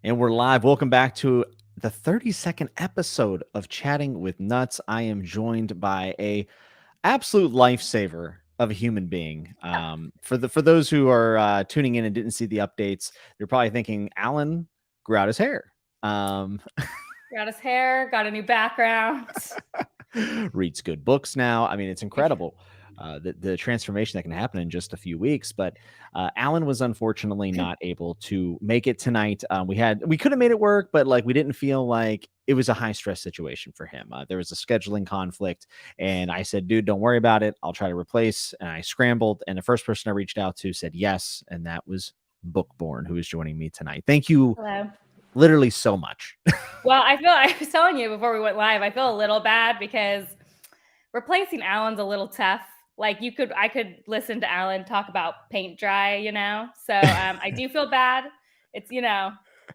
And we're live. Welcome back to the 32nd episode of Chatting with Nuts. I am joined by a absolute lifesaver of a human being. For those who are tuning in and didn't see the updates, they're probably thinking Alan grew out his hair. Got his hair, got a new background. Reads good books now. I mean, it's incredible. The transformation that can happen in just a few weeks. But Alan was unfortunately not able to make it tonight. We could have made it work, but like we didn't feel like it was a high stress situation for him. There was a scheduling conflict, and I said, "Dude, don't worry about it. I'll try to replace." And I scrambled, and the first person I reached out to said yes, and that was Bookborn, who is joining me tonight. Thank you, Hello. literally so much. Well, I was telling you before we went live, I feel a little bad because replacing Alan's a little tough. Like I could listen to Alan talk about paint dry, So I do feel bad. It's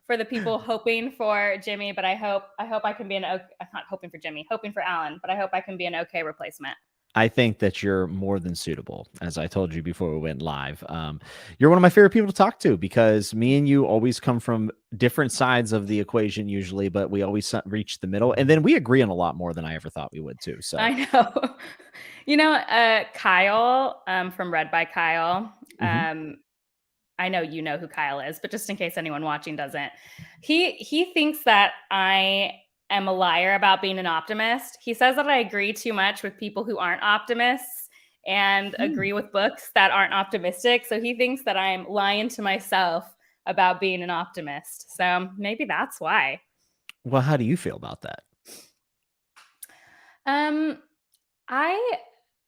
for the people hoping for Jimmy, but I hope I can be I'm not hoping for Jimmy, hoping for Alan, but I hope I can be an okay replacement. I think that you're more than suitable, as I told you before we went live. You're one of my favorite people to talk to because me and you always come from different sides of the equation usually, but we always reach the middle. And then we agree on a lot more than I ever thought we would too. So I know. Kyle from Read by Kyle. I know you know who Kyle is, but just in case anyone watching doesn't, he thinks that I am a liar about being an optimist. He says that I agree too much with people who aren't optimists and agree with books that aren't optimistic. So he thinks that I'm lying to myself about being an optimist. So maybe that's why. Well, how do you feel about that?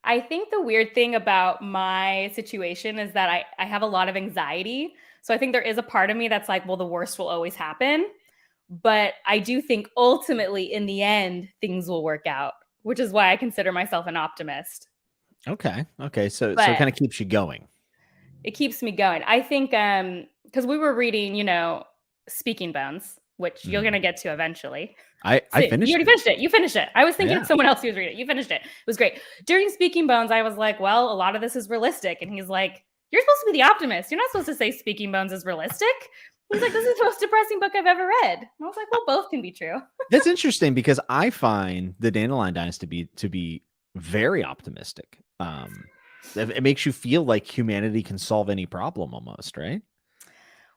I think the weird thing about my situation is that I have a lot of anxiety. So I think there is a part of me that's like, well, the worst will always happen. But I do think ultimately in the end, things will work out, which is why I consider myself an optimist. Okay. So it But kind of keeps you going. it keeps me going. I think because we were reading, Speaking Bones, which you're gonna get to eventually. I Soon. You finished already it. finished it. You finished it. I was thinking Yeah. of someone else who was reading it. You finished it. It was great. During Speaking Bones, I was like, well, a lot of this is realistic. And he's like, you're supposed to be the optimist. You're not supposed to say Speaking Bones is realistic. He's like, this is the most depressing book I've ever read. And I was like, well, both can be true. That's interesting because I find the Dandelion Dynasty to be very optimistic. It makes you feel like humanity can solve any problem almost, right?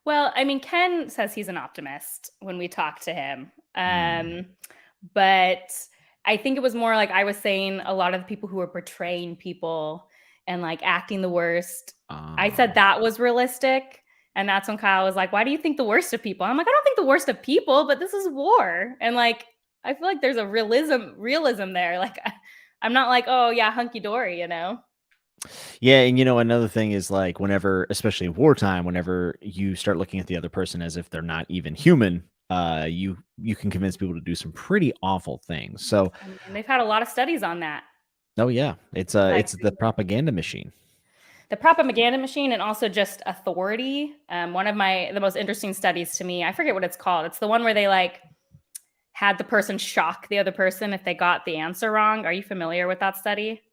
Well, I mean, Ken says he's an optimist when we talk to him. But I think it was more like I was saying a lot of the people who were betraying people and like acting the worst. I said that was realistic. And that's when Kyle was like, why do you think the worst of people? I'm like, I don't think the worst of people, but this is war. And like, I feel like there's a realism there. Like, I'm not like, oh yeah, hunky dory, Yeah, and another thing is like whenever, especially in wartime, whenever you start looking at the other person as if they're not even human, you can convince people to do some pretty awful things. So, And they've had a lot of studies on that. oh yeah, it's the propaganda machine. The propaganda machine and also just authority. One of the most interesting studies to me, I forget what it's called. It's the one where they like had the person shock the other person if they got the answer wrong. Are you familiar with that study?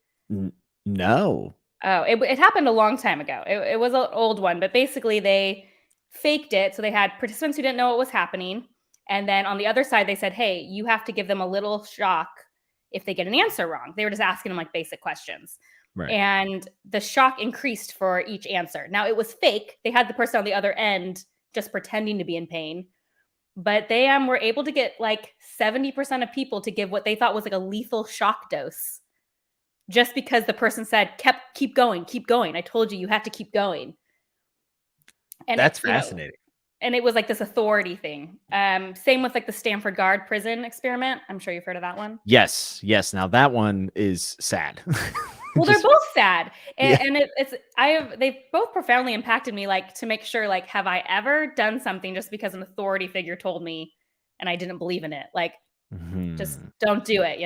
No. Oh, it happened a long time ago. It was an old one, but basically they faked it. So they had participants who didn't know what was happening. And then on the other side, they said, hey, you have to give them a little shock if they get an answer wrong. They were just asking them like basic questions. Right. And the shock increased for each answer. Now it was fake. They had the person on the other end just pretending to be in pain. But they were able to get like 70% of people to give what they thought was like a lethal shock dose. Just because the person said, keep going. I told you have to keep going. And that's fascinating. And it was like this authority thing. Same with like the Stanford Guard prison experiment. I'm sure you've heard of that one. Yes. Now that one is sad. Well, they're both sad, and they've both profoundly impacted me. Like to make sure, like, have I ever done something just because an authority figure told me, and I didn't believe in it? Like, just don't do it.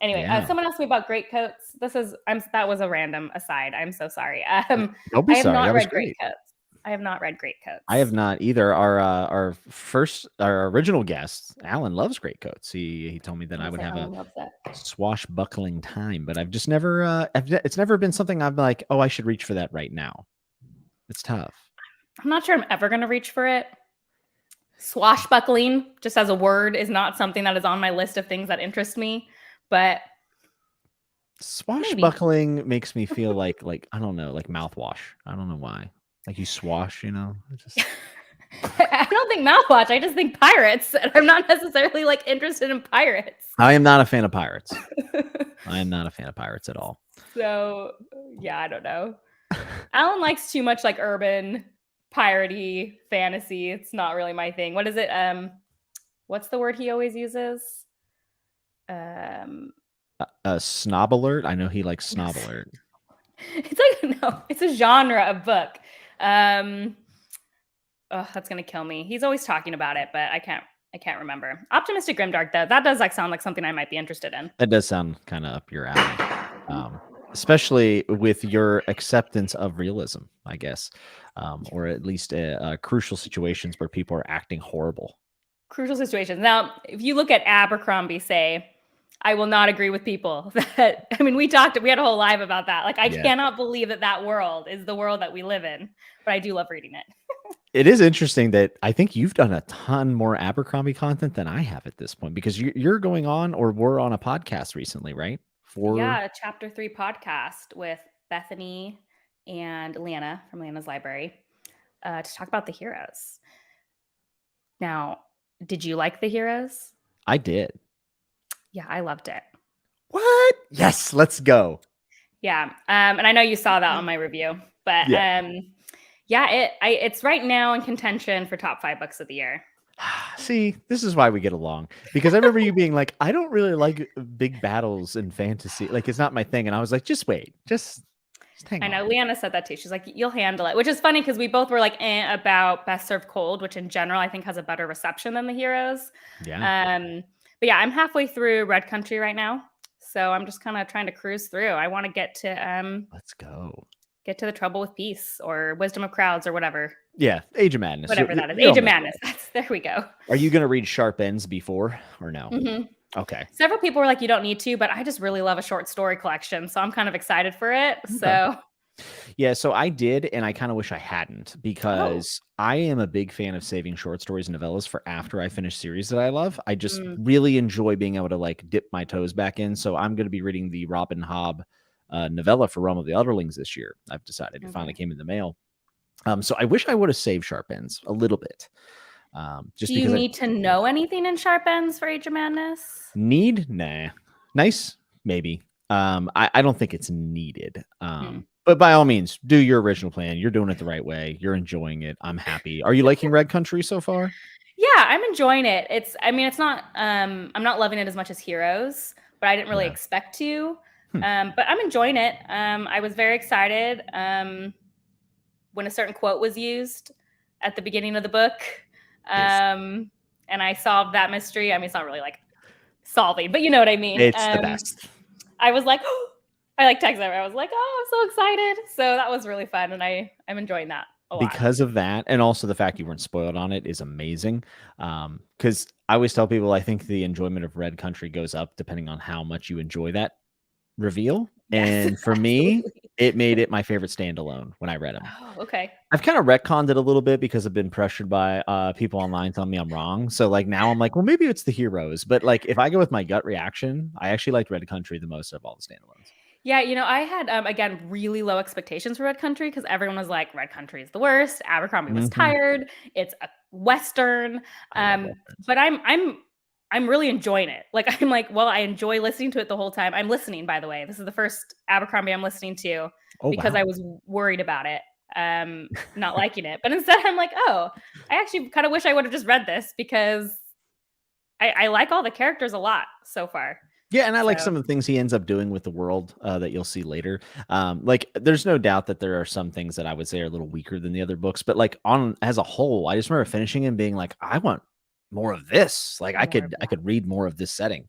Anyway, someone asked me about greatcoats. That was a random aside. I'm so sorry. Don't be sorry. Not read Greatcoats. I have not read Greatcoats. I have not either. Our original guest, Alan, loves greatcoats. He told me that I would have a swashbuckling time, but I've just never. It's never been something I'm like, oh, I should reach for that right now. It's tough. I'm not sure I'm ever going to reach for it. Swashbuckling, just as a word, is not something that is on my list of things that interest me, but maybe. Swashbuckling makes me feel like I don't know, like mouthwash. I don't know why. Like you swash, you know? It just I don't think mouthwash. I just think pirates. And I'm not necessarily like interested in pirates. I am not a fan of pirates. I am not a fan of pirates at all. So yeah, I don't know. Alan likes too much like urban piratey fantasy. It's not really my thing. What is it? What's the word he always uses? A snob alert. I know he likes snob alert. It's like no, it's a genre of book. Oh, that's gonna kill me. He's always talking about it, but I can't remember. Optimistic Grimdark, though, that does like sound like something I might be interested in. That does sound kind of up your alley, especially with your acceptance of realism, I guess, or at least crucial situations where people are acting horrible. Crucial situations. Now, if you look at Abercrombie, say, I will not agree with people that. I mean, we had a whole live about that. Like, I cannot believe that world is the world that we live in, but I do love reading it. It is interesting that I think you've done a ton more Abercrombie content than I have at this point, because you're going on, or were on a podcast recently, right? Yeah, a chapter 3 podcast with Bethany and Leanna from Leanna's Library to talk about the heroes. Now, did you like the heroes? I did. Yeah, I loved it. What? Yes, let's go. Yeah, and I know you saw that on my review, but it's right now in contention for top 5 books of the year. See, this is why we get along, because I remember you being like, I don't really like big battles in fantasy. Like, it's not my thing. And I was like, just wait, just hang on. I know Leanna said that too. She's like, you'll handle it, which is funny because we both were like about Best Served Cold, which in general I think has a better reception than the heroes. Yeah. But yeah, I'm halfway through Red Country right now. So I'm just kind of trying to cruise through. I want to get to let's go. Get to the Trouble with Peace or Wisdom of Crowds or whatever. Yeah, Age of Madness. Whatever that is. Age of Madness. There we go. Are you going to read Sharp Ends before or no? Mm-hmm. Okay. Several people were like, you don't need to, but I just really love a short story collection. So I'm kind of excited for it. Okay. So yeah, so I did, and I kind of wish I hadn't, because I am a big fan of saving short stories and novellas for after I finish series that I love. I just really enjoy being able to like dip my toes back in. So I'm going to be reading the Robin Hobb novella for Realm of the Elderlings this year. I've decided it finally came in the mail. So I wish I would have saved Sharp Ends a little bit. Just do you need to know anything in Sharp Ends for Age of Madness? Need? Nah. Nice? Maybe. I don't think it's needed. But by all means, do your original plan. You're doing it the right way. You're enjoying it. I'm happy. Are you liking Red Country so far? Yeah, I'm enjoying it. It's not, I'm not loving it as much as Heroes, but I didn't really expect to. But I'm enjoying it. I was very excited when a certain quote was used at the beginning of the book. And I solved that mystery. I mean, it's not really like solving, but you know what I mean. It's the best. I was like, I like texted her. I was like, oh, I'm so excited. So that was really fun. And I'm enjoying that a lot. Because of that, and also the fact you weren't spoiled on it is amazing. Because I always tell people I think the enjoyment of Red Country goes up depending on how much you enjoy that reveal. Yes, and for me, it made it my favorite standalone when I read them. Oh, okay. I've kind of retconned it a little bit because I've been pressured by people online telling me I'm wrong. So like now I'm like, well, maybe it's the heroes. But like if I go with my gut reaction, I actually liked Red Country the most of all the standalones. Yeah, I had, again, really low expectations for Red Country because everyone was like, Red Country is the worst. Abercrombie was tired. It's a Western. But I'm really enjoying it. Like, I'm like, well, I enjoy listening to it the whole time. I'm listening, by the way. This is the first Abercrombie I'm listening to because I was worried about it, not liking it. But instead, I'm like, oh, I actually kind of wish I would have just read this because I like all the characters a lot so far. Yeah, and I like some of the things he ends up doing with the world that you'll see later. Like, there's no doubt that there are some things that I would say are a little weaker than the other books, but like as a whole, I just remember finishing and being like, I want more of this. Like, I could read more of this setting.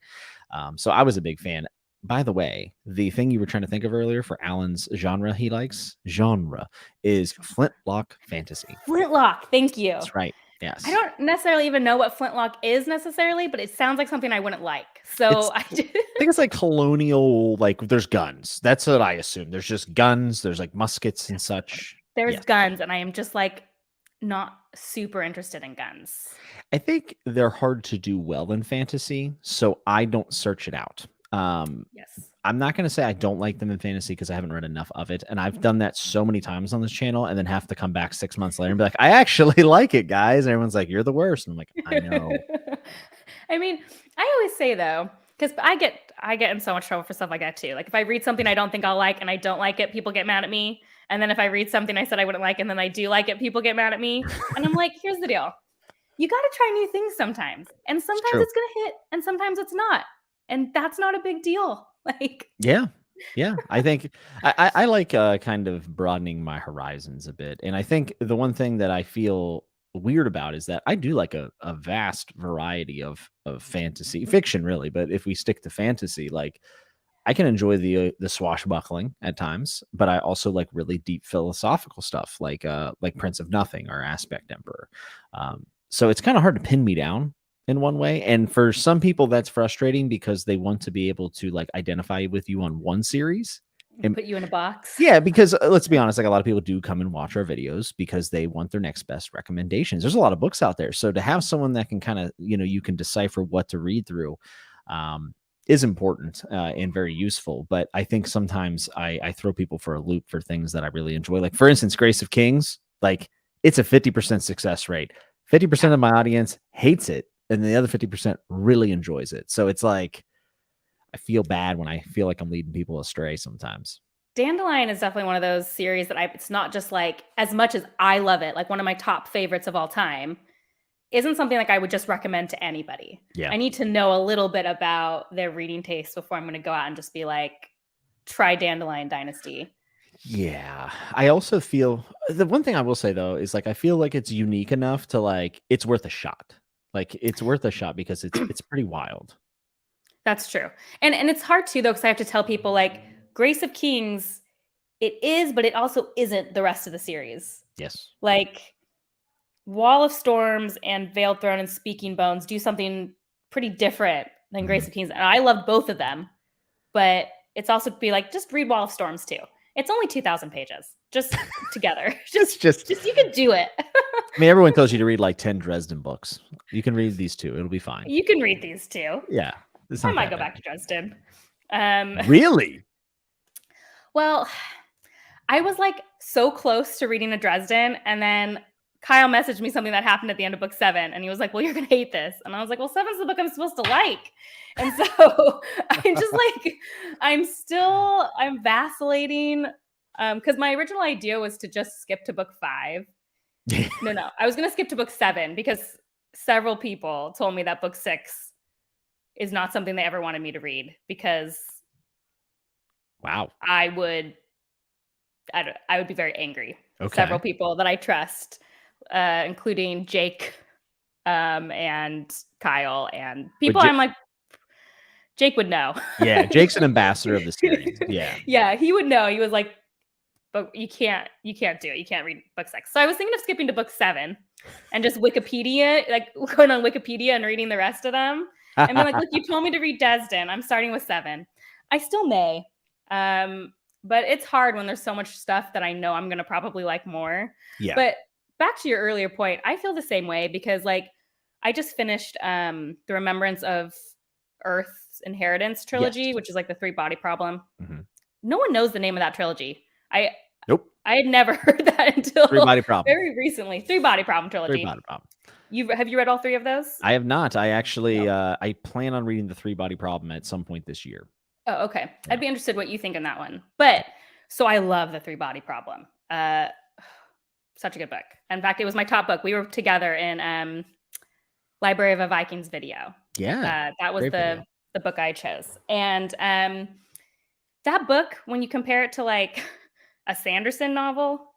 So I was a big fan. By the way, the thing you were trying to think of earlier for Alan's genre he likes, is Flintlock fantasy. Flintlock, thank you. That's right. Yes. I don't necessarily even know what Flintlock is necessarily, but it sounds like something I wouldn't like. So I think it's like colonial, like there's guns. That's what I assume. There's just guns. There's like muskets and such. There's guns. And I am just like not super interested in guns. I think they're hard to do well in fantasy, so I don't search it out. Yes. I'm not going to say I don't like them in fantasy because I haven't read enough of it. And I've done that so many times on this channel and then have to come back 6 months later and be like, I actually like it, guys. And everyone's like, you're the worst. And I'm like, I know. I mean, I always say though, because I get in so much trouble for stuff like that too. Like if I read something I don't think I'll like and I don't like it, people get mad at me. And then if I read something I said I wouldn't like and then I do like it, people get mad at me. And I'm like, here's the deal. You got to try new things sometimes. And It's sometimes true. it's going to hit and sometimes it's not. And that's not a big deal. Like, Yeah. Yeah. I think I like kind of broadening my horizons a bit. And I think the one thing that I feel weird about is that I do like a vast variety of fantasy fiction, really. But if we stick to fantasy, like I can enjoy the swashbuckling at times, but I also like really deep philosophical stuff like Prince of Nothing or Aspect Emperor. So it's kind of hard to pin me down in one way. And for some people, that's frustrating because they want to be able to like identify with you on one series. And put you in a box. yeah, because let's be honest, like a lot of people do come and watch our videos because they want their next best recommendations. There's a lot of books out there. So to have someone that can kind of, you can decipher what to read through is important and very useful. But I think sometimes I throw people for a loop for things that I really enjoy. Like, for instance, Grace of Kings, like it's a 50% success rate. 50% of my audience hates it, and the other 50% really enjoys it. So it's like, I feel bad when I feel like I'm leading people astray sometimes. Dandelion is definitely one of those series that it's not just like, as much as I love it, like one of my top favorites of all time, isn't something like I would just recommend to anybody. Yeah. I need to know a little bit about their reading taste before I'm going to go out and just be like, try Dandelion Dynasty. Yeah. I also feel the one thing I will say though is like I feel like it's unique enough to like it's worth a shot. Like it's worth a shot because it's pretty wild. That's true. And it's hard too though, because I have to tell people like Grace of Kings, it is, but it also isn't the rest of the series. Yes. Like Wall of Storms and Veiled Throne and Speaking Bones do something pretty different than Grace of Kings. And I loved both of them, but it's also be like, just read Wall of Storms too. It's only 2,000 pages, just together. just you can do it. I mean, everyone tells you to read like 10 Dresden books. You can read these two. It'll be fine. You can read these too. Yeah. I might go back to Dresden. Really? Well, I was like so close to reading a Dresden, and then Kyle messaged me something that happened at the end of book 7, and he was like, well, you're going to hate this. And I was like, well, 7's the book I'm supposed to like. And so I'm just like, I'm vacillating. Because my original idea was to just skip to book 5. No, I was going to skip to book 7 because several people told me that book 6 is not something they ever wanted me to read because wow, I would be very angry. Okay. Several people that I trust, including Jake and Kyle and people I'm like, Jake would know. Yeah, Jake's an ambassador of the series. Yeah. Yeah, he would know. He was like, but you can't do it. You can't read book 6. So I was thinking of skipping to book 7 and just Wikipedia, like going on Wikipedia and reading the rest of them. And be like, look, you told me to read Dresden. I'm starting with 7. I still may. But it's hard when there's so much stuff that I know I'm going to probably like more. Yeah. But back to your earlier point, I feel the same way because like I just finished The Remembrance of Earth's Inheritance trilogy, which is like the 3 Body Problem. Mm-hmm. No one knows the name of that trilogy. Nope. I had never heard that until 3 Body Problem. Very recently. 3 Body Problem trilogy. 3 Body Problem. Have you read all 3 of those? I have not. I actually I plan on reading the 3 Body Problem at some point this year. Oh, okay. Yeah. I'd be interested what you think on that one. But so I love the 3 Body Problem. Such a good book. In fact, it was my top book. We were together in Library of a Vikings video. Yeah. That was the book I chose. And that book, when you compare it to like a Sanderson novel,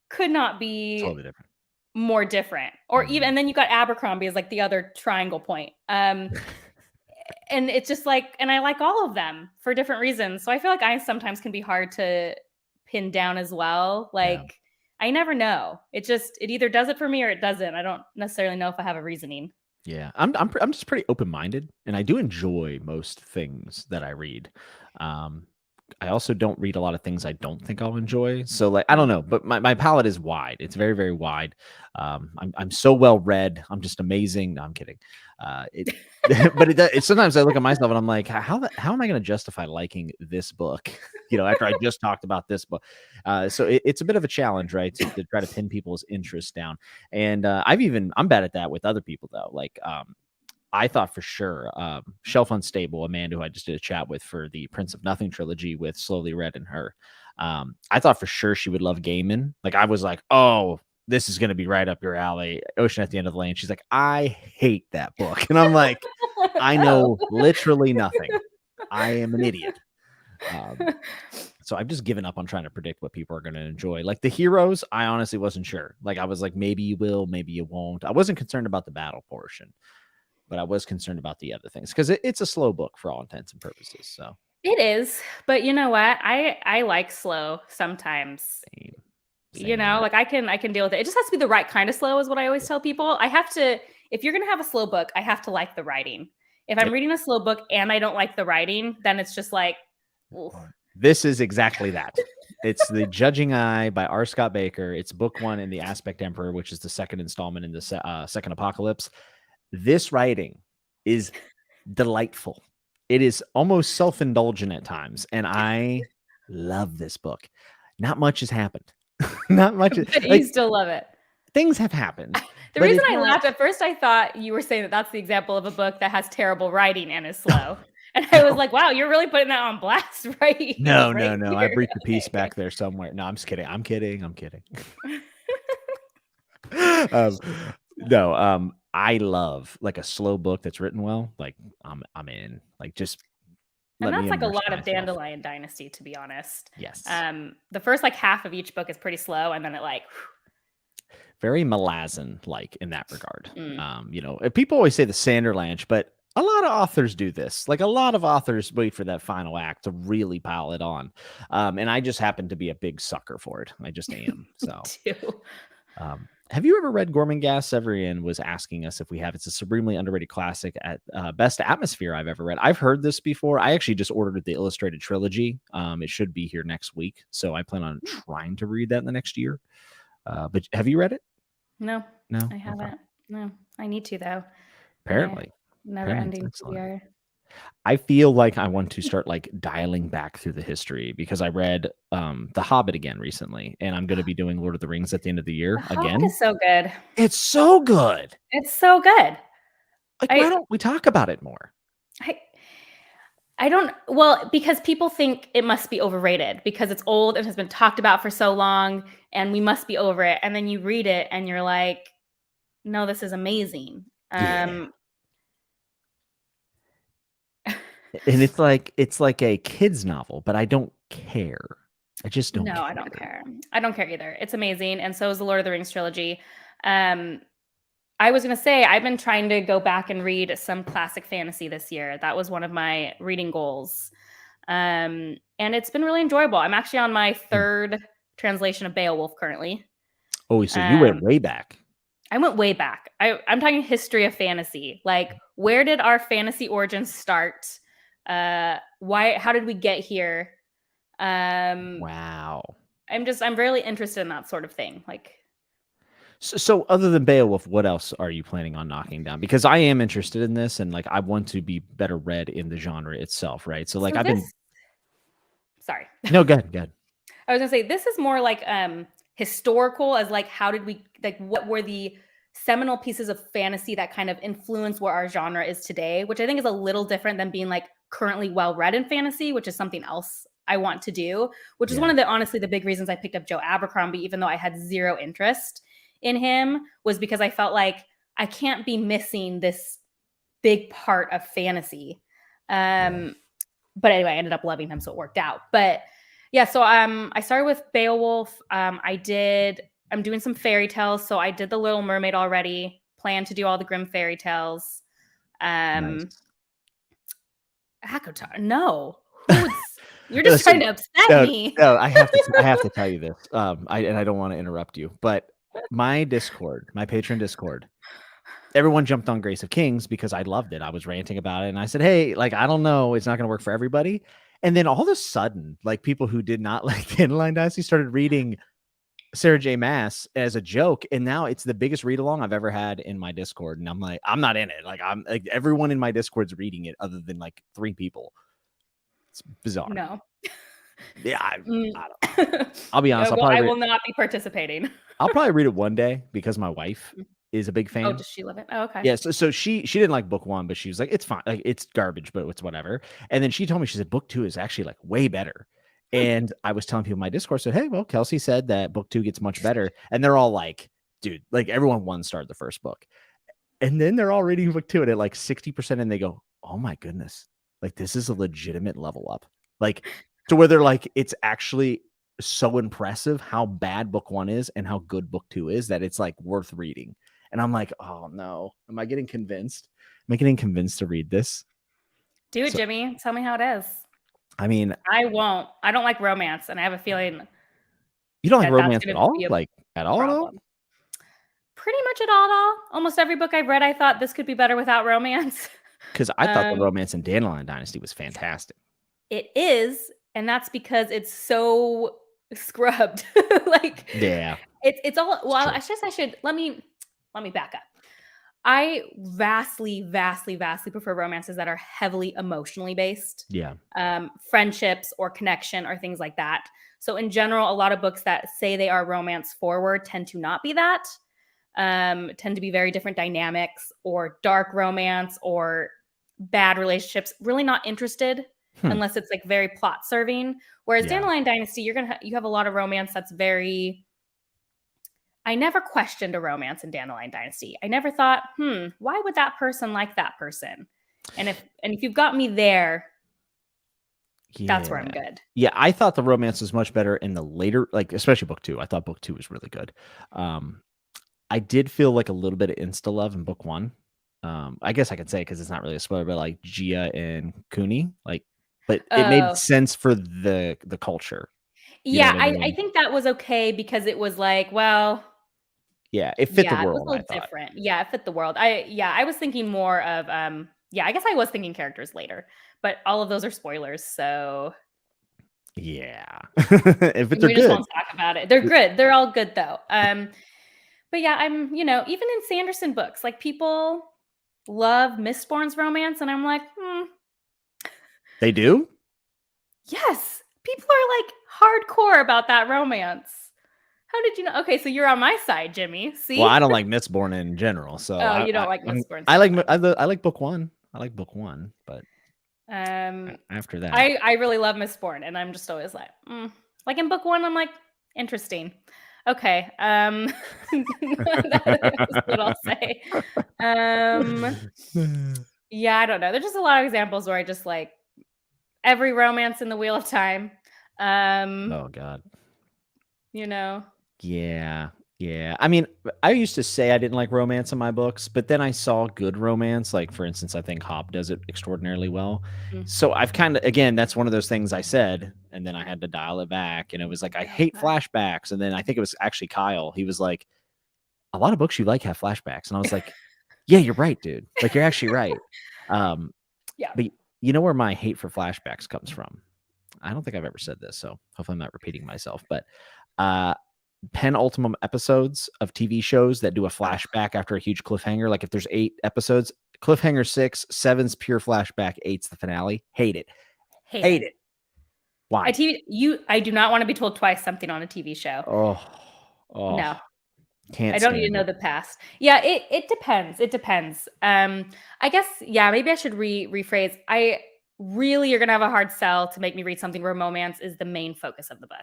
could not be totally different. More different. Or even, and then you got Abercrombie as like the other triangle point. And it's just like, and I like all of them for different reasons. So I feel like I sometimes can be hard to pin down as well. Like I never know. It either does it for me or it doesn't. I don't necessarily know if I have a reasoning. Yeah, I'm just pretty open-minded, and I do enjoy most things that I read. I also don't read a lot of things I don't think I'll enjoy. So like I don't know, but my palette is wide. It's very, very wide. I'm so well read. I'm just amazing. No, I'm kidding. It but it sometimes I look at myself and I'm like, how am I going to justify liking this book? After I just talked about this book. So it's a bit of a challenge, right? To try to pin people's interest down. And I'm bad at that with other people though. Like I thought for sure Shelf Unstable, Amanda, who I just did a chat with for the Prince of Nothing trilogy with Slowly Read and her. I thought for sure she would love Gaiman. Like I was like, oh, this is going to be right up your alley. Ocean at the End of the Lane. She's like, I hate that book. And I'm like, I know literally nothing. I am an idiot. So I've just given up on trying to predict what people are going to enjoy. Like the heroes, I honestly wasn't sure. Like I was like, maybe you will, maybe you won't. I wasn't concerned about the battle portion, but I was concerned about the other things because it's a slow book for all intents and purposes. So It is, but you know what? I like slow sometimes. same. Like I can deal with it. It just has to be the right kind of slow, is what I always tell people. I have to, if you're gonna have a slow book, I have to like the writing. If I'm reading a slow book and I don't like the writing, then it's just like, oof. This is exactly that. It's The Judging Eye by R. Scott Baker. It's book 1 in The Aspect Emperor, which is the second installment in the second apocalypse. This writing is delightful. It is almost self-indulgent at times, and I love this book. Not much has happened. Not much. But you still love it. Things have happened. The reason I laughed at first, I thought you were saying that that's the example of a book that has terrible writing and is slow. And I was like, wow, you're really putting that on blast, right? No. Here. I breathed the piece back there somewhere. No, I'm just kidding. I'm kidding. I love like a slow book that's written well. Like I'm in. Like just and that's like a lot of Dandelion Dynasty, to be honest. Yes. The first like half of each book is pretty slow, and then it like very Malazan like in that regard. People always say the Sanderlanche, but a lot of authors do this. Like a lot of authors wait for that final act to really pile it on. And I just happen to be a big sucker for it. I just am. So have you ever read Gormenghast? Severian was asking us if we have. It's a supremely underrated classic at best atmosphere I've ever read. I've heard this before. I actually just ordered the illustrated trilogy. It should be here next week. So I plan on trying to read that in the next year. But have you read it? No, I haven't. Okay. No, I need to though. Apparently. Never ending TBR. I feel like I want to start like dialing back through the history because I read The Hobbit again recently, and I'm going to be doing Lord of the Rings at the end of the year again. It's so good. It's so good. It's so good. Like, why don't we talk about it more? I don't, well, because people think it must be overrated because it's old and has been talked about for so long and we must be over it. And then you read it and you're like, no, this is amazing. Yeah. And it's like a kid's novel, but I don't care. I just don't care. I don't care. I don't care either. It's amazing. And so is the Lord of the Rings trilogy. I was going to say, I've been trying to go back and read some classic fantasy this year. That was one of my reading goals. And it's been really enjoyable. I'm actually on my third translation of Beowulf currently. Oh, so you went way back. I went way back. I'm talking history of fantasy. Like, where did our fantasy origins start? How did we get here? Wow. I'm really interested in that sort of thing. Like, so other than Beowulf, what else are you planning on knocking down? Because I am interested in this, and like I want to be better read in the genre itself, right? So like Sorry. No, go ahead. I was gonna say this is more like historical, as like what were the seminal pieces of fantasy that kind of influence where our genre is today, which I think is a little different than being like currently well read in fantasy, which is something else I want to do, which is one of honestly the big reasons I picked up Joe Abercrombie, even though I had zero interest in him, was because I felt like I can't be missing this big part of fantasy. But anyway, I ended up loving him, so it worked out. But yeah, so I started with Beowulf. I'm doing some fairy tales. So I did The Little Mermaid already, plan to do all the Grimm fairy tales. Nice. ACOTAR, no. You're just trying to upset me. No, I have to tell you this. I don't want to interrupt you, but my Patreon Discord, everyone jumped on Grace of Kings because I loved it. I was ranting about it, and I said, "Hey, like I don't know, it's not going to work for everybody." And then all of a sudden, like people who did not like Dandelion Dynasty started reading Sarah J. Maas as a joke, and now it's the biggest read along I've ever had in my Discord. And I'm like, I'm not in it. Like I'm like everyone in my Discord's reading it, other than like 3 people. It's bizarre. No. Yeah, I don't. I'll be honest. Well, I will not be participating. I'll probably read it one day because my wife is a big fan. Oh, does she love it? Oh, okay. Yeah, so she didn't like book 1, but she was like, it's fine, like it's garbage, but it's whatever. And then she told me, she said book 2 is actually like way better. And I was telling people in my Discord, said, hey, well, Kelsey said that book 2 gets much better. And they're all like, dude, like everyone 1-starred the first book. And then they're all reading book 2 and at like 60%, and they go, oh my goodness, like this is a legitimate level up. Like to where they're like, it's actually so impressive how bad book 1 is and how good book 2 is that it's like worth reading. And I'm like, oh no, am I getting convinced? Am I getting convinced to read this? Do it, Jimmy. Tell me how it is. I mean, I won't. I don't like romance, and I have a feeling you don't like romance at all? Like at all? Problem. Pretty much at all. Almost every book I've read, I thought this could be better without romance. Because I thought the romance in Dandelion Dynasty was fantastic. It is, and that's because it's so scrubbed. Like, yeah, it's all. Well, I should let me back up. I vastly prefer romances that are heavily emotionally based. Yeah. Friendships or connection or things like that. So in general, a lot of books that say they are romance forward tend to not be that. Tend to be very different dynamics or dark romance or bad relationships. Really not interested unless it's like very plot serving. Whereas Dandelion Dynasty, you have a lot of romance that's very. I never questioned a romance in Dandelion Dynasty. I never thought, why would that person like that person? And if you've got me there, that's where I'm good. Yeah, I thought the romance was much better in the later, like especially book 2. I thought book 2 was really good. I did feel like a little bit of insta love in book 1. I guess I could say because it's not really a spoiler, but like Gia and Cooney, like, but it made sense for the culture. Yeah, I think that was okay because it was like, well. Yeah, it fit the world. It was a little different. Yeah, it fit the world. I was thinking more of I guess I was thinking characters later, but all of those are spoilers, so yeah. If it's good, just won't talk about it. They're good. They're all good though. But yeah, I'm even in Sanderson books, like people love Mistborn's romance, and I'm like, They do? Yes, people are like hardcore about that romance. How did you know? Okay, so you're on my side, Jimmy. See? Well, I don't like Mistborn in general, so you don't like Mistborn. I like book 1. I like book 1, but after that, I really love Mistborn, and I'm just always like in book 1, I'm like, interesting. Okay, that's what I'll say. Yeah, I don't know. There's just a lot of examples where I just like every romance in the Wheel of Time. Oh God. Yeah. I mean, I used to say I didn't like romance in my books, but then I saw good romance. Like, for instance, I think Hop does it extraordinarily well. So I've kind of, again, that's one of those things I said, and then I had to dial it back. And it was like, I hate flashbacks. And then I think it was actually Kyle. He was like, a lot of books you like have flashbacks. And I was like, yeah, you're right, dude. Like, you're actually right. Yeah. But you know where my hate for flashbacks comes from? I don't think I've ever said this, so hopefully I'm not repeating myself. But penultimate episodes of TV shows that do a flashback after a huge cliffhanger. Like if there's 8 episodes, cliffhanger 6, 7's pure flashback, 8's the finale. Hate it. Hate it. Why? I do not want to be told twice something on a TV show. Oh no. Can't I don't need to know the past. Yeah, it depends. It depends. I guess, maybe I should rephrase. You're going to have a hard sell to make me read something where romance is the main focus of the book.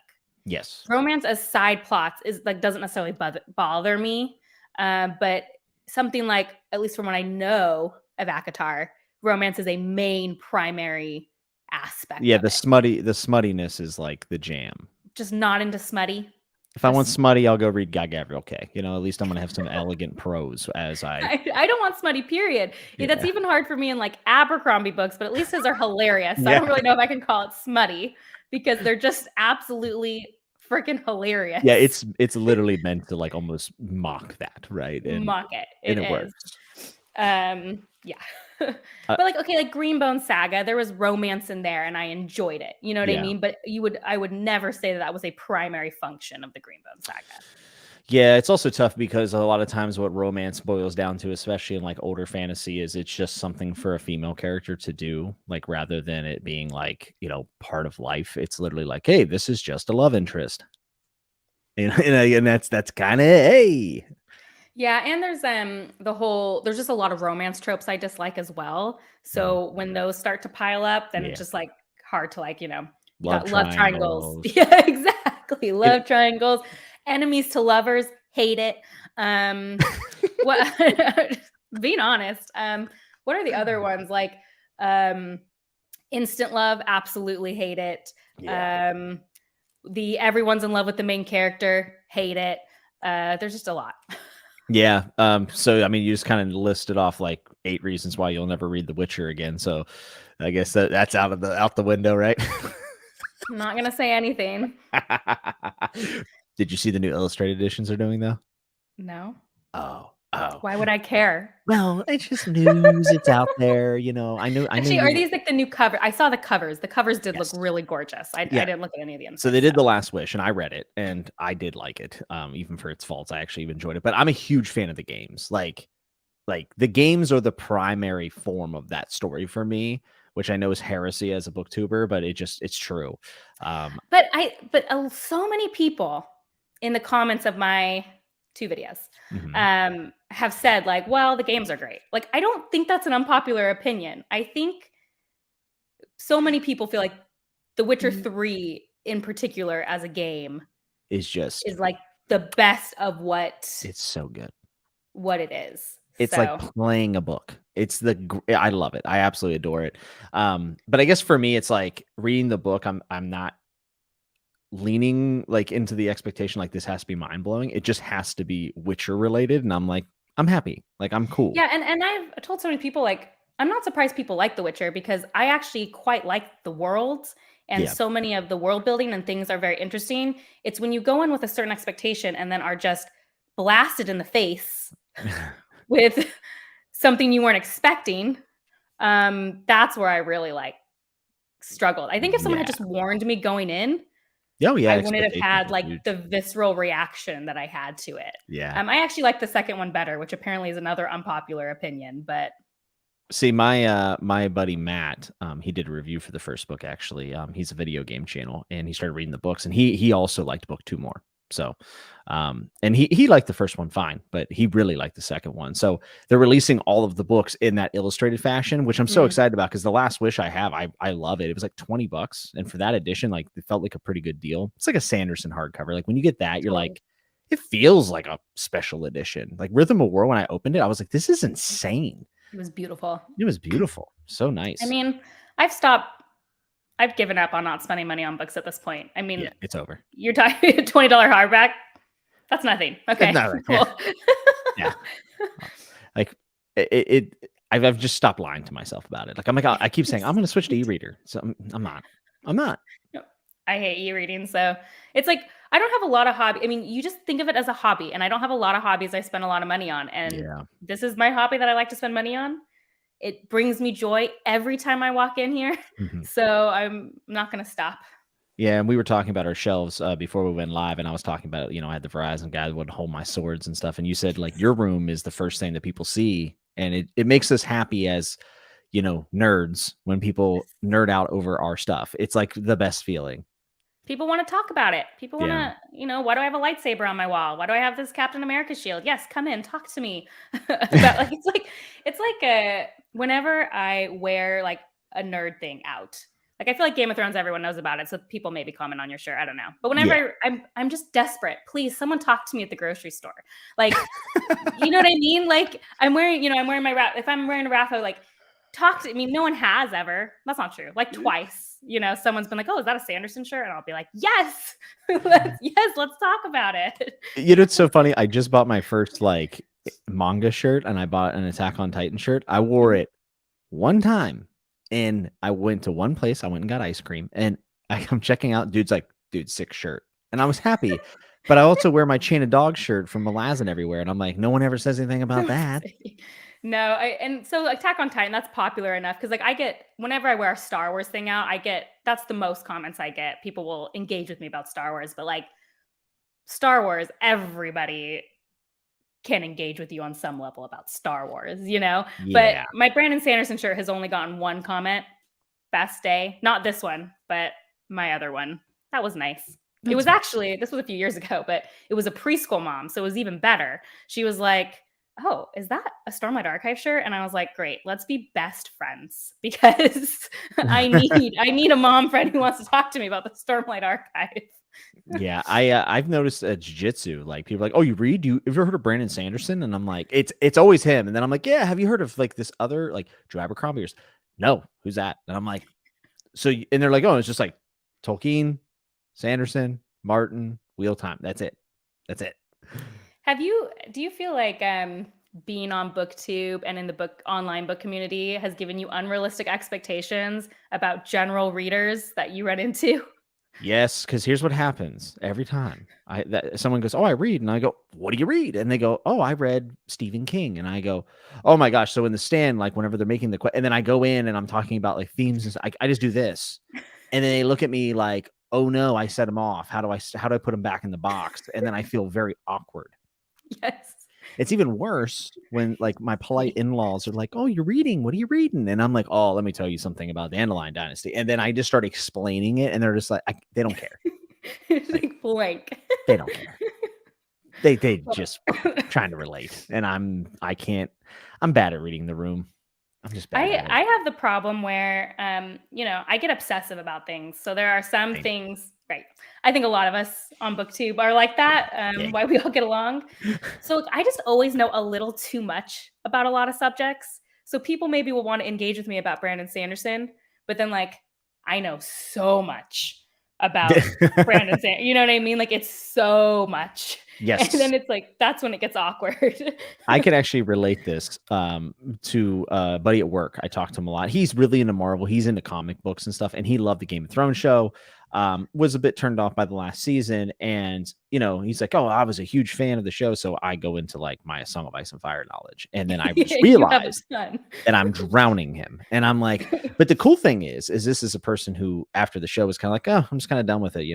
Yes. Romance as side plots doesn't necessarily bother me. But something like, at least from what I know of ACOTAR, romance is a main primary aspect. Yeah, the smuttiness is like the jam. Just not into smutty. If I want smutty, I'll go read Guy Gavriel. Okay, at least I'm gonna have some elegant prose as I don't want smutty. Period. Yeah, that's even hard for me in like Abercrombie books, but at least his are hilarious. So I don't really know if I can call it smutty because they're just absolutely freaking hilarious. Yeah, it's literally meant to like almost mock that, right? Mock it. And it works. Yeah. But like, okay, like Greenbone Saga, there was romance in there and I enjoyed it. You know what I Yeah. mean? But I would never say that that was a primary function of the Greenbone Saga. Yeah, it's also tough because a lot of times what romance boils down to, especially in like older fantasy, is it's just something for a female character to do, like rather than it being like, part of life. It's literally like, hey, this is just a love interest. And that's kind of hey. Yeah, and there's just a lot of romance tropes I dislike as well. Mhm. So when those start to pile up, then it's Yeah. just like hard to like, you Love got love triangles. triangles. Yeah, exactly. It Love triangles, enemies to lovers, hate it. What being honest, what are the other ones? Like um instant love, absolutely hate it. yeah. Um the everyone's in love with the main character, hate it. There's just a lot. Yeah. So I mean, you just kind of listed off like 8 reasons why you'll never read The Witcher again. So I guess that's out the window, right? I'm not gonna say anything. Did you see the new illustrated editions they're doing though? No. Oh. Why would I care? Well, it's just news. It's out there. I know Actually, are you. these like the new cover? I saw the covers. The covers did look Yes. really gorgeous. I Yeah. didn't look at any of the So inside they did stuff. The Last Wish, and I read it, and I did like it. Even for its faults, I actually enjoyed it. But I'm a huge fan of the games. Like the games are the primary form of that story for me, which I know is heresy as a booktuber, but it's true. So many people in the comments of my 2 videos Mhm. have said like, well, the games are great. Like, I don't think that's an unpopular opinion. I think so many people feel like The Witcher 3 in particular as a game Is just is like the best of what it's so good. it is. It's like So playing a book. I love it. I absolutely adore it. But I guess for me, it's like reading the book. I'm not leaning like into the expectation like this has to be mind blowing. It just has to be Witcher related, and I'm like, I'm happy. Like I'm cool. yeah, and I've told so many people like I'm not surprised people like The Witcher because I actually quite like the world and Yeah. so many of the world building and things are very interesting. It's when you go in with a certain expectation and then are just blasted in the face with something you weren't expecting. That's where I really like struggled. I think if someone had Yeah. just warned me going in, Oh yeah. I wouldn't have Expectations had are like huge. the visceral reaction that I had to it. Yeah. I actually like the second one better, which apparently is another unpopular opinion, but See, my buddy Matt, he did a review for the first book actually. He's a video game channel and he started reading the books and he also liked book 2 more. So, and he liked the first one fine, but he really liked the second one. So they're releasing all of the books in that illustrated fashion, which I'm so mm, excited about because The Last Wish I love it. It was like $20, and for that edition, like it felt like a pretty good deal. It's like a Sanderson hardcover. Like when you get that, you're totally. like, it feels like a special edition. Like Rhythm of War, when I opened it, I was like, this is insane. It was beautiful. It was beautiful. So I nice. mean, I've given up on not spending money on books at this point. I mean, Yeah, it's over. you're talking $20 hardback. That's nothing. Okay, No, cool. yeah. Like I've just stopped lying to myself about it. Like I'm like I keep saying I'm going to switch to e-reader. So I'm not. I'm not. No, I hate e-reading. So it's like I don't have a lot of hobby. I mean, you just think of it as a hobby, and I don't have a lot of hobbies I spend a lot of money on. And Yeah. this is my hobby that I like to spend money on. It brings me joy every time I walk in here. Mhm. So I'm not going to stop. Yeah, and we were talking about our shelves before we went live, and I was talking about, I had the Verizon guy that would hold my swords and stuff, and you said like your room is the first thing that people see, and it makes us happy as nerds when people nerd out over our stuff. It's like the best feeling. People want to talk about it. People want Yeah. to, why do I have a lightsaber on my wall? Why do I have this Captain America shield? Yes, come in, talk to me about like whenever I wear like a nerd thing out. Like I feel like Game of Thrones, everyone knows about it, so people maybe comment on your shirt. I don't know, but Yeah. whenever I'm just desperate. Please, someone talk to me at the grocery store. Like, you know what I mean? Like I'm wearing my wrap. If I'm wearing a wrap, like talk to. I mean, no one has ever. That's not true. Like twice. Someone's been like, "Oh, is that a Sanderson shirt?" And I'll be like, "Yes, let's talk about it." It's so funny. I just bought my first like manga shirt, and I bought an Attack on Titan shirt. I wore it one time, and I went to one place. I went and got ice cream, and I'm checking out. Dude's like, "Dude, sick shirt," and I was happy. But I also wear my Chain of Dog shirt from Malazan everywhere, and I'm like, no one ever says anything about that. No, and so Attack on Titan, that's popular enough because like I get whenever I wear a Star Wars thing out, I get that's the most comments I get. People will engage with me about Star Wars, but like Star Wars, everybody can engage with you on some level about Star Wars, you know? But Yeah. my Brandon Sanderson shirt has only gotten one comment. Best day. Not this one, but my other one. That was nice. It That's was nice. actually, this was a few years ago, but it was a preschool mom. So it was even better. She was like, "Oh, is that a Stormlight Archive shirt?" And I was like, "Great, let's be best friends because I need a mom friend who wants to talk to me about the Stormlight Archive." Yeah, I've noticed jiu-jitsu, like people are like, "Oh, you read? You have you ever heard of Brandon Sanderson?" And I'm like, it's always him. And then I'm like, "Yeah, have you heard of like this other like Joe Abercrombie?" No, who's that? And I'm like, and they're like, "Oh, it's just like Tolkien, Sanderson, Martin, Wheel Time. That's it. That's it." Do you feel like being on Booktube and in the online book community has given you unrealistic expectations about general readers that you run into? Yes, because here's what happens every time. Someone goes, "Oh, I read," and I go, "What do you read?" And they go, "Oh, I read Stephen King," and I go, "Oh my gosh!" So in the stand, like whenever they're making and then I go in and I'm talking about like themes, and I just do this, and then they look at me like, "Oh no, I set them off. How do I put them back in the box?" And then I feel very awkward. Yes. It's even worse when like my polite in-laws are like, "Oh, you're reading. What are you reading?" And I'm like, "Oh, let me tell you something about the Dandelion Dynasty." And then I just start explaining it, and they're just like, they don't care. It's Like like blank. they don't care. They just trying to relate, and I can't. I'm bad at reading the room. I'm just bad at it. I have the problem where I get obsessive about things. So there are some Same. things, right? I think a lot of us on BookTube are like that. Yeah. Why we all get along. So like, I just always know a little too much about a lot of subjects. So people maybe will want to engage with me about Brandon Sanderson, but then like I know so much about Brandon Sanderson. You know what I mean? Like it's so much. And Yes. then it's like that's when it gets awkward. I can actually relate this to a buddy at work. I talked to him a lot. He's really into Marvel. He's into comic books and stuff, and he loved the Game of Thrones show. Was a bit turned off by the last season, and he's like, "Oh, I was a huge fan of the show." So I go into like my Song of Ice and Fire knowledge, and then I just You have a realized ton. that I'm drowning him, and I'm like, but the cool thing is this is a person who after the show was kind of like, "Oh, I'm just kind of done with it,"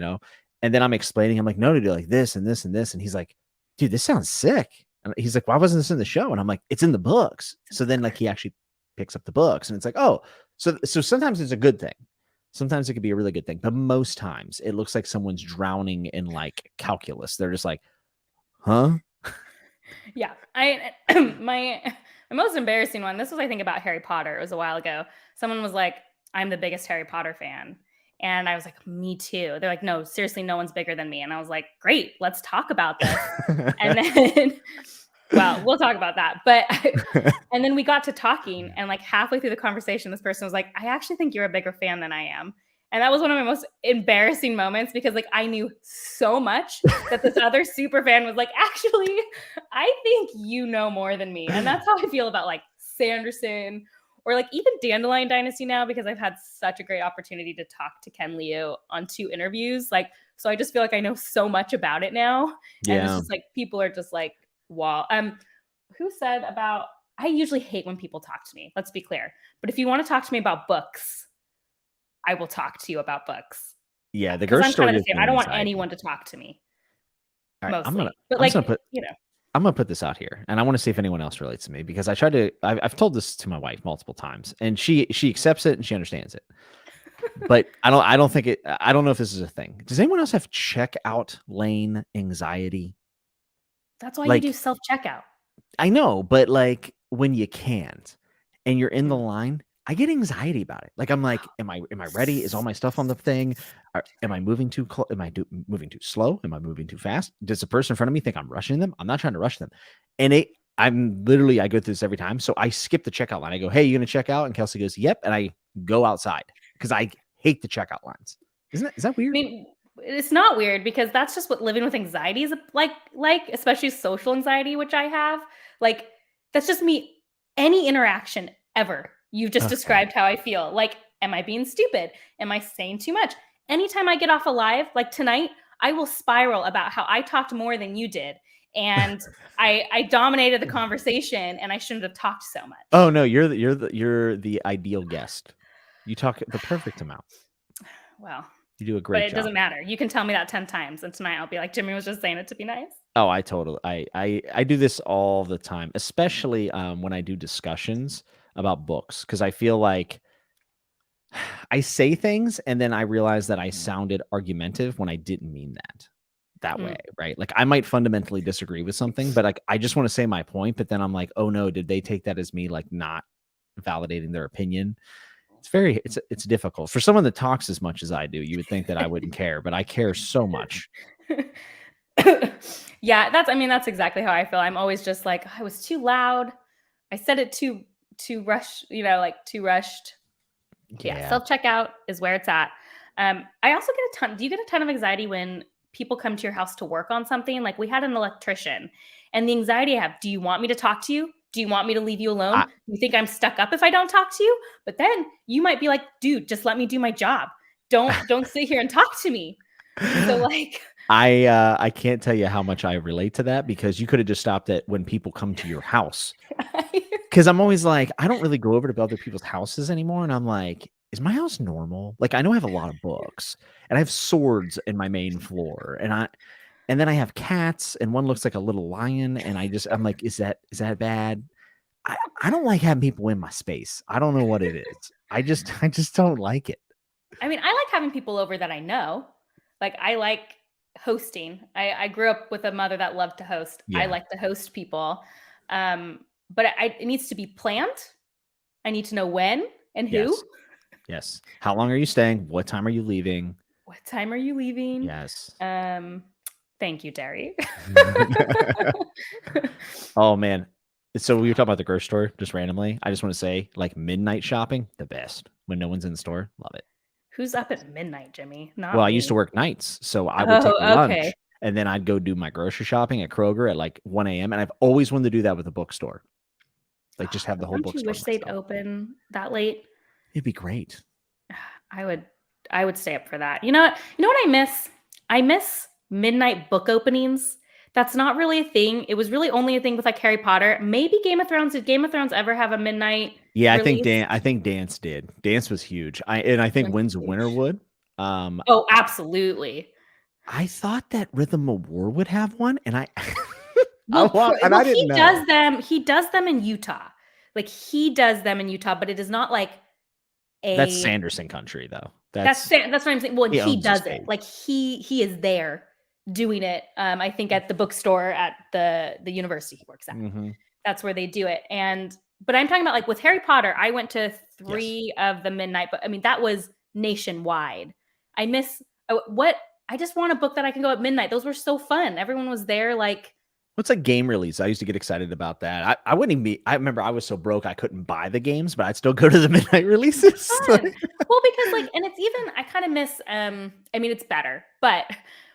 And then I'm explaining, I'm like, "No, to do like this and this and this," and he's like, "Dude, this sounds sick." And he's like, "Why wasn't this in the show?" And I'm like, "It's in the books." So then like he actually picks up the books, and it's like, oh, so sometimes it's a good thing. Sometimes it could be a really good thing, but most times it looks like someone's drowning in like calculus. They're just like, huh? Yeah. I my most embarrassing one, this was I think about Harry Potter. It was a while ago. Someone was like, "I'm the biggest Harry Potter fan." And I was like, "Me too." They're like, "No, seriously, no one's bigger than me." And I was like, "Great, let's talk about this." And then well, we'll talk about that. But and then we got to talking, and like halfway through the conversation, this person was like, "I actually think you're a bigger fan than I am." And that was one of my most embarrassing moments because like I knew so much that this other super fan was like, "Actually, I think you know more than me." And that's how I feel about like Sanderson or like even Dandelion Dynasty now because I've had such a great opportunity to talk to Ken Liu on 2 interviews. Like, so I just feel like I know so much about it now. And it's Yeah. just like people are just like, wow. Who said about I usually hate when people talk to me. Let's be clear. But if you want to talk to me about books, I will talk to you about books. Yeah, the Because Gersh I'm kind story of the gives same. me I don't want anxiety. anyone to talk to me All right, mostly. But I'm just like, gonna put I'm gonna put this out here, and I want to see if anyone else relates to me because I've told this to my wife multiple times, and she accepts it and she understands it. But I don't know if this is a thing. Does anyone else have checkout lane anxiety? that's why you do Like self-checkout. I know, but like when you can't and you're in the Mhm. line, I get anxiety about it. Like I'm like, am I ready? Is all my stuff on the thing? Am I moving too close? Moving too slow? Am I moving too fast? Does the person in front of me think I'm rushing them? I'm not trying to rush them. And I go through this every time. So I skip the checkout line. I go, "Hey, you gonna check out?" And Kelsey goes, "Yep." And I go outside because I hate the checkout lines. Is that I weird? mean, it's not weird because that's just what living with anxiety is like, especially social anxiety, which I have. Like, that's just me. Any interaction ever. You've just Okay. described how I feel. Like, am I being stupid? Am I saying too much? Anytime I get off alive, like tonight, I will spiral about how I talked more than you did. and I dominated the conversation, and I shouldn't have talked so much. Oh no, you're the ideal guest. You talk the perfect amount. Well, you do a but great it job. doesn't matter. You can tell me that 10 times, and tonight I'll be like, Jimmy was just saying it to be nice. Oh, I totally I do this all the time, especially when I do discussions about books, because I feel like I say things and then I realize that I sounded argumentative when I didn't mean that way, right? Like I might fundamentally disagree with something, but like I just want to say my point, but then I'm like, oh no, did they take that as me like not validating their opinion? It's difficult for someone that talks as much as I do. You would think that I wouldn't care, but I care so much. Yeah, that's exactly how I feel. I'm always just like, I was too loud. I said it too rushed, like too rushed. Yeah, self-checkout is where it's at. I also do you get a ton of anxiety when people come to your house to work on something? Like we had an electrician, and the anxiety I have, do you want me to talk to you? Do you want me to leave you alone? Do you think I'm stuck up if I don't talk to you? But then you might be like, dude, just let me do my job. Don't sit here and talk to me. So like I can't tell you how much I relate to that, because you could have just stopped it when people come to your house. Because I'm always like, I don't really go over to other people's houses anymore. And I'm like, is my house normal? Like, I know I have a lot of books and I have swords in my main floor, and then I have cats, and one looks like a little lion. And I'm like, is that bad? I don't like having people in my space. I don't know what it is. I just don't like it. I mean, I like having people over that I know. Like I like hosting. I grew up with a mother that loved to host. Yeah. I like to host people. But it needs to be planned. I need to know when and who. Yes. How long are you staying? What time are you leaving? What time are you leaving? Yes. Thank you, Derry. Oh man. So we were talking about the grocery store just randomly. I just want to say, like, midnight shopping, the best. When no one's in the store, love it. Who's up at midnight, Jimmy? Not Well, me. I used to work nights, so I would take lunch, okay. and then I'd go do my grocery shopping at Kroger at like 1 a.m. And I've always wanted to do that with a bookstore. Like just have the whole Don't you bookstore wish they'd myself. open that late? It'd be great. I would stay up for that. You know what I miss? I miss midnight book openings. That's not really a thing. It was really only a thing with like Harry Potter. Maybe Game of Thrones. Did Game of Thrones ever have a midnight? Yeah, release? I think Dance did. Dance was huge. I think Winds of Winter would. Oh, absolutely. I thought that Rhythm of War would have one, and I didn't know. He does them in Utah. Like he does them in Utah, but it is not like That's Sanderson country, though. That's what I'm saying. Well, he does it. Space. Like he is there doing it. I think at the bookstore at the university he works at. Mm-hmm. That's where they do it. But I'm talking about like with Harry Potter, I went to 3 of the midnight, but I mean that was nationwide. I miss I just want a book that I can go at midnight. Those were so fun. Everyone was there like what's a game release? I used to get excited about that. I wouldn't even be. I remember I was so broke I couldn't buy the games, but I'd still go to the midnight releases. Well, because like, and it's even I kind of miss. I mean, it's better, but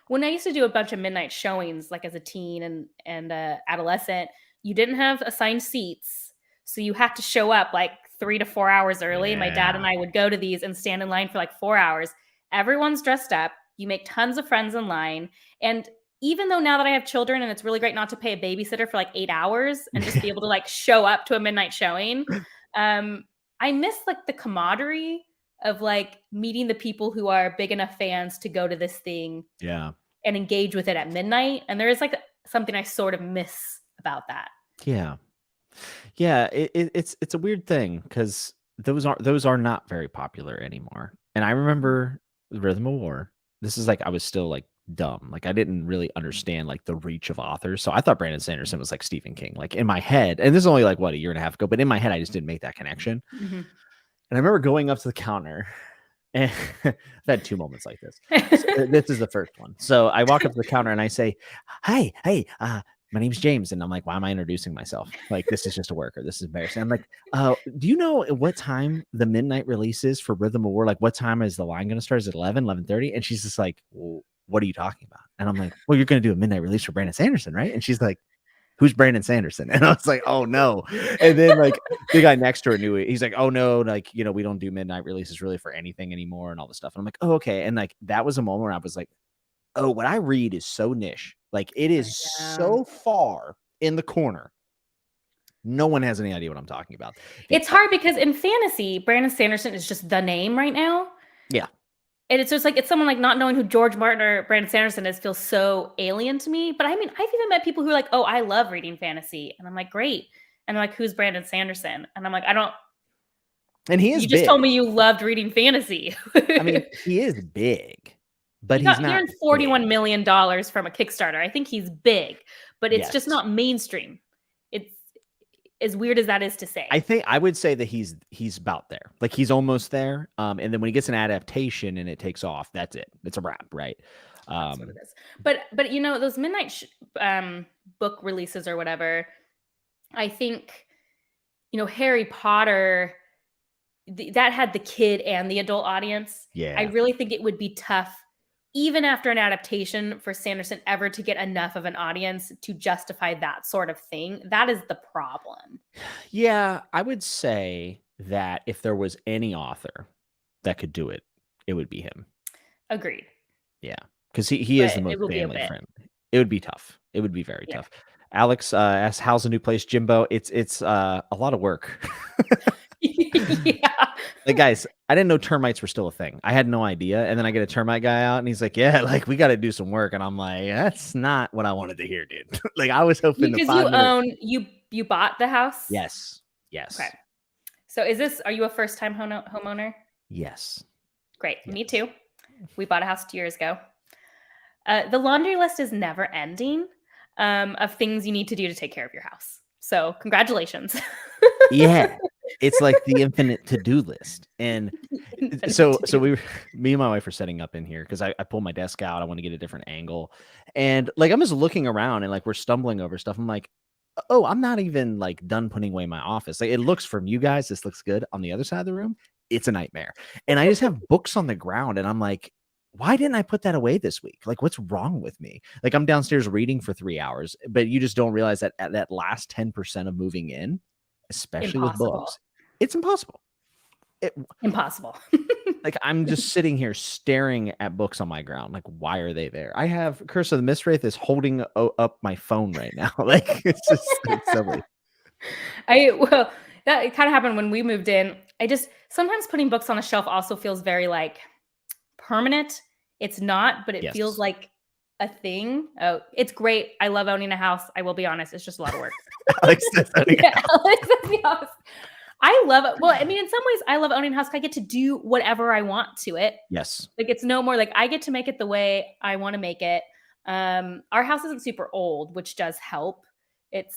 when I used to do a bunch of midnight showings, like as a teen and adolescent, you didn't have assigned seats, so you had to show up like 3 to 4 hours early. Yeah. My dad and I would go to these and stand in line for like 4 hours. Everyone's dressed up. You make tons of friends in line, and even though now that I have children and it's really great not to pay a babysitter for like 8 hours and just be able to like show up to a midnight showing, I miss like the camaraderie of like meeting the people who are big enough fans to go to this thing and engage with it at midnight. And there is like something I sort of miss about that. Yeah. It's a weird thing because those are not very popular anymore. And I remember Rhythm of War. This is like I was still like dumb. Like I didn't really understand like the reach of authors. So I thought Brandon Sanderson was like Stephen King. Like in my head, and this is only like what, a year and a half ago, but in my head I just didn't make that connection. Mm-hmm. And I remember going up to the counter, and I've had 2 moments like this. So this is the first one. So I walk up to the counter and I say, hey, my name's James. And I'm like, why am I introducing myself? Like, this is just a worker. This is embarrassing. I'm like, do you know what time the midnight release is for Rhythm of War? Like, what time is the line going to start? Is it 11:30? And she's just like, well, what are you talking about? And I'm like, well, you're going to do a midnight release for Brandon Sanderson, right? And she's like, who's Brandon Sanderson? And I was like, oh no. And then like the guy next to her knew it. He's like, oh no, like, we don't do midnight releases really for anything anymore and all this stuff. And I'm like, oh, okay. And like, that was a moment where I was like, oh, what I read is so niche. Like, it is Yeah. so far in the corner. No one has any idea what I'm talking about. It's hard because in fantasy, Brandon Sanderson is just the name right now. Yeah. And it's just like, it's someone like not knowing who George Martin or Brandon Sanderson is feels so alien to me. But I mean, I've even met people who are like, oh, I love reading fantasy. And I'm like, great. And they're like, who's Brandon Sanderson? And I'm like, I don't, And he is you just big. told me you loved reading fantasy. I mean, he is big, but he he's he not earned big. $41 million from a Kickstarter. I think he's big, but it's just Yes. not mainstream. It's as weird as that is to say. I would say that he's about there. Like, he's almost there. And then when he gets an adaptation and it takes off, that's it. It's a wrap, right? That's what it is. But you know, those midnight book releases or whatever, I think, you know, Harry Potter, that had the kid and the adult audience. Yeah. I really think it would be tough, even after an adaptation, for Sanderson ever to get enough of an audience to justify that sort of thing. That is the problem. Yeah, I would say that if there was any author that could do it, it would be him. Agreed. Yeah, because he is But the it most will be a family bit. friendly. It would be tough. It would be very Yeah. tough. Alex asks, "How's the new place, Jimbo?" It's a lot of work. Yeah. Like, guys, I didn't know termites were still a thing. I had no idea. And then I get a termite guy out and he's like, yeah, like, we got to do some work. And I'm like, that's not what I wanted to hear, dude. Like, I was hoping the Because 5 you minutes. own, you bought the house? Yes. Yes. Okay. So are you a first-time homeowner? Yes. Great. Yes. Me too. We bought a house 2 years ago. The laundry list is never ending of things you need to do to take care of your house. So congratulations. Yeah. It's like the infinite to-do list. And so me and my wife are setting up in here because I pulled my desk out. I want to get a different angle. And like, I'm just looking around and like, we're stumbling over stuff. I'm like, oh, I'm not even like done putting away my office. Like, it looks, from you guys, this looks good. On the other side of the room, it's a nightmare. And I just have books on the ground and I'm like, why didn't I put that away this week? Like, what's wrong with me? Like, I'm downstairs reading for 3 hours, but you just don't realize that at that last 10% of moving in, especially with Impossible. books, it's impossible. Impossible. Like, I'm just sitting here staring at books on my ground. Like, why are they there? I have Curse of the Mistwraith is holding up my phone right now. Like, it's silly. That it kind of happened when we moved in. Sometimes putting books on a shelf also feels very like permanent. It's not, but it feels like a thing. Oh, it's great. I love owning a house. I will be honest. It's just a lot of work. Alex says owning a house. Alex says the house. I love it. Well, I mean, in some ways, I love owning a house. I get to do whatever I want to it. Yes. Like, it's no more like I get to make it the way I want to make it. Our house isn't super old, which does help. It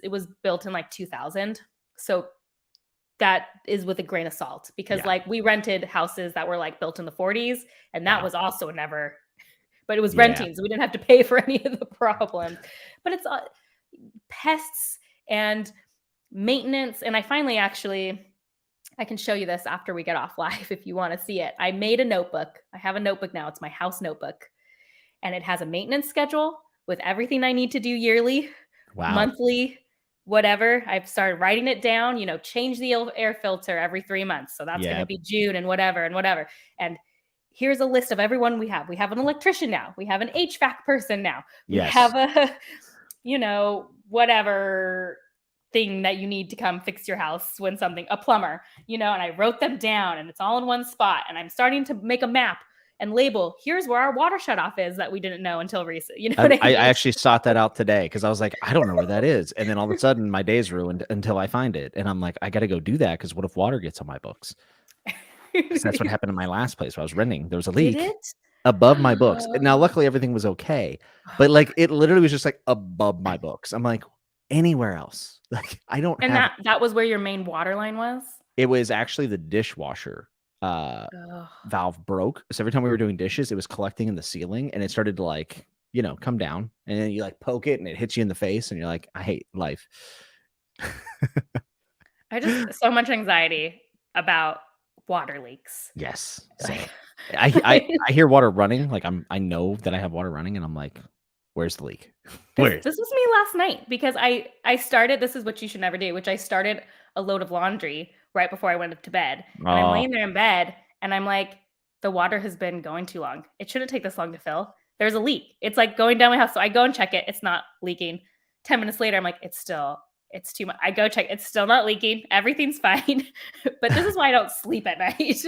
was built in like 2000. So that is with a grain of salt because like we rented houses that were like built in the 40s and that was also never, but it was renting. So we didn't have to pay for any of the problems, but it's pests and maintenance. And I can show you this after we get off live if you want to see it. I made a notebook. I have a notebook now. It's my house notebook. And it has a maintenance schedule with everything I need to do yearly, monthly, whatever. I've started writing it down, change the air filter every 3 months. So that's going to be June and whatever and whatever. And here's a list of everyone we have. We have an electrician now. We have an HVAC person now. We have a, whatever thing that you need to come fix your house when a plumber, and I wrote them down and it's all in one spot. And I'm starting to make a map and label, here's where our water shutoff is that we didn't know until recent. You know what I mean? I actually sought that out today because I was like, I don't know where that is. And then all of a sudden my day's ruined until I find it. And I'm like, I got to go do that because what if water gets on my books? That's what happened in my last place where I was renting. There was a leak above my books. Now, luckily everything was okay. But like, it literally was just like above my books. I'm like, anywhere else? Like, I don't and have... that was where your main water line was? It was actually the dishwasher valve broke. So every time we were doing dishes, it was collecting in the ceiling and it started to like, come down and then you like poke it and it hits you in the face and you're like, I hate life. I just so much anxiety about water leaks. Yes. So I hear water running. Like I know that I have water running and I'm like, where's the leak? This was me last night because I started, this is what you should never do, which I started a load of laundry right before I went to bed. And I'm laying there in bed and I'm like, the water has been going too long. It shouldn't take this long to fill. there's a leak. It's like going down my house. So I go and check it. It's not leaking. 10 minutes later, I'm like, it's too much. I go check. It's still not leaking. Everything's fine. But this is why I don't sleep at night.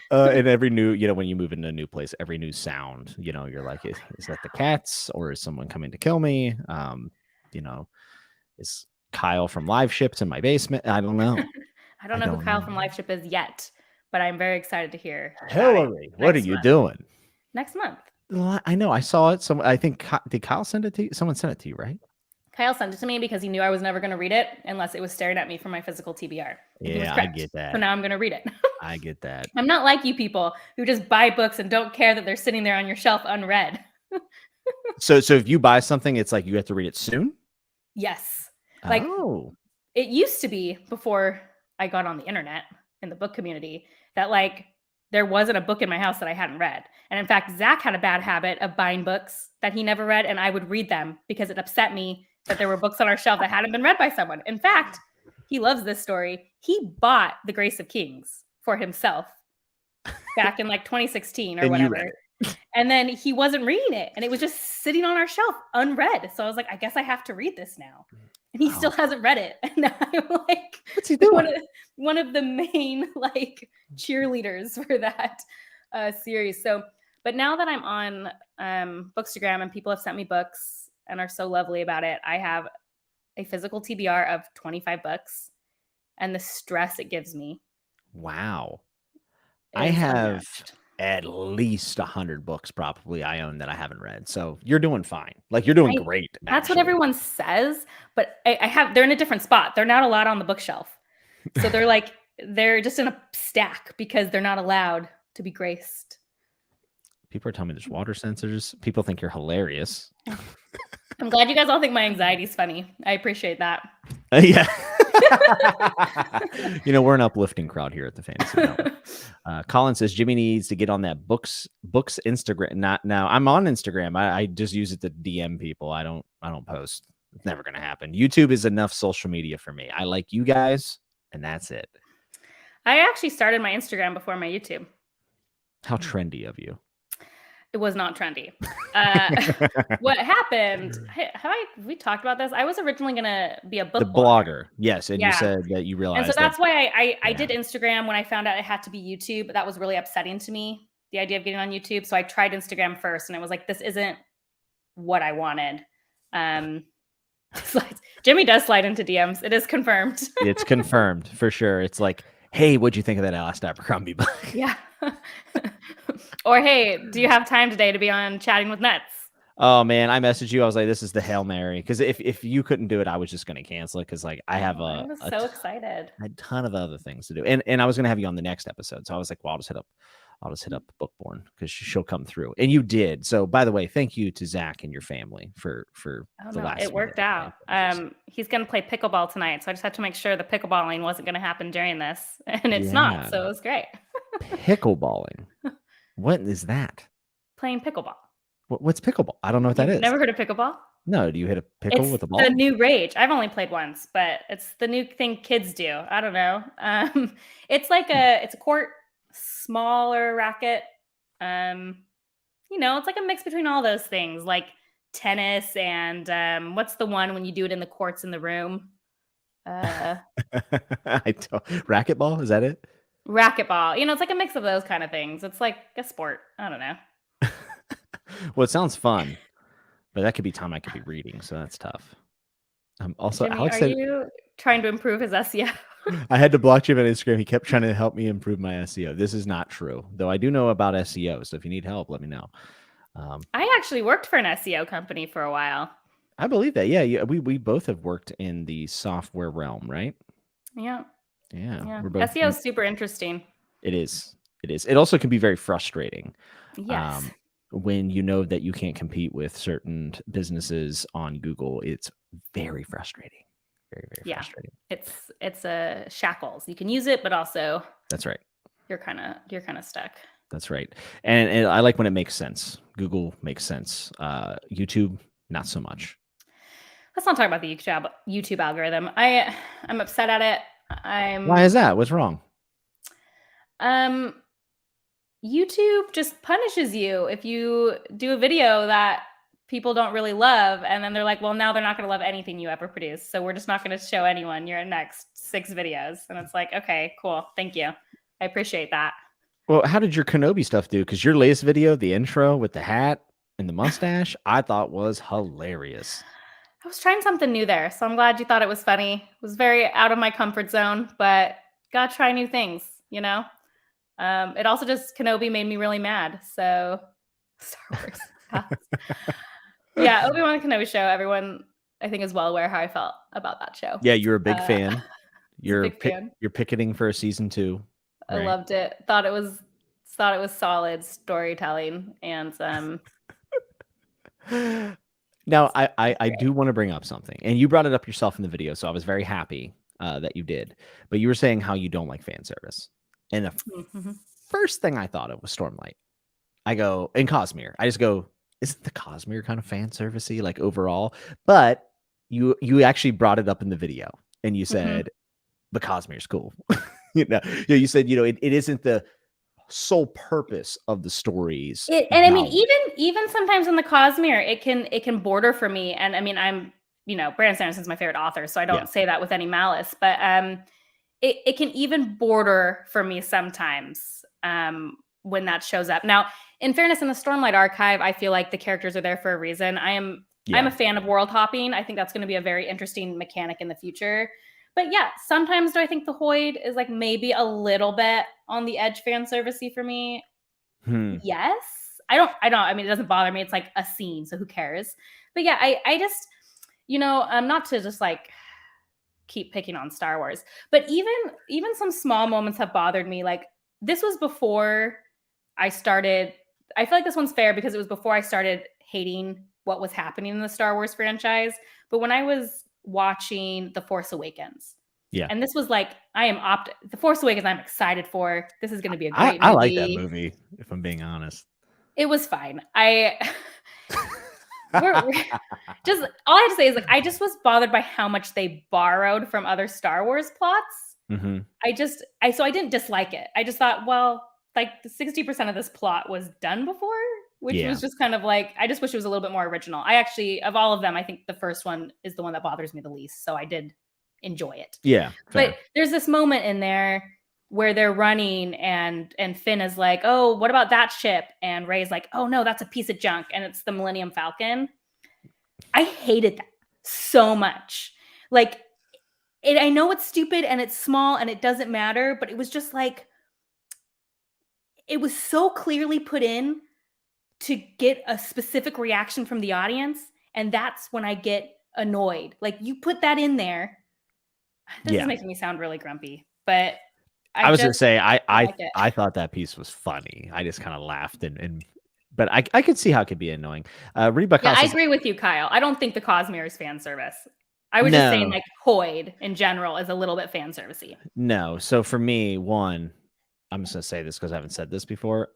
And every new, when you move into a new place, every new sound, you're like, is that the cats or is someone coming to kill me? Is Kyle from Live Ships in my basement? I don't know. I don't know who Kyle from Live Ship is yet, but I'm very excited to hear. Hillary, what are you doing? Next month. I know. I saw it. I think, did Kyle send it to you? Someone sent it to you, right? Kyle sent it to me because he knew I was never going to read it unless it was staring at me from my physical TBR. Yeah, I get that. So now I'm going to read it. I get that. I'm not like you people who just buy books and don't care that they're sitting there on your shelf unread. So if you buy something, it's like you have to read it soon? Yes. It used to be before I got on the internet in the book community that there wasn't a book in my house that I hadn't read. And in fact, Zach had a bad habit of buying books that he never read, and I would read them because it upset me that there were books on our shelf that hadn't been read by someone. In fact, he loves this story. He bought The Grace of Kings for himself back in 2016 or whatever. You read it. And then he wasn't reading it, and it was just sitting on our shelf unread. So I was like, I guess I have to read this now. And he still hasn't read it. And now I'm like, what's he doing? One of the main cheerleaders for that series. So, but now that I'm on Bookstagram and people have sent me books and are so lovely about it, I have a physical TBR of 25 books, and the stress it gives me. Wow. I have unmatched. At least 100 books probably I own that I haven't read. So you're doing fine. You're doing great. That's what everyone says, but they're in a different spot. They're not allowed on the bookshelf. So they're just in a stack because they're not allowed to be graced. People are telling me there's water sensors. People think you're hilarious. I'm glad you guys all think my anxiety is funny. I appreciate that. Yeah. We're an uplifting crowd here at the Fantasy Network. Colin says Jimmy needs to get on that books Instagram. Not now. I'm on Instagram. I just use it to DM people. I don't post. It's never going to happen. YouTube is enough social media for me. I like you guys, and that's it. I actually started my Instagram before my YouTube. How trendy of you. It was not trendy. What happened? We talked about this? I was originally going to be a book blogger. Yes. And you said that you realized. And so that's why I did Instagram when I found out it had to be YouTube. That was really upsetting to me, the idea of getting on YouTube. So I tried Instagram first, and it was like, this isn't what I wanted. Jimmy does slide into DMs. It is confirmed. It's confirmed for sure. It's like, hey, what'd you think of that last Abercrombie book? Yeah. Or, hey, do you have time today to be on Chatting with Nets? Oh, man, I messaged you. I was like, this is the Hail Mary. Because if you couldn't do it, I was just going to cancel it. Because I have I was so excited. A ton of other things to do. And I was going to have you on the next episode. So I was like, well, I'll just hit up Bookborn because she'll come through. And you did. So, by the way, thank you to Zach and your family for the last. It worked out. He's going to play pickleball tonight. So I just had to make sure the pickleballing wasn't going to happen during this. And it's not. So it was great. Pickleballing. What is that? Playing pickleball. What's pickleball? I don't know what that is. Never heard of pickleball? No. Do you hit a pickle with a ball? It's the new rage. I've only played once, but it's the new thing kids do. I don't know. It's it's a court, smaller racket. It's like a mix between all those things, like tennis and what's the one when you do it in the courts in the room? Racquetball? Is that it? Racquetball. It's like a mix of those kind of things. It's like a sport. I don't know. Well, it sounds fun, but that could be time I could be reading, so that's tough. Also, Jimmy, Alex are you trying to improve his SEO? I had to block Jim on Instagram. He kept trying to help me improve my SEO. This is not true, though. I do know about SEO, so if you need help, let me know. I actually worked for an SEO company for a while. I believe that. Yeah. We both have worked in the software realm, right? Yeah. Yeah. SEO is super interesting. It is. It also can be very frustrating. Yes. When you know that you can't compete with certain businesses on Google, it's very frustrating. Very, very frustrating. It's a shackles. You can use it, but also that's right. You're kind of stuck. That's right. And I like when it makes sense. Google makes sense. YouTube, not so much. Let's not talk about the YouTube algorithm. I'm upset at it. Why is that? What's wrong? YouTube just punishes you if you do a video that people don't really love, and then they're like, well, now they're not going to love anything you ever produce, so we're just not going to show anyone your next 6 videos. And it's like, okay, cool, thank you, I appreciate that. Well, how did your Kenobi stuff do? Because your latest video, the intro with the hat and the mustache, I thought was hilarious. I was trying something new there, so I'm glad you thought it was funny. It was very out of my comfort zone, but gotta try new things, you know? It also just, Kenobi made me really mad, so Star Wars. Yeah, Obi-Wan Kenobi show, everyone I think is well aware how I felt about that show. Yeah, you're a big fan. You're a big fan. You're picketing for a season 2. I loved it. Thought it was solid storytelling, and now I do want to bring up something, and you brought it up yourself in the video, so I was very happy that you did. But you were saying how you don't like fan service, and the first thing I thought of was Stormlight. I go, and Cosmere. I just go, isn't the Cosmere kind of fan servicey, like overall? But you actually brought it up in the video, and you said, but Cosmere's cool. You said, it isn't the sole purpose of the stories. And I mean, even sometimes in the Cosmere, it can border for me. And I mean, I'm, Brandon Sanderson's my favorite author, so I don't say that with any malice, but it can even border for me sometimes when that shows up. Now, in fairness, in the Stormlight archive, I feel like the characters are there for a reason. I'm a fan of world hopping. I think that's going to be a very interesting mechanic in the future. But yeah, sometimes do I think the Hoid is like maybe a little bit on the edge fan servicey for me? Yes. I don't. I mean, it doesn't bother me. It's like a scene, so who cares? But yeah, I just, not to just like keep picking on Star Wars, but even some small moments have bothered me. Like, this was before I started. I feel like this one's fair because it was before I started hating what was happening in the Star Wars franchise. But when I was watching The Force Awakens, and this was like, The Force Awakens, I'm excited for. This is going to be a great movie. I like that movie, if I'm being honest. It was fine. Just all I have to say is, like, I just was bothered by how much they borrowed from other Star Wars plots. So I didn't dislike it. I just thought, well, like, the 60% of this plot was done before, which was just kind of like, I just wish it was a little bit more original. I actually, of all of them, I think the first one is the one that bothers me the least. So I did enjoy it. Yeah. Fair. But there's this moment in there where they're running and Finn is like, oh, what about that ship? And Rey's like, oh no, that's a piece of junk. And it's the Millennium Falcon. I hated that so much. Like, I know it's stupid and it's small and it doesn't matter, but it was just like, it was so clearly put in to get a specific reaction from the audience. And that's when I get annoyed. Like, you put that in there. This is making me sound really grumpy, but I was going to say, I thought that piece was funny. I just kind of laughed but I could see how it could be annoying. I agree with you, Kyle. I don't think the Cosmere is fan service. I was just saying, like, Hoid in general is a little bit fan servicey. No. So for me, one, I'm just going to say this because I haven't said this before.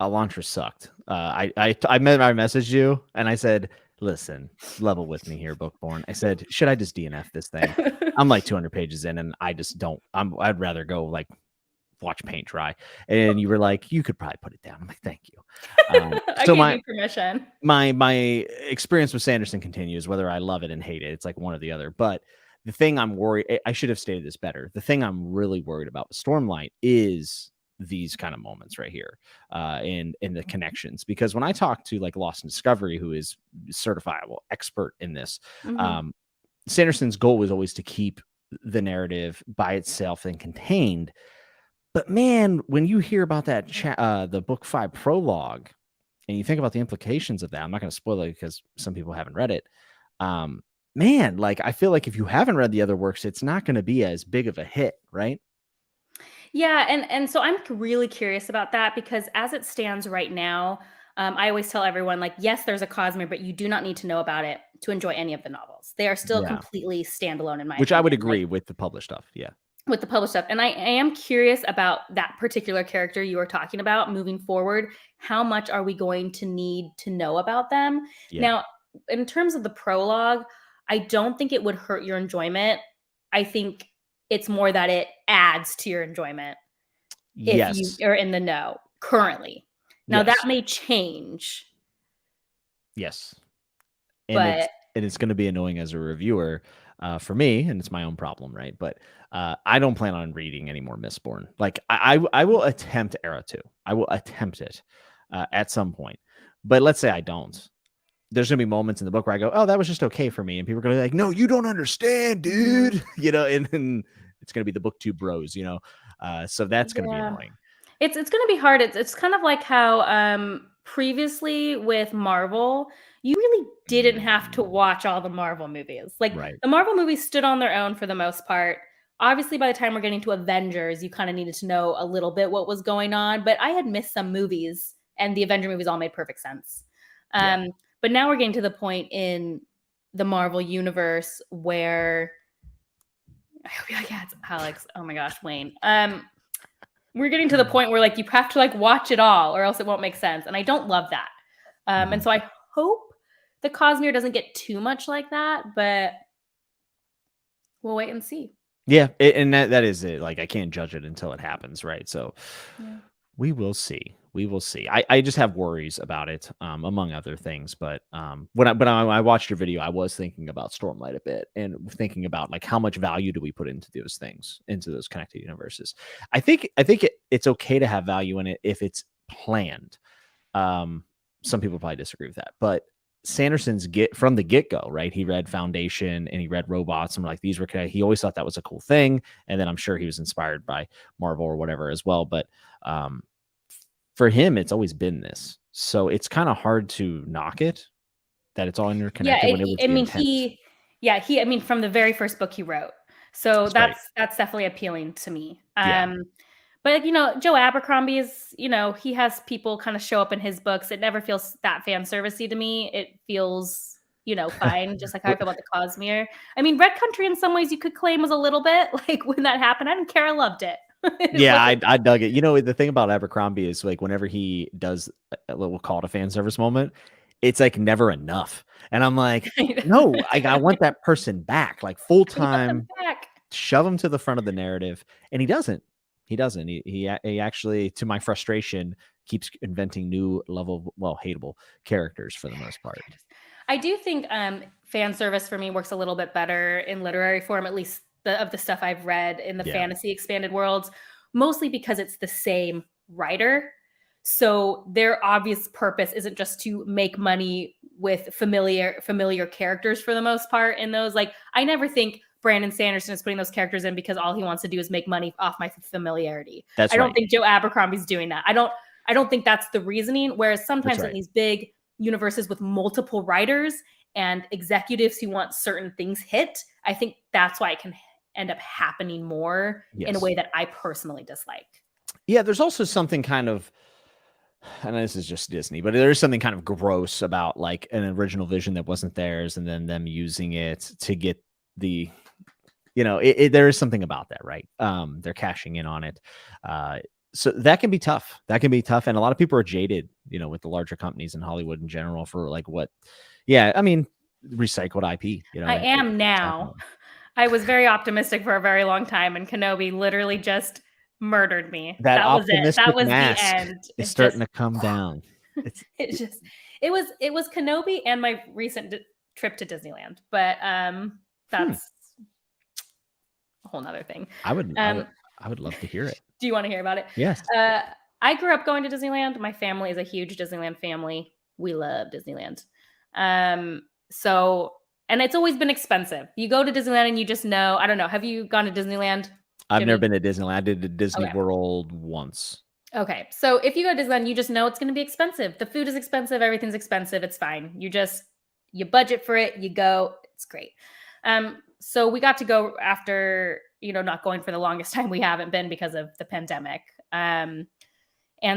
Elantra sucked. I messaged you and I said, listen, level with me here, Bookborn. I said, should I just DNF this thing? I'm like 200 pages in and I just don't. I'd rather go like watch paint dry. And you were like, you could probably put it down. I'm like, thank you. I gave you permission. My experience with Sanderson continues, whether I love it and hate it. It's like one or the other. But the thing I'm worried, I should have stated this better. The thing I'm really worried about with Stormlight is these kind of moments right here in the connections, because when I talk to like Lost in Discovery, who is certifiable expert in this, Sanderson's goal was always to keep the by itself and contained. But man, when you hear about that the book 5 prologue and you think about the implications of that, I'm not going to spoil it because some people haven't read it. Man, like, I feel like if you haven't read the other works, it's not going to be as big of a hit, right? Yeah, and so I'm really curious about that, because as it stands right now, I always tell everyone, like, yes, there's a Cosmere, but you do not need to know about it to enjoy any of the novels. They are still completely standalone in my opinion. I would agree with the published stuff. Yeah. With the published stuff. And I am curious about that particular character you were talking about moving forward. How much are we going to need to know about them? Yeah. Now, in terms of the prologue, I don't think it would hurt your enjoyment. I think it's more that it adds to your enjoyment if you are in the know. currently. Now that Yes. may change. Yes. And But it's going to be annoying as a reviewer for me, and it's my own problem, right? But I don't plan on reading any more Mistborn. Like I will attempt Era 2. I will attempt it at some point. But let's say I don't. There's gonna be moments in the book where I go, "Oh, that was just okay for me," and people are gonna be like, "No, you don't understand, dude." And it's gonna be the Booktube bros, so that's gonna be annoying. It's gonna be hard. It's kind of like how previously with Marvel, you really didn't have to watch all the Marvel movies. Like Right. the Marvel movies stood on their own for the most part. Obviously, by the time we're getting to Avengers, you kind of needed to know a little bit what was going on. But I had missed some movies, and the Avenger movies all made perfect sense. Yeah. But now we're getting to the point in the Marvel universe where I hope you yeah, it's Alex. Oh my gosh, Wayne. We're getting to the point where like you have to like watch it all or else it won't make sense. And I don't love that. And so I hope the Cosmere doesn't get too much like that, but we'll wait and see. Yeah, and that is it. Like I can't judge it until it happens, right? So Yeah. we will see. We will see. I just have worries about it, among other things. But when I watched your video, I was thinking about Stormlight a bit and thinking about like how much value do we put into those things, into those connected universes. I think it's okay to have value in it if it's planned. Some people probably disagree with that, but Sanderson's from the get-go, right? He read Foundation and he read Robots and like these were connected. He always thought that was a cool thing. And then I'm sure he was inspired by Marvel or whatever as well. But for him, it's always been this. So it's kind of hard to knock it that it's all interconnected when it was the intent. I mean, from the very first book he wrote. So that's definitely appealing to me. But Joe Abercrombie is, he has people kind of show up in his books. It never feels that fan servicey to me. It feels, fine, just like how I feel about the Cosmere. I mean, Red Country in some ways you could claim was a little bit like when that happened. I didn't care. I loved it. Yeah, I dug it. The thing about Abercrombie is like whenever he does a little call to fan service moment, it's like never enough. And I'm like, no, I want that person back, like full time, shove him to the front of the narrative. And he doesn't. He actually, to my frustration, keeps inventing new hateable characters for the most part. I do think fan service for me works a little bit better in literary form, at least of the stuff I've read in the fantasy expanded worlds, mostly because it's the same writer. So their obvious purpose isn't just to make money with familiar characters for the most part in those. Like, I never think Brandon Sanderson is putting those characters in because all he wants to do is make money off my familiarity. I don't think Joe Abercrombie's doing that. I don't think that's the reasoning. Whereas sometimes in these big universes with multiple writers and executives who want certain things hit, I think that's why it can end up happening more in a way that I personally dislike. Yeah, there's also something kind of, and this is just Disney, but there is something kind of gross about like an original vision that wasn't theirs and then them using it to get the, there is something about that, right? They're cashing in on it. So that can be tough. And a lot of people are jaded, with the larger companies in Hollywood in general for like recycled IP. I am now. I was very optimistic for a very long time, and Kenobi literally just murdered me. That was it. That was the end. It's starting to come down. It was Kenobi and my recent trip to Disneyland, but that's a whole nother thing. I would love to hear it. Do you want to hear about it? Yes. I grew up going to Disneyland. My family is a huge Disneyland family. We love Disneyland. And it's always been expensive. You go to Disneyland and you just know, I don't know. Have you gone to Disneyland? I've never been to Disneyland. I did the Disney World once. Okay. So if you go to Disneyland, you just know it's going to be expensive. The food is expensive. Everything's expensive. It's fine. You budget for it. You go. It's great. So we got to go after, not going for the longest time we haven't been because of the pandemic. And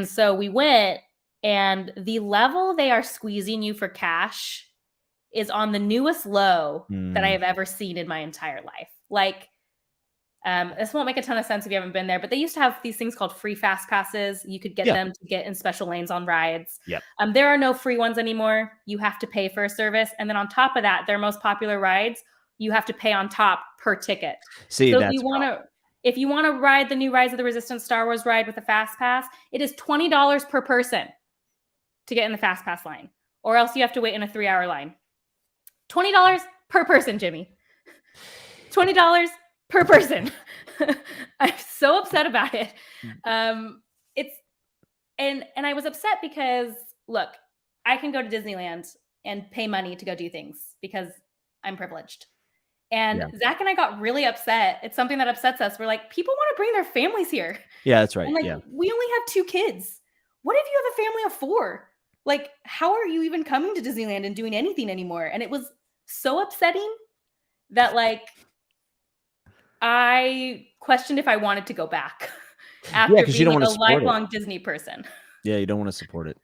so we went, and the level they are squeezing you for cash is on the newest low that I have ever seen in my entire life. Like, this won't make a ton of sense if you haven't been there, but they used to have these things called free fast passes. You could get them to get in special lanes on rides. Yep. There are no free ones anymore. You have to pay for a service. And then on top of that, their most popular rides, you have to pay on top per ticket. See, so that's If you want to ride the new Rise of the Resistance Star Wars ride with a fast pass, it is $20 per person to get in the fast pass line, or else you have to wait in a 3-hour line. $20 per person, Jimmy. $20 per person. I'm so upset about it. It's and I was upset because, look, I can go to Disneyland and pay money to go do things because I'm privileged. And Zach and I got really upset. It's something that upsets us. We're like, people want to bring their families here. Yeah, that's right. And like, we only have 2 kids. What if you have a family of 4? Like, how are you even coming to Disneyland and doing anything anymore? And it was so upsetting that, like, I questioned if I wanted to go back after being like a lifelong Disney person. Yeah, you don't want to support it.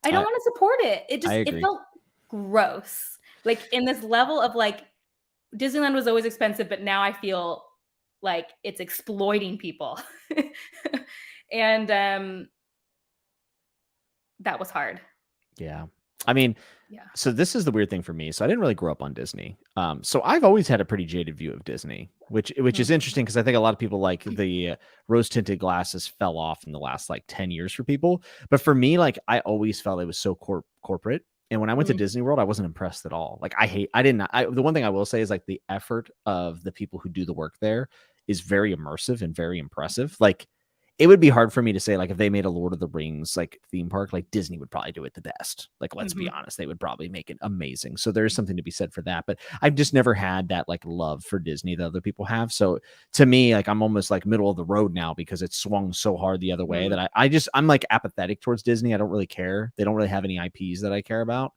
I don't want to support it. It felt gross. Like, in this level of like, Disneyland was always expensive, but now I feel like it's exploiting people. And that was hard. Yeah. I mean, so this is the weird thing for me. So I didn't really grow up on Disney. So I've always had a pretty jaded view of Disney, which is interesting because I think a lot of people, like, the rose tinted glasses fell off in the last like 10 years for people. But for me, like, I always felt it was so corporate. And when I went to Disney World, I wasn't impressed at all. Like, the one thing I will say is, like, the effort of the people who do the work there is very immersive and very impressive. Like, it would be hard for me to say, like, if they made a Lord of the Rings like theme park, like, Disney would probably do it the best. Like, let's be honest, they would probably make it amazing. So there's something to be said for that. But I've just never had that like love for Disney that other people have. So to me, like, I'm almost like middle of the road now because it's swung so hard the other way that I'm like apathetic towards Disney. I don't really care. They don't really have any IPs that I care about.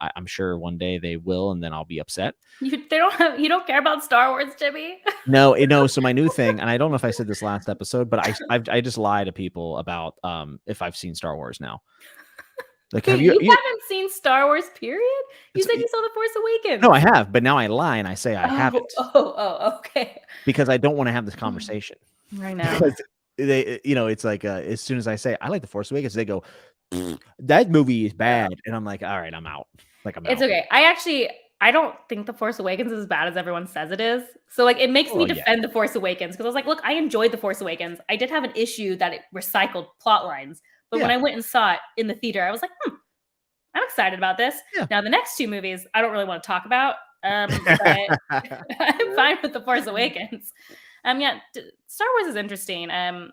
I'm sure one day they will, and then I'll be upset. You don't care about Star Wars, Jimmy? No. So my new thing, and I don't know if I said this last episode, but I just lie to people about if I've seen Star Wars now. Like, have you haven't seen Star Wars, period? You said you saw The Force Awakens. No, I have, but now I lie and I say I haven't. Okay. Because I don't want to have this conversation. I know. Because they, it's like as soon as I say I like The Force Awakens, they go, that movie is bad, and I'm like, all right, I'm out. Like, it's okay. I don't think The Force Awakens is as bad as everyone says it is. So, like, it makes me defend The Force Awakens because I was like, look, I enjoyed The Force Awakens. I did have an issue that it recycled plot lines. But when I went and saw it in the theater, I was like, I'm excited about this. Yeah. Now, the next 2 movies, I don't really want to talk about. But I'm fine with The Force Awakens. Star Wars is interesting. I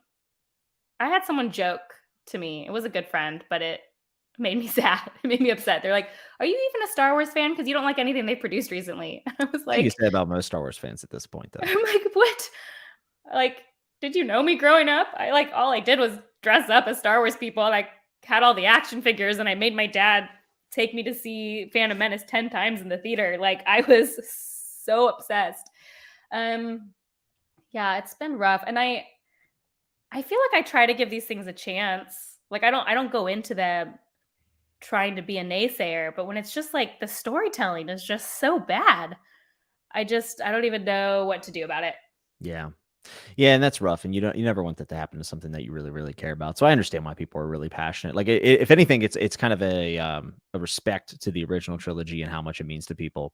had someone joke to me. It was a good friend, but it made me sad. It made me upset. They're like, are you even a Star Wars fan? Because you don't like anything they've produced recently. I was like, you say about most Star Wars fans at this point, though. I'm like, what? Like, did you know me growing up? All I did was dress up as Star Wars people. I had all the action figures, and I made my dad take me to see Phantom Menace 10 times in the theater. Like, I was so obsessed. It's been rough. And I feel like I try to give these things a chance. Like, I don't go into them trying to be a naysayer, but when it's just like the storytelling is just so bad, I don't even know what to do about it. Yeah, and that's rough, and you never want that to happen to something that you really, really care about. So I understand why people are really passionate. Like, if anything, it's kind of a respect to the original trilogy and how much it means to people,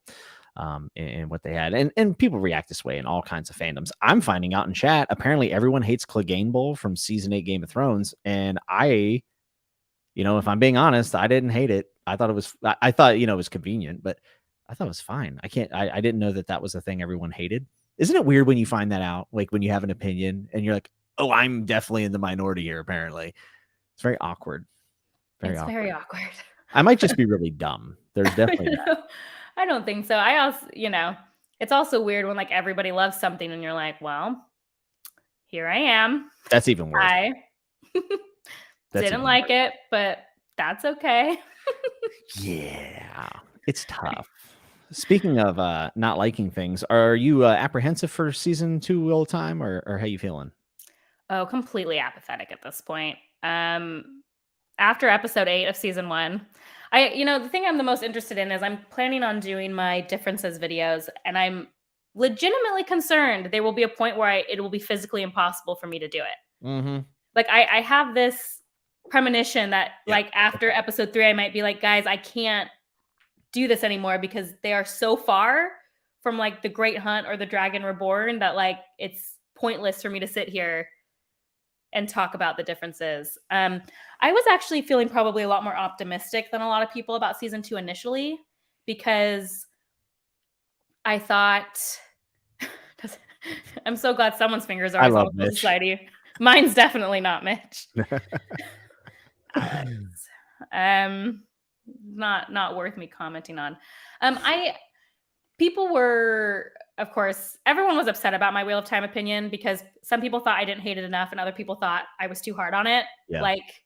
and what they had, and people react this way in all kinds of fandoms. I'm finding out in chat, apparently everyone hates Clegane Bowl from season 8 Game of Thrones, and if I'm being honest, I didn't hate it. I thought it was convenient, but I thought it was fine. I didn't know that was a thing everyone hated. Isn't it weird when you find that out? Like, when you have an opinion and you're like, oh, I'm definitely in the minority here, apparently. It's very awkward. Very awkward. I might just be really dumb. There's definitely that. I don't think so. I also, it's also weird when, like, everybody loves something and you're like, well, here I am. That's even worse. I didn't like it, but that's okay. Yeah, it's tough. Speaking of not liking things, are you apprehensive for season 2 all the time, or how you feeling? Oh, completely apathetic at this point. After episode 8 of season 1, the thing I'm the most interested in is I'm planning on doing my differences videos, and I'm legitimately concerned there will be a point where it will be physically impossible for me to do it. Mm-hmm. Like, I have this premonition that like after episode 3, I might be like, guys, I can't do this anymore because they are so far from like the Great Hunt or the Dragon Reborn that like it's pointless for me to sit here and talk about the differences. I was actually feeling probably a lot more optimistic than a lot of people about season 2 initially, because I thought I'm so glad someone's fingers are I always on love the Pulse Mitch. Society. Mine's definitely not Mitch. Alex. Not worth me commenting on. People were, of course, everyone was upset about my Wheel of Time opinion, because some people thought I didn't hate it enough and other people thought I was too hard on it. Yeah. Like,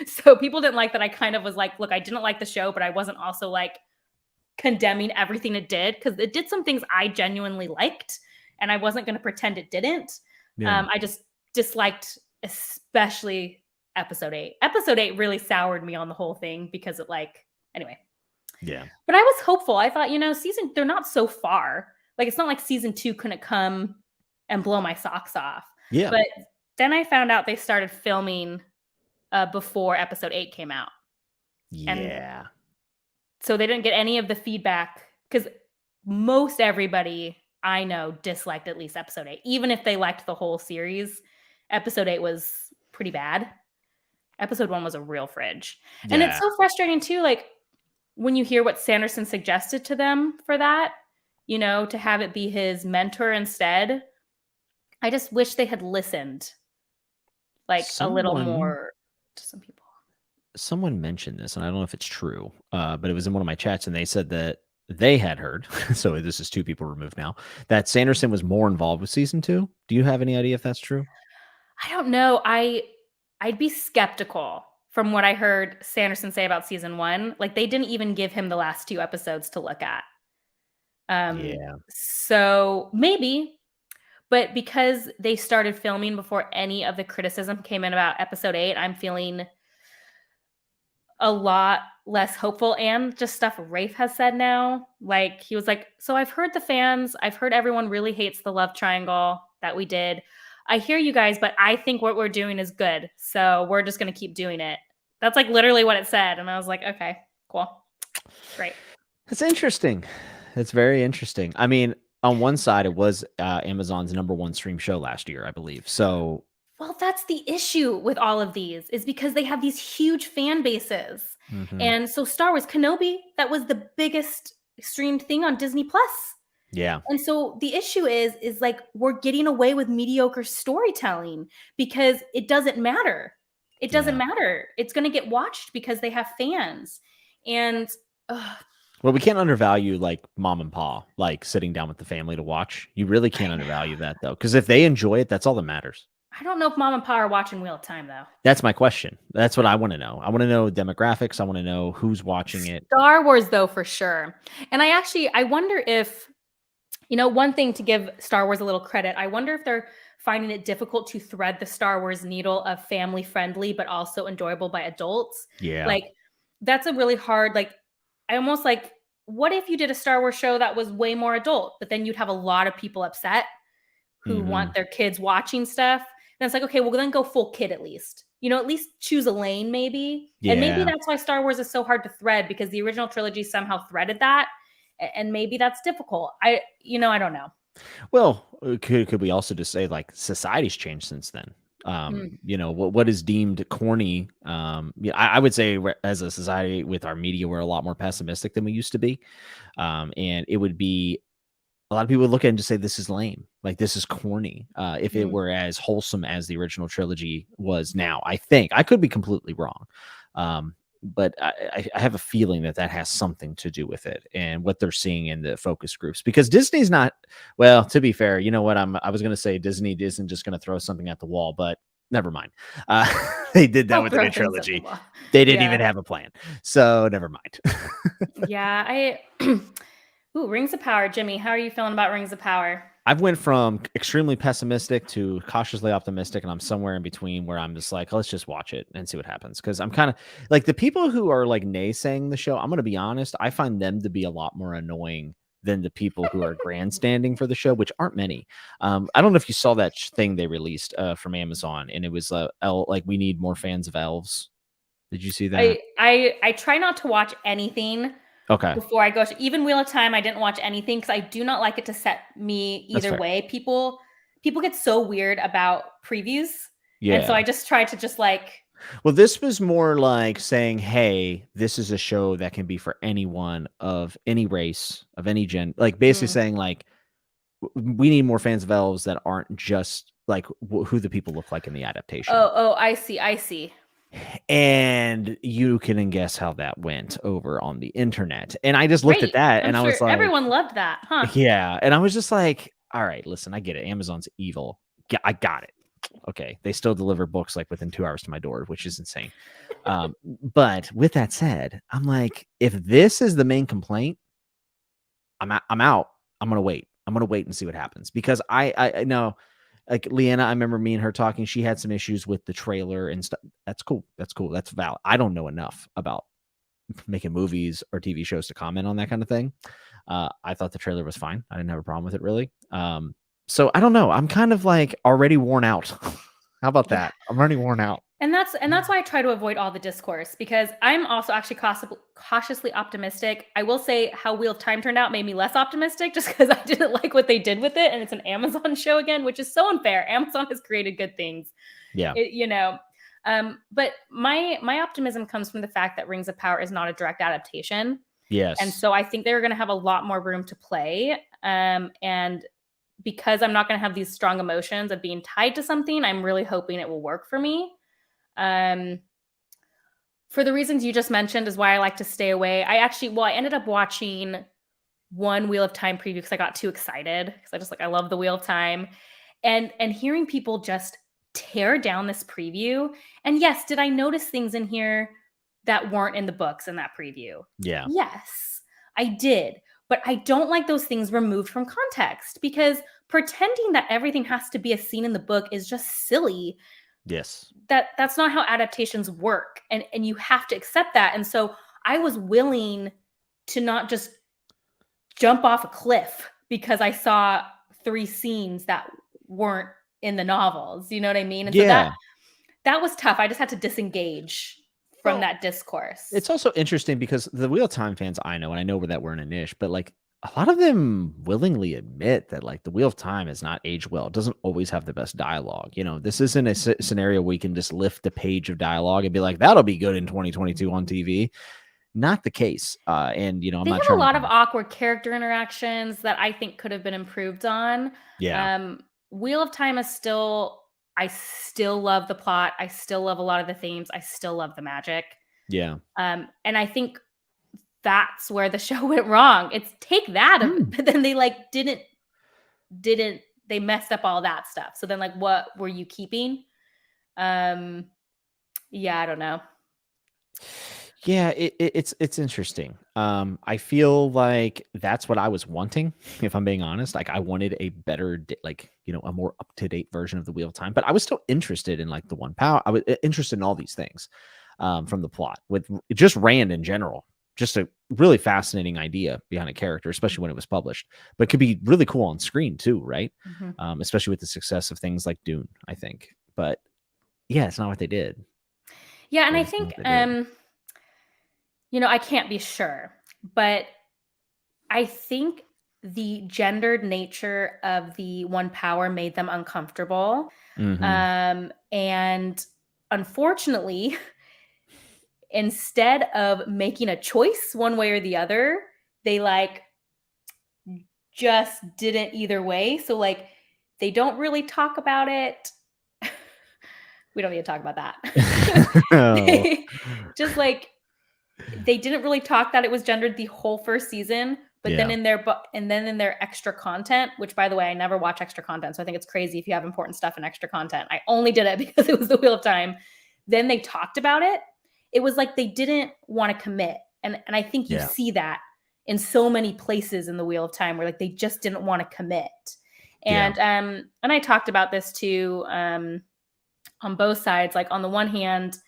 so people didn't like that I kind of was like, look, I didn't like the show, but I wasn't also like condemning everything it did, because it did some things I genuinely liked and I wasn't going to pretend it didn't. Yeah. I just disliked especially episode 8. Episode 8 really soured me on the whole thing because it anyway. Yeah. But I was hopeful. I thought, they're not so far. Like, it's not like season 2 couldn't come and blow my socks off. Yeah. But then I found out they started filming before episode 8 came out. Yeah. And so they didn't get any of the feedback, because most everybody I know disliked at least episode 8. Even if they liked the whole series, episode 8 was pretty bad. Episode 1 was a real fridge. Yeah. And it's so frustrating too, like, when you hear what Sanderson suggested to them for that, to have it be his mentor instead. I just wish they had listened a little more to some people. Someone mentioned this, and I don't know if it's true, but it was in one of my chats, and they said that they had heard, so this is 2 people removed now, that Sanderson was more involved with season 2. Do you have any idea if that's true? I don't know. I'd be skeptical from what I heard Sanderson say about season 1. Like, they didn't even give him the last 2 episodes to look at. Yeah. So maybe, but because they started filming before any of the criticism came in about episode 8, I'm feeling a lot less hopeful, and just stuff Rafe has said now. Like, he was like, so I've heard everyone really hates the love triangle that we did. I hear you guys, but I think what we're doing is good. So we're just going to keep doing it. That's like literally what it said. And I was like, okay, cool. Great. That's interesting. It's very interesting. I mean, on one side, it was Amazon's #1 stream show last year, I believe. So, well, that's the issue with all of these, is because they have these huge fan bases. And so Star Wars Kenobi, that was the biggest streamed thing on Disney Plus. Yeah. And so the issue is like, we're getting away with mediocre storytelling because it doesn't matter. It doesn't matter. It's going to get watched because they have fans. And well, we can't undervalue like mom and pa, like sitting down with the family to watch. You really can't undervalue that, though, because if they enjoy it, that's all that matters. I don't know if mom and pa are watching Wheel of Time, though. That's my question. That's what I want to know. I want to know demographics. I want to know who's watching it. Star Wars, though, for sure. And I wonder if, one thing to give Star Wars a little credit, I wonder if they're finding it difficult to thread the Star Wars needle of family friendly, but also enjoyable by adults. Yeah. Like, that's a really hard, I almost like, what if you did a Star Wars show that was way more adult, but then you'd have a lot of people upset who want their kids watching stuff. And it's like, okay, well, then go full kid at least. At least choose a lane, maybe. Yeah. And maybe that's why Star Wars is so hard to thread, because the original trilogy somehow threaded that. And maybe that's difficult. I don't know. Well, could we also just say, like, society's changed since then? What is deemed corny? I would say as a society with our media, we're a lot more pessimistic than we used to be. And it would be, a lot of people would look at it and just say, this is lame. Like, this is corny. If it were as wholesome as the original trilogy was now, I think. I could be completely wrong. But I have a feeling that has something to do with it and what they're seeing in the focus groups, because Disney's not, well, to be fair, you know what? I was going to say Disney isn't just going to throw something at the wall, but never mind. They did that with the new trilogy. They didn't even have a plan. So never mind. Yeah. Ooh, Rings of Power. Jimmy, how are you feeling about Rings of Power? I've went from extremely pessimistic to cautiously optimistic, and I'm somewhere in between where I'm just like, let's just watch it and see what happens. Because I'm kind of like, the people who are like naysaying the show, I'm going to be honest, I find them to be a lot more annoying than the people who are grandstanding for the show, which aren't many. I don't know if you saw that thing they released from Amazon, and it was like, we need more fans of elves. Did you see that? I try not to watch anything. Okay. Before I go to even Wheel of Time, I didn't watch anything because I do not like it to set me either way. People people get so weird about previews. And so Yeah. I just tried to just like, Well, this was more like saying, hey, this is a show that can be for anyone of any race, of any gen, like basically saying like, we need more fans of elves that aren't just like who the people look like in the adaptation. oh, I see. And you can guess how that went over on the internet. And I just looked at Great. that I'm and I sure was like, everyone loved that, huh? yeah. And I was just like, all right, listen, I get it. Amazon's evil. I got it. Okay. They still deliver books like within 2 hours to my door, which is insane. But with that said, I'm like, if this is the main complaint, I'm out. I'm gonna wait. I'm gonna wait and see what happens because I know, like Leanna, I remember me and her talking. She had some issues with the trailer and stuff. That's cool. That's cool. That's valid. I don't know enough about making movies or TV shows to comment on that kind of thing. I thought the trailer was fine. I didn't have a problem with it really. So I don't know. I'm kind of like already worn out. How about Yeah. that? I'm already worn out. And that's why I try to avoid all the discourse, because I'm also actually cautiously optimistic. I will say how Wheel of Time turned out made me less optimistic, just because I didn't like what they did with it, and it's an Amazon show again, which is so unfair. Amazon has created good things, Yeah. But my optimism comes from the fact that Rings of Power is not a direct adaptation, Yes. and so I think they're going to have a lot more room to play. And because I'm not going to have these strong emotions of being tied to something, I'm really hoping it will work for me. For the reasons you just mentioned is why I like to stay away. I ended up watching one Wheel of Time preview because I got too excited, because I love the Wheel of Time, and hearing people just tear down this preview. And yes, did I notice things in here that weren't in the books in that preview? Yeah. Yes, I did. But I don't like those things removed from context, because pretending that everything has to be a scene in the book is just silly. Yes. That's not how adaptations work, and you have to accept that. And so I was willing to not just jump off a cliff because I saw 3 scenes that weren't in the novels, you know what I mean? And so that was tough. I just had to disengage from that discourse. It's also interesting because the Wheel of Time fans I know, and I know that we're in a niche, but like a lot of them willingly admit that like the Wheel of Time is not aged well. It doesn't always have the best dialogue. You know, this isn't a scenario where you can just lift a page of dialogue and be like, that'll be good in 2022 on TV. Not the case. And you know, They have a lot of awkward character interactions that I think could have been improved on. Yeah. Wheel of Time is I still love the plot. I still love a lot of the themes. I still love the magic. Yeah. And I think that's where the show went wrong. It's take that, but then they like didn't they messed up all that stuff. So then like, what were you keeping? Yeah, I don't know. Yeah, it's interesting. I feel like that's what I was wanting, if I'm being honest. Like I wanted a better, like, you know, a more up to date version of the Wheel of Time, but I was still interested in like the One Power. I was interested in all these things from the plot, with just Rand in general. Just a really fascinating idea behind a character, especially when it was published, but could be really cool on screen too, right? Mm-hmm. Especially with the success of things like Dune, I think. But yeah, it's not what they did. Yeah, and I think you know, I can't be sure, but I think the gendered nature of the One Power made them uncomfortable. Mm-hmm. And unfortunately, instead of making a choice one way or the other, they like just didn't either way. So like they don't really talk about it. We don't need to talk about that. Oh. Just like they didn't really talk that it was gendered the whole first season, but then in their extra content, which by the way, I never watch extra content. So I think it's crazy if you have important stuff in extra content. I only did it because it was the Wheel of Time. Then they talked about it. It was like they didn't want to commit. And I think you see that in so many places in the Wheel of Time where like they just didn't want to commit. And I talked about this too on both sides. Like on the one hand,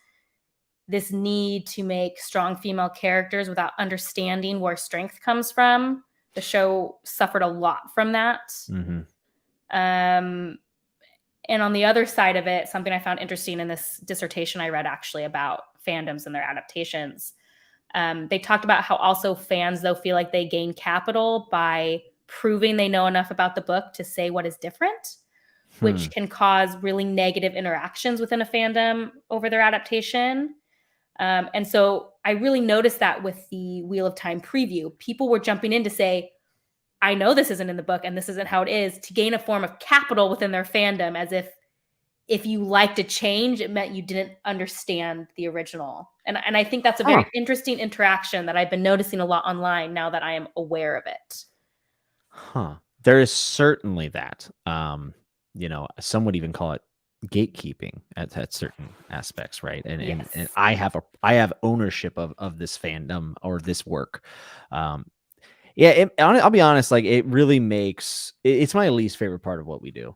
this need to make strong female characters without understanding where strength comes from. The show suffered a lot from that. Mm-hmm. And on the other side of it, something I found interesting in this dissertation I read actually about fandoms and their adaptations, they talked about how also fans, though, feel like they gain capital by proving they know enough about the book to say what is different. which can cause really negative interactions within a fandom over their adaptation. And so I really noticed that with the Wheel of Time preview. People were jumping in to say, I know this isn't in the book and this isn't how it is, to gain a form of capital within their fandom, as if you liked a change, it meant you didn't understand the original. And I think that's a very interesting interaction that I've been noticing a lot online now that I am aware of it. There is certainly that. Some would even call it gatekeeping at certain aspects, right? And I have ownership of this fandom or this work. I'll be honest, like it really makes it's my least favorite part of what we do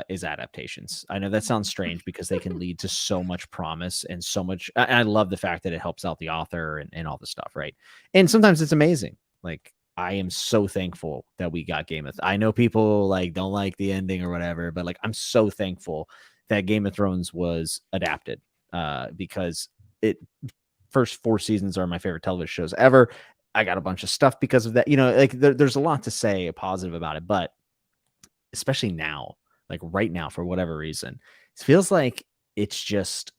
is adaptations. I know that sounds strange because they can lead to so much promise and so much. I love the fact that it helps out the author and all the stuff, right? And sometimes it's amazing. Like I am so thankful that we got Game of Thrones. I know people like don't like the ending or whatever, but like I'm so thankful that Game of Thrones was adapted because first 4 seasons are my favorite television shows ever. I got a bunch of stuff because of that. Like there's a lot to say positive about it, but especially now, like right now, for whatever reason, it feels like it's just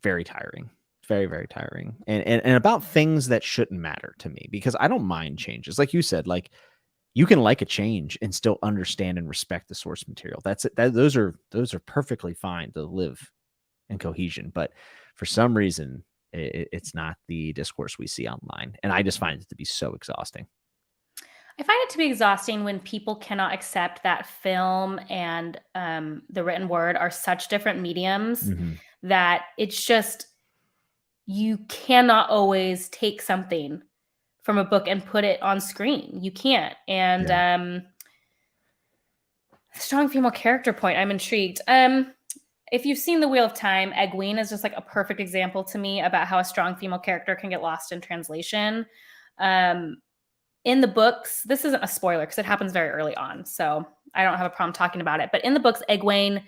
very tiring, very, very tiring. And about things that shouldn't matter to me, because I don't mind changes. Like you said, like you can like a change and still understand and respect the source material. That's it. Those are perfectly fine to live in cohesion. But for some reason, it's not the discourse we see online. And I just find it to be so exhausting. I find it to be exhausting when people cannot accept that film and the written word are such different mediums that it's just, you cannot always take something from a book and put it on screen. You can't. And strong female character point, I'm intrigued. If you've seen The Wheel of Time, Egwene is just like a perfect example to me about how a strong female character can get lost in translation. In the books, this isn't a spoiler because it happens very early on, so I don't have a problem talking about it. But in the books, Egwene,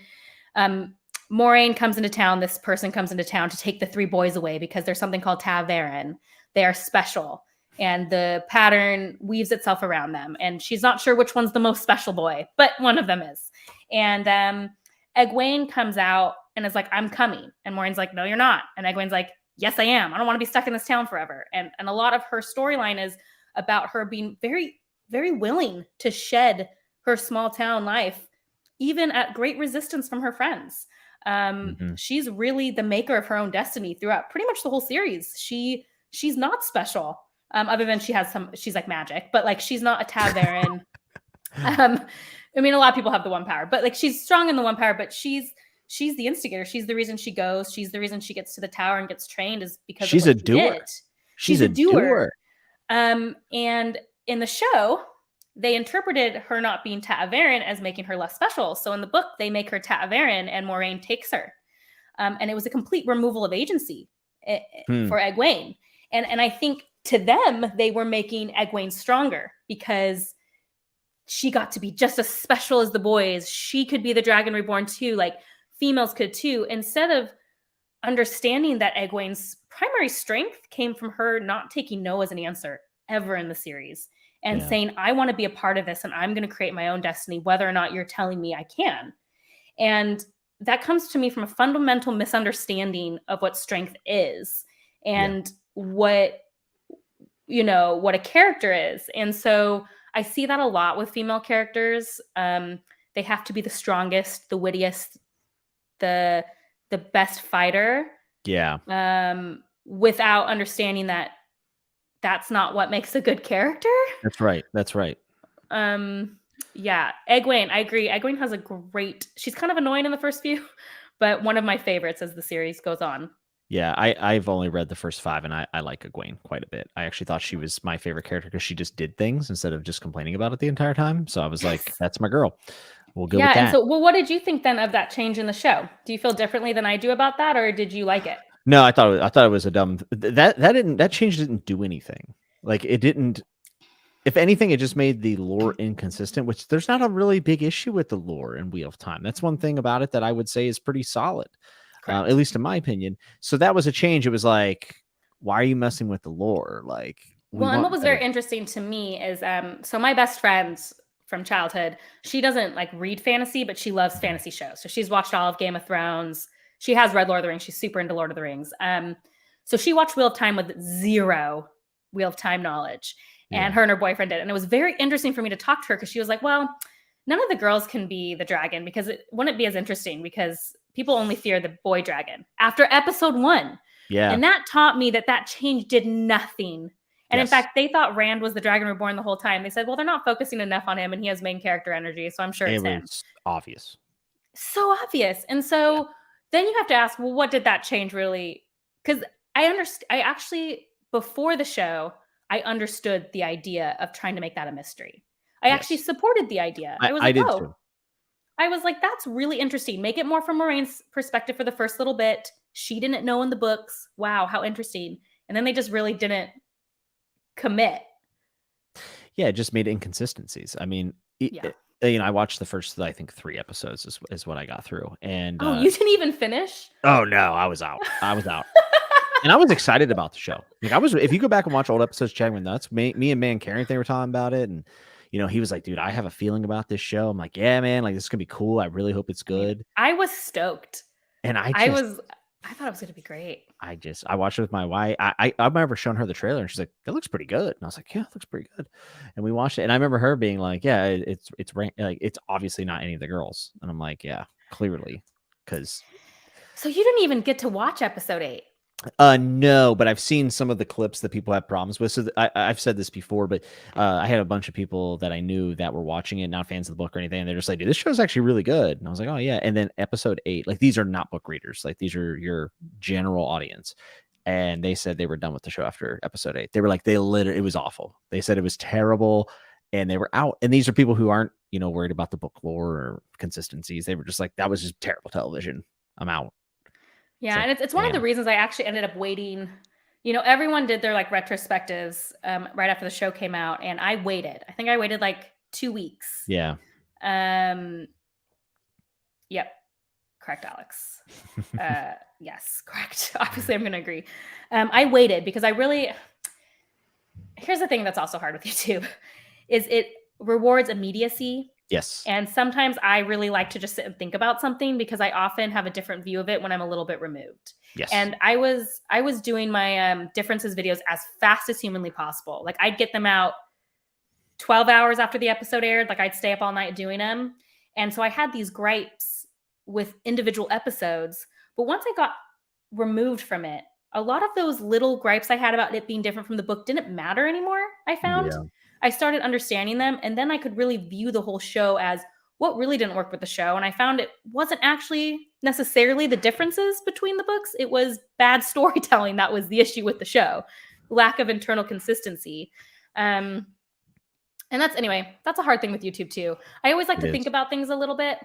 Moraine comes into town. This person comes into town to take the 3 boys away because there's something called ta'veren. They are special, and the pattern weaves itself around them. And she's not sure which one's the most special boy, but one of them is. And Egwene comes out and is like, I'm coming. And Maureen's like, no, you're not. And Egwene's like, yes, I am. I don't want to be stuck in this town forever. And a lot of her storyline is about her being very, very willing to shed her small town life, even at great resistance from her friends. She's really the maker of her own destiny throughout pretty much the whole series. She's not special, other than she's like magic, but like she's not a ta'veren. I mean, a lot of people have the one power, but like she's strong in the one power, but she's the instigator. She's the reason she goes. She's the reason she gets to the tower and gets trained, is because she's a doer. She's a doer. And in the show, they interpreted her not being ta'veren as making her less special. So in the book, they make her ta'veren and Moraine takes her. And it was a complete removal of agency for Egwene. And I think to them, they were making Egwene stronger because she got to be just as special as the boys. She could be the Dragon Reborn too, like females could too, instead of understanding that Egwene's primary strength came from her not taking no as an answer ever in the series and saying, I want to be a part of this and I'm going to create my own destiny, whether or not you're telling me I can. And that comes to me from a fundamental misunderstanding of what strength is and what a character is. And so I see that a lot with female characters. They have to be the strongest, the wittiest, the best fighter. Yeah. Without understanding that that's not what makes a good character. That's right. Yeah. Egwene, I agree. Egwene has she's kind of annoying in the first few, but one of my favorites as the series goes on. Yeah, I've only read the first 5, and I like Egwene quite a bit. I actually thought she was my favorite character because she just did things instead of just complaining about it the entire time. So I was like, that's my girl. We'll go with that. And so, what did you think then of that change in the show? Do you feel differently than I do about that, or did you like it? No, I thought it was a dumb that change didn't do anything. Like it didn't. If anything, it just made the lore inconsistent, which there's not a really big issue with the lore in Wheel of Time. That's one thing about it that I would say is pretty solid. At least in my opinion. So that was a change. It was like, why are you messing with the lore? Like, and what was very interesting to me is, so my best friends from childhood. She doesn't like read fantasy, but she loves fantasy shows. So she's watched all of Game of Thrones. She has read Lord of the Rings. She's super into Lord of the Rings. So she watched Wheel of Time with zero Wheel of Time knowledge. And her boyfriend did. And it was very interesting for me to talk to her because she was like, well, none of the girls can be the dragon because it wouldn't be as interesting because people only fear the boy dragon after episode 1. Yeah. And that taught me that change did nothing. And in fact, they thought Rand was the Dragon Reborn the whole time. They said, well, they're not focusing enough on him and he has main character energy. So I'm sure it's him. It was obvious. So obvious. And so then you have to ask, well, what did that change really? Because I actually, before the show, I understood the idea of trying to make that a mystery. I actually supported the idea. I was like, did too. I was like, that's really interesting. Make it more from Moraine's perspective for the first little bit. She didn't know in the books. Wow, how interesting. And then they just really didn't commit. Yeah, it just made inconsistencies. I mean, I watched the first, I think, 3 episodes is what I got through. And you didn't even finish? Oh no, I was out. And I was excited about the show. Like if you go back and watch old episodes, Chad went nuts. Me and Man Carrington, they were talking about it, and he was like, "Dude, I have a feeling about this show." I'm like, "Yeah, man, like this is gonna be cool. I really hope it's good." I was stoked, and I thought it was gonna be great. I watched it with my wife. I remember showing her the trailer, and she's like, "It looks pretty good." And I was like, "Yeah, it looks pretty good." And we watched it, and I remember her being like, "Yeah, it's like it's obviously not any of the girls." And I'm like, "Yeah, clearly, because." So you didn't even get to watch episode 8. No, but I've seen some of the clips that people have problems with. So I've said this before, but I had a bunch of people that I knew that were watching it, not fans of the book or anything. And they're just like, dude, this show's actually really good. And I was like, oh yeah. And then episode 8, like these are not book readers. Like these are your general audience. And they said they were done with the show after episode 8. They were like, it was awful. They said it was terrible and they were out. And these are people who aren't, worried about the book lore or consistencies. They were just like, that was just terrible television. I'm out. Yeah, and it's one of the reasons I actually ended up waiting. Everyone did their like retrospectives right after the show came out, and I waited. I think I waited like 2 weeks. Yeah. Yep. Correct, Alex. Yes, correct. Obviously, I'm going to agree. I waited because here's the thing that's also hard with YouTube is it rewards immediacy. Yes. And sometimes I really like to just sit and think about something because I often have a different view of it when I'm a little bit removed. Yes. And I was doing my differences videos as fast as humanly possible. Like I'd get them out 12 hours after the episode aired. Like I'd stay up all night doing them. And so I had these gripes with individual episodes. But once I got removed from it, a lot of those little gripes I had about it being different from the book didn't matter anymore, I found. Yeah. I started understanding them, and then I could really view the whole show as what really didn't work with the show. And I found it wasn't actually necessarily the differences between the books. It was bad storytelling that was the issue with the show, lack of internal consistency. And that's a hard thing with YouTube too. I always like to think about things a little bit.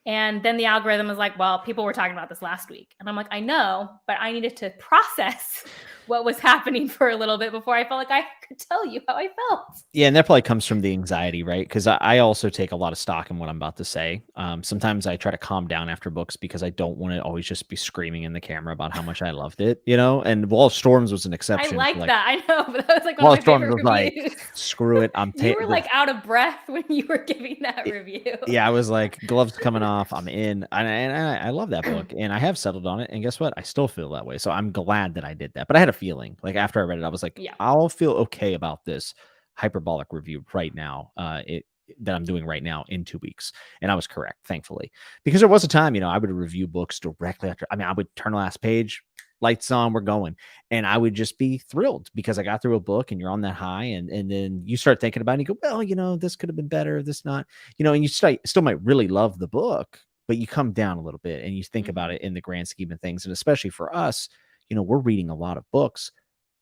And then the algorithm is like, well, people were talking about this last week. And I'm like, I know, but I needed to process what was happening for a little bit before I felt like I could tell you how I felt. Yeah, and that probably comes from the anxiety, right? Because I also take a lot of stock in what I'm about to say. Sometimes I try to calm down after books because I don't want to always just be screaming in the camera about how much I loved it, And Wall of Storms was an exception. I like that. I know, but that was like one of my favorite reviews. Like, screw it. You were like out of breath when you were giving that review. Yeah, I was like, gloves coming off. I'm in. And I love that book. And I have settled on it. And guess what? I still feel that way. So I'm glad that I did that. But I had a feeling, like after I read it, I was like, I'll feel okay about this hyperbolic review right now that I'm doing right now in 2 weeks. And I was correct, thankfully, because there was a time, I would review books directly after. I would turn the last page, lights on, we're going. And I would just be thrilled because I got through a book and you're on that high. And then you start thinking about it and you go, well, this could have been better, this not, and you still might really love the book, but you come down a little bit and you think about it in the grand scheme of things. And especially for us, we're reading a lot of books.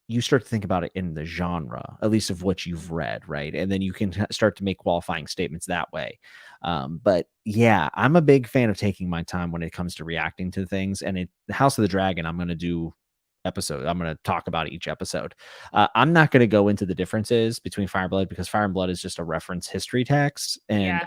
You start to think about it in the genre, at least of what you've read, right? And then you can start to make qualifying statements that way. But yeah, I'm a big fan of taking my time when it comes to reacting to things. And the House of the Dragon, I'm going to do episode. I'm going to talk about each episode. I'm not going to go into the differences between Fire and Blood because Fire and Blood is just a reference history text. And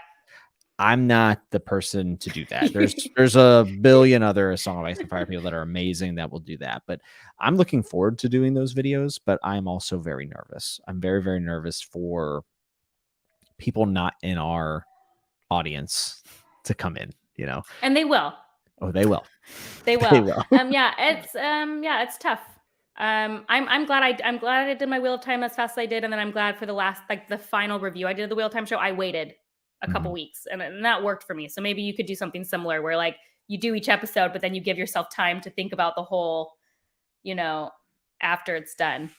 I'm not the person to do that. There's a billion other Song of Ice and Fire people that are amazing that will do that. But I'm looking forward to doing those videos, but I'm also very nervous. I'm very, very nervous for people not in our audience to come in, And they will. Oh, they will. They will. They will. It's tough. I'm glad I did my Wheel of Time as fast as I did, and then I'm glad for the last, like, the final review I did of the Wheel of Time show, I waited a couple weeks, and that worked for me. So maybe you could do something similar where, like, you do each episode, but then you give yourself time to think about the whole, after it's done.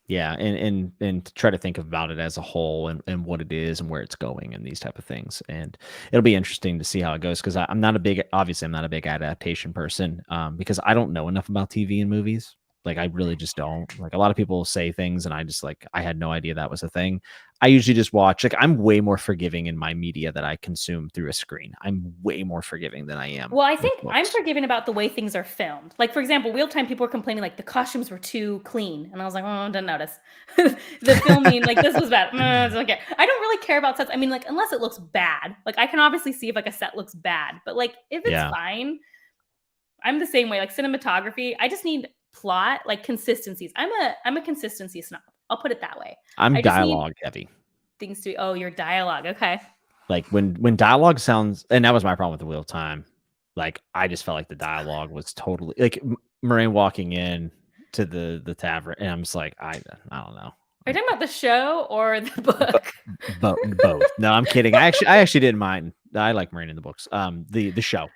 Yeah, and to try to think about it as a whole and what it is and where it's going and these type of things. And it'll be interesting to see how it goes, because I'm not a big adaptation person, because I don't know enough about TV and movies. Like, I really just don't. Like, a lot of people say things and I just, like, I had no idea that was a thing. I usually just watch, like, I'm way more forgiving in my media that I consume through a screen. I'm way more forgiving than I am. Well, I think I'm forgiving about the way things are filmed. Like, for example, Wheel of Time, people were complaining, like, the costumes were too clean. And I was like, oh, didn't notice. The filming, like, this was bad. Okay. I don't really care about sets. I mean, like, unless it looks bad. Like, I can obviously see if, like, a set looks bad. But, like, if it's fine, I'm the same way. Like, cinematography, I just need plot, like, consistencies. I'm a consistency snob. I'll put it that way. I'm dialogue heavy. Things to your dialogue. Okay. Like, when dialogue sounds, and that was my problem with the Wheel of Time. Like, I just felt like the dialogue was totally, like, Moraine walking in to the tavern, and I'm just like, I don't know. Are you talking about the show or the book? Both. No, I'm kidding. I actually didn't mind. I like Moraine in the books. The show.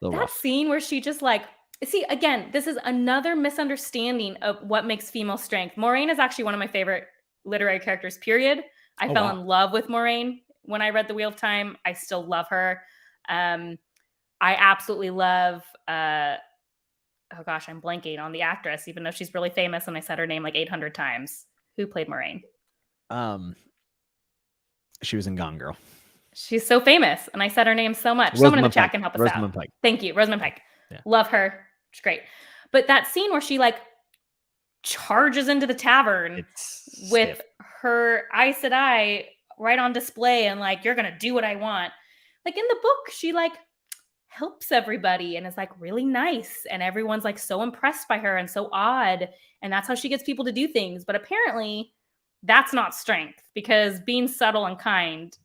That scene where she just, like, see, again, this is another misunderstanding of what makes female strength. Moraine is actually one of my favorite literary characters, period. I fell in love with Moraine when I read The Wheel of Time. I still love her. I absolutely love, oh gosh, I'm blanking on the actress, even though she's really famous and I said her name like 800 times. Who played Moraine? She was in Gone Girl. She's so famous, and I said her name so much. Someone in the chat can help us out. Pike. Thank you, Rosamund Pike. Yeah. Love her. She's great. But that scene where she, like, charges into the tavern with her Aes Sedai right on display and, like, you're gonna do what I want. Like, in the book, she, like, helps everybody and is, like, really nice, and everyone's, like, so impressed by her and so odd, and that's how she gets people to do things. But apparently that's not strength, because being subtle and kind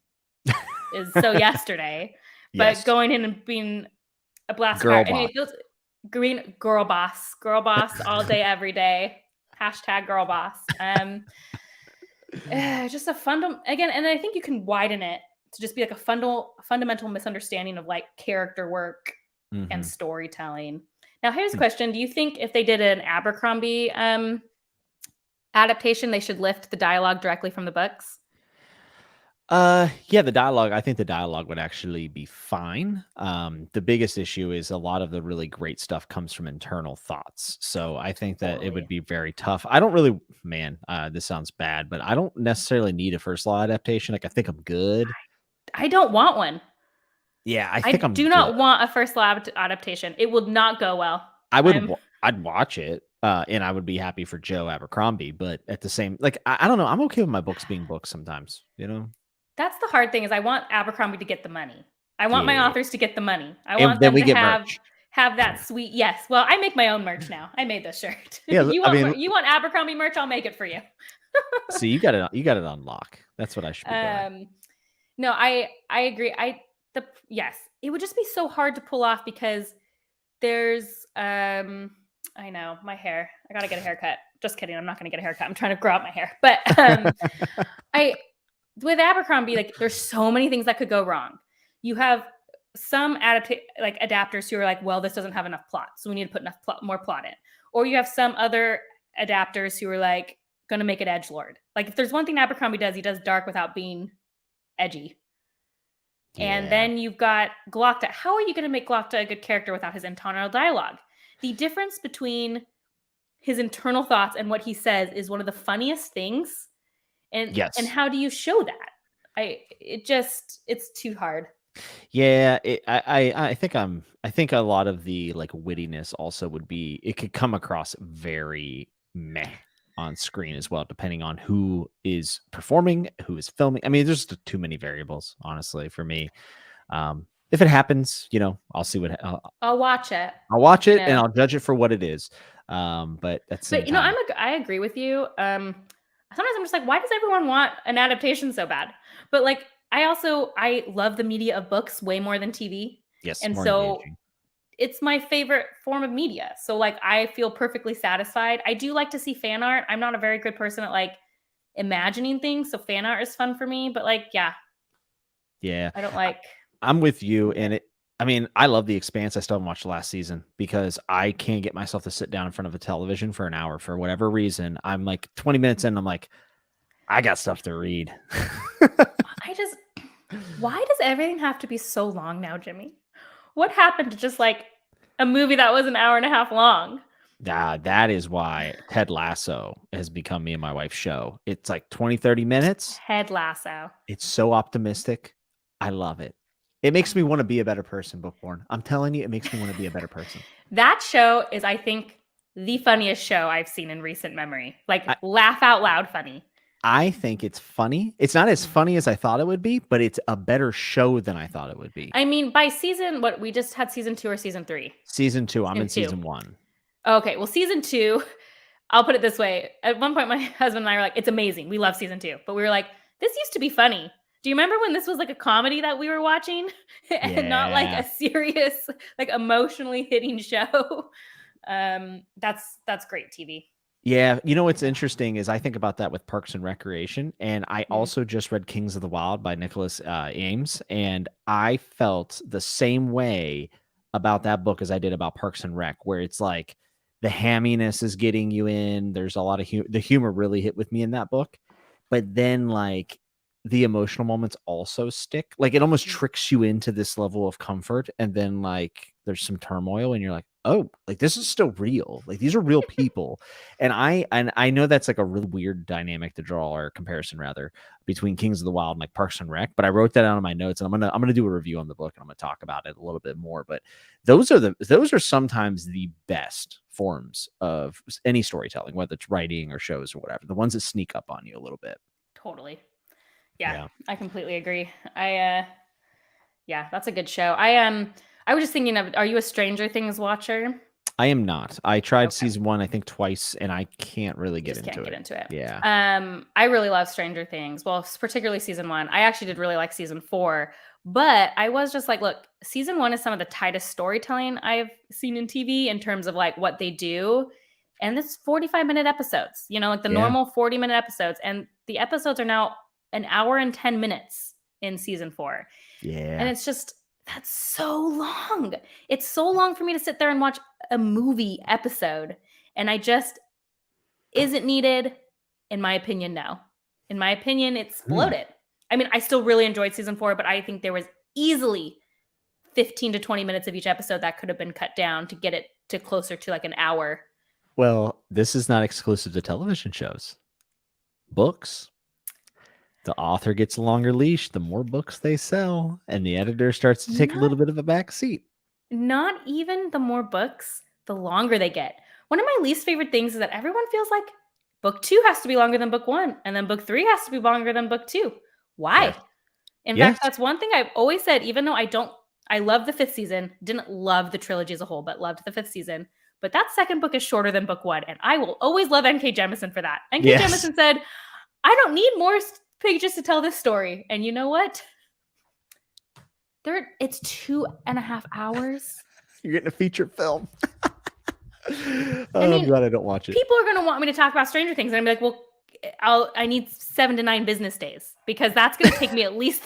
is so yesterday. But going in and being a blast girl boss. Anyway, green girl boss all day every day. # girl boss. Just a again, and I think you can widen it to just be like a fundamental misunderstanding of, like, character work and storytelling. Now, here's a question: do you think if they did an Abercrombie adaptation, they should lift the dialogue directly from the books? Yeah, the dialogue. I think the dialogue would actually be fine. The biggest issue is a lot of the really great stuff comes from internal thoughts. So I think that it would be very tough. I don't really, this sounds bad, but I don't necessarily need a first law adaptation. Like, I think I'm good. I don't want one. Yeah, I think I do not want a first law adaptation. It would not go well. I'd watch it. And I would be happy for Joe Abercrombie, but at the same, like, I don't know. I'm okay with my books being books sometimes, That's the hard thing, is I want Abercrombie to get the money. I want my authors to get the money. I want them to merch. Have that sweet, yes. Well, I make my own merch now. I made this shirt. Yeah, you want Abercrombie merch? I'll make it for you. See, you got it on lock. That's what I should be doing. No, I agree. Yes, it would just be so hard to pull off, because there's I know, my hair. I gotta get a haircut. Just kidding. I'm not gonna get a haircut. I'm trying to grow out my hair. But with Abercrombie, like, there's so many things that could go wrong. You have some adapters who are like, well, this doesn't have enough plot, so we need to put more plot in. Or you have some other adapters who are like, going to make it edgelord. Like, if there's one thing Abercrombie does, he does dark without being edgy. Yeah. And then you've got Glokta. How are you going to make Glokta a good character without his internal dialogue? The difference between his internal thoughts and what he says is one of the funniest things. And yes. And how do you show that? It's too hard. Yeah, I think a lot of the, like, wittiness also would be, it could come across very meh on screen as well, depending on who is performing, who is filming. I mean, there's just too many variables, honestly, for me. If it happens, I'll see what I'll watch it. I'll watch it and I'll judge it for what it is. But that's I agree with you. sometimes I'm just like, why does everyone want an adaptation so bad? But like, I love the media of books way more than TV. Yes, And more so engaging. it's my favorite form of media. So like I feel perfectly satisfied. I do like to see fan art. I'm not a very good person at like imagining things, so fan art is fun for me, but like yeah, Yeah. I don't like I'm with you, media. and I mean, I love The Expanse. I still haven't watched the last season because I can't get myself to sit down in front of a television for an hour for whatever reason. I'm like 20 minutes in, I'm like, I got stuff to read. I just why does everything have to be so long now, Jimmy? What happened to just like a movie that was an hour and a half long? That is why Ted Lasso has become me and my wife's show. It's like 20, 30 minutes. Ted Lasso. It's so optimistic. I love it. It makes me want to be a better person, Bookborn. I'm telling you, it makes me want to be a better person. That show is, I think, the funniest show I've seen in recent memory. Like I, laugh out loud funny. I think it's funny. It's not as funny as I thought it would be, but it's a better show than I thought it would be. I mean, by season, what we just had season 2 or season 3? Season 2. I'm in Season 2. season 1. Okay, well, season 2, I'll put it this way. At one point, my husband and I were like, it's amazing. We love season 2. But we were like, this used to be funny. Do you remember when this was like a comedy that we were watching and not like a serious, like emotionally hitting show? That's great TV. Yeah, you know what's interesting is I think about that with Parks and Recreation, and I also just read Kings of the Wild by Nicholas Ames, and I felt the same way about that book as I did about Parks and Rec, where it's like the hamminess is getting you in. There's a lot of the humor really hit with me in that book, but then like the emotional moments also stick. Like it almost tricks you into this level of comfort, and then like there's some turmoil, and you're like, oh, like this is still real. Like these are real people. And I know that's like a really weird dynamic to draw or comparison rather between Kings of the Wild and like Parks and Rec, but I wrote that down in my notes and I'm gonna do a review on the book and I'm gonna talk about it a little bit more. But those are sometimes the best forms of any storytelling, whether it's writing or shows or whatever. The ones that sneak up on you a little bit. Totally. Yeah. I completely agree. Yeah, that's a good show. I was just thinking of, are you a Stranger Things watcher? I am not. I tried season 1, I think twice, and I can't really get into it. Yeah. I really love Stranger Things. Well, particularly season 1. I actually did really like season 4, but I was just like, look, season 1 is some of the tightest storytelling I've seen in TV in terms of like what they do. And it's 45-minute episodes, you know, like the normal 40-minute episodes. And the episodes are now an hour and 10 minutes in season 4. Yeah. And it's just, that's so long. It's so long for me to sit there and watch a movie episode. And I just, isn't needed, in my opinion, no. In my opinion, it's bloated. I mean, I still really enjoyed season 4, but I think there was easily 15 to 20 minutes of each episode that could have been cut down to get it to closer to like an hour. Well, this is not exclusive to television shows. Books. The author gets a longer leash, the more books they sell, and the editor starts to take a little bit of a back seat. Not even the more books, the longer they get. One of my least favorite things is that everyone feels like book 2 has to be longer than book 1, and then book 3 has to be longer than book 2. Why? Yes. In fact, that's one thing I've always said, even though I love the 5th season, didn't love the trilogy as a whole, but loved the 5th season. But that second book is shorter than book 1, and I will always love N.K. Jemisin for that. N.K. Jemisin said, I don't need more pages to tell this story. And you know what? It's 2.5 hours. You're getting a feature film. I'm glad I don't watch it. People are going to want me to talk about Stranger Things. And I'm like, well, I need 7 to 9 business days because that's going to take me at least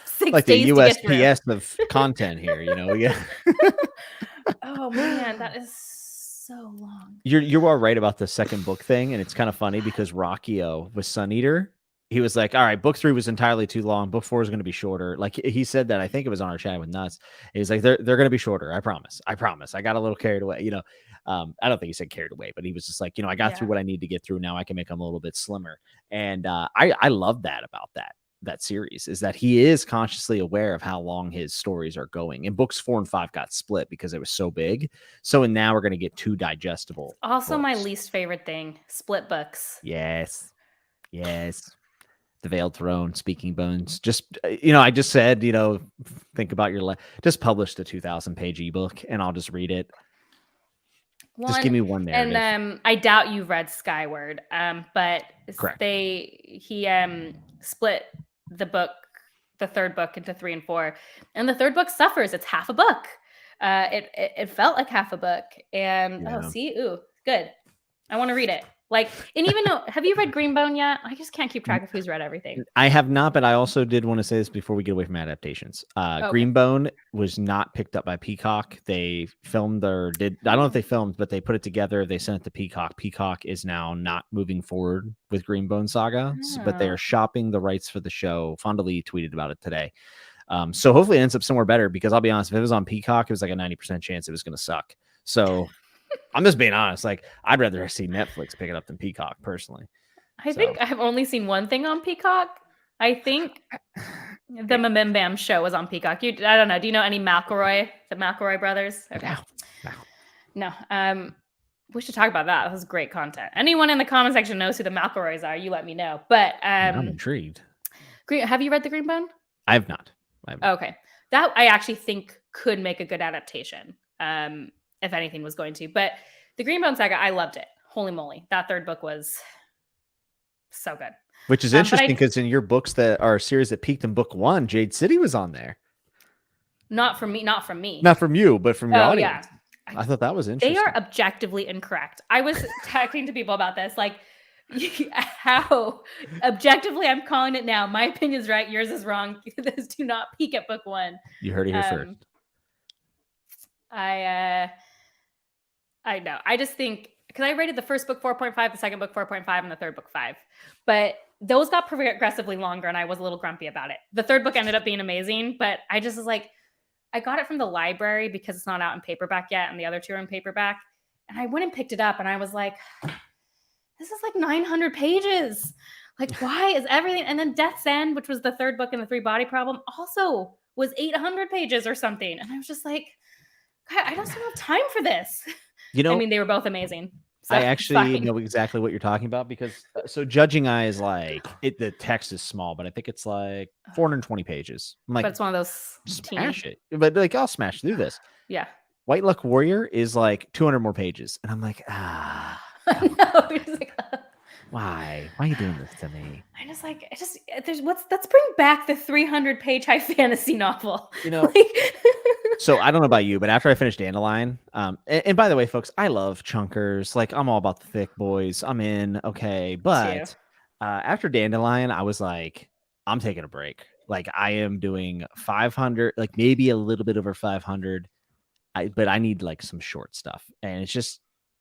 6 like days the to get through. USPS of content here, you know? Yeah. Oh man, that is so long. You are right about the second book thing, and it's kind of funny because Rockio with Sun Eater, he was like, all right, book 3 was entirely too long. Book 4 is going to be shorter. Like he said that, I think it was on our chat with Nuts. He's like, they're going to be shorter. I promise. I got a little carried away, you know? I don't think he said carried away, but he was just like, you know, I got through what I need to get through. Now I can make them a little bit slimmer. And I love that about that series is that he is consciously aware of how long his stories are going. And books 4 and 5 got split because it was so big. So now we're going to get 2 digestible. Also, books. my least favorite thing, split books. Yes. The Veiled Throne, Speaking Bones. Just, you know, I just said, you know, think about just publish the 2,000-page ebook and I'll just read it. Just give me one narrative. And I doubt you've read Skyward, but Correct. he split the book, the third book, into 3 and 4, and the third book suffers. It's half a book. It felt like half a book, and good. I want to read it. Like, and even though, have you read Greenbone yet? I just can't keep track of who's read everything. I have not, but I also did want to say this before we get away from adaptations. Greenbone was not picked up by Peacock. They filmed I don't know if they filmed, but they put it together. They sent it to Peacock. Peacock is now not moving forward with Greenbone Saga, but they are shopping the rights for the show. Fondly tweeted about it today. So hopefully it ends up somewhere better, because I'll be honest, if it was on Peacock, it was like a 90% chance it was going to suck. So I'm just being honest. Like, I'd rather see Netflix pick it up than Peacock, personally. I think I've only seen one thing on Peacock. I think the Mim Bam show was on Peacock. I don't know. Do you know any McElroy? The McElroy brothers? Okay. No. We should talk about that. That was great content. Anyone in the comment section knows who the McElroys are, you let me know. But I'm intrigued. Have you read The Greenbone? I have not. Okay. That I actually think could make a good adaptation. If anything was going to. But the Greenbone Saga, I loved it. Holy moly. That third book was so good. Which is interesting, because in your books that are series that peaked in book 1, Jade City was on there. Not from me. Not from you, but from your audience. Yeah. I thought that was interesting. They are objectively incorrect. I was talking to people about this. Like, how objectively I'm calling it now. My opinion is right. Yours is wrong. Those do not peak at book 1. You heard it here first. I know. I just think, because I rated the first book 4.5, the second book 4.5, and the third book 5. But those got progressively longer, and I was a little grumpy about it. The third book ended up being amazing, but I just was like, I got it from the library because it's not out in paperback yet, and the other 2 are in paperback. And I went and picked it up, and I was like, this is like 900 pages. Like, why is everything? And then Death's End, which was the third book in the 3-body problem, also was 800 pages or something. And I was just like, God, I just don't have time for this. I mean, they were both amazing. So I actually know exactly what you're talking about, because so Judging Eye is like, the text is small, but I think it's like 420 pages. I'm like, but it's one of those smash it. But like, I'll smash through this. Yeah. White Luck Warrior is like 200 more pages, and I'm like, no, you're just like, why are you doing this to me? I just like, let's bring back the 300-page high fantasy novel. So I don't know about you, but after I finished Dandelion, and by the way, folks, I love chunkers. Like, I'm all about the thick boys. I'm in. Okay. But after Dandelion, I was like, I'm taking a break. Like, I am doing 500, like maybe a little bit over 500. But I need like some short stuff. And it's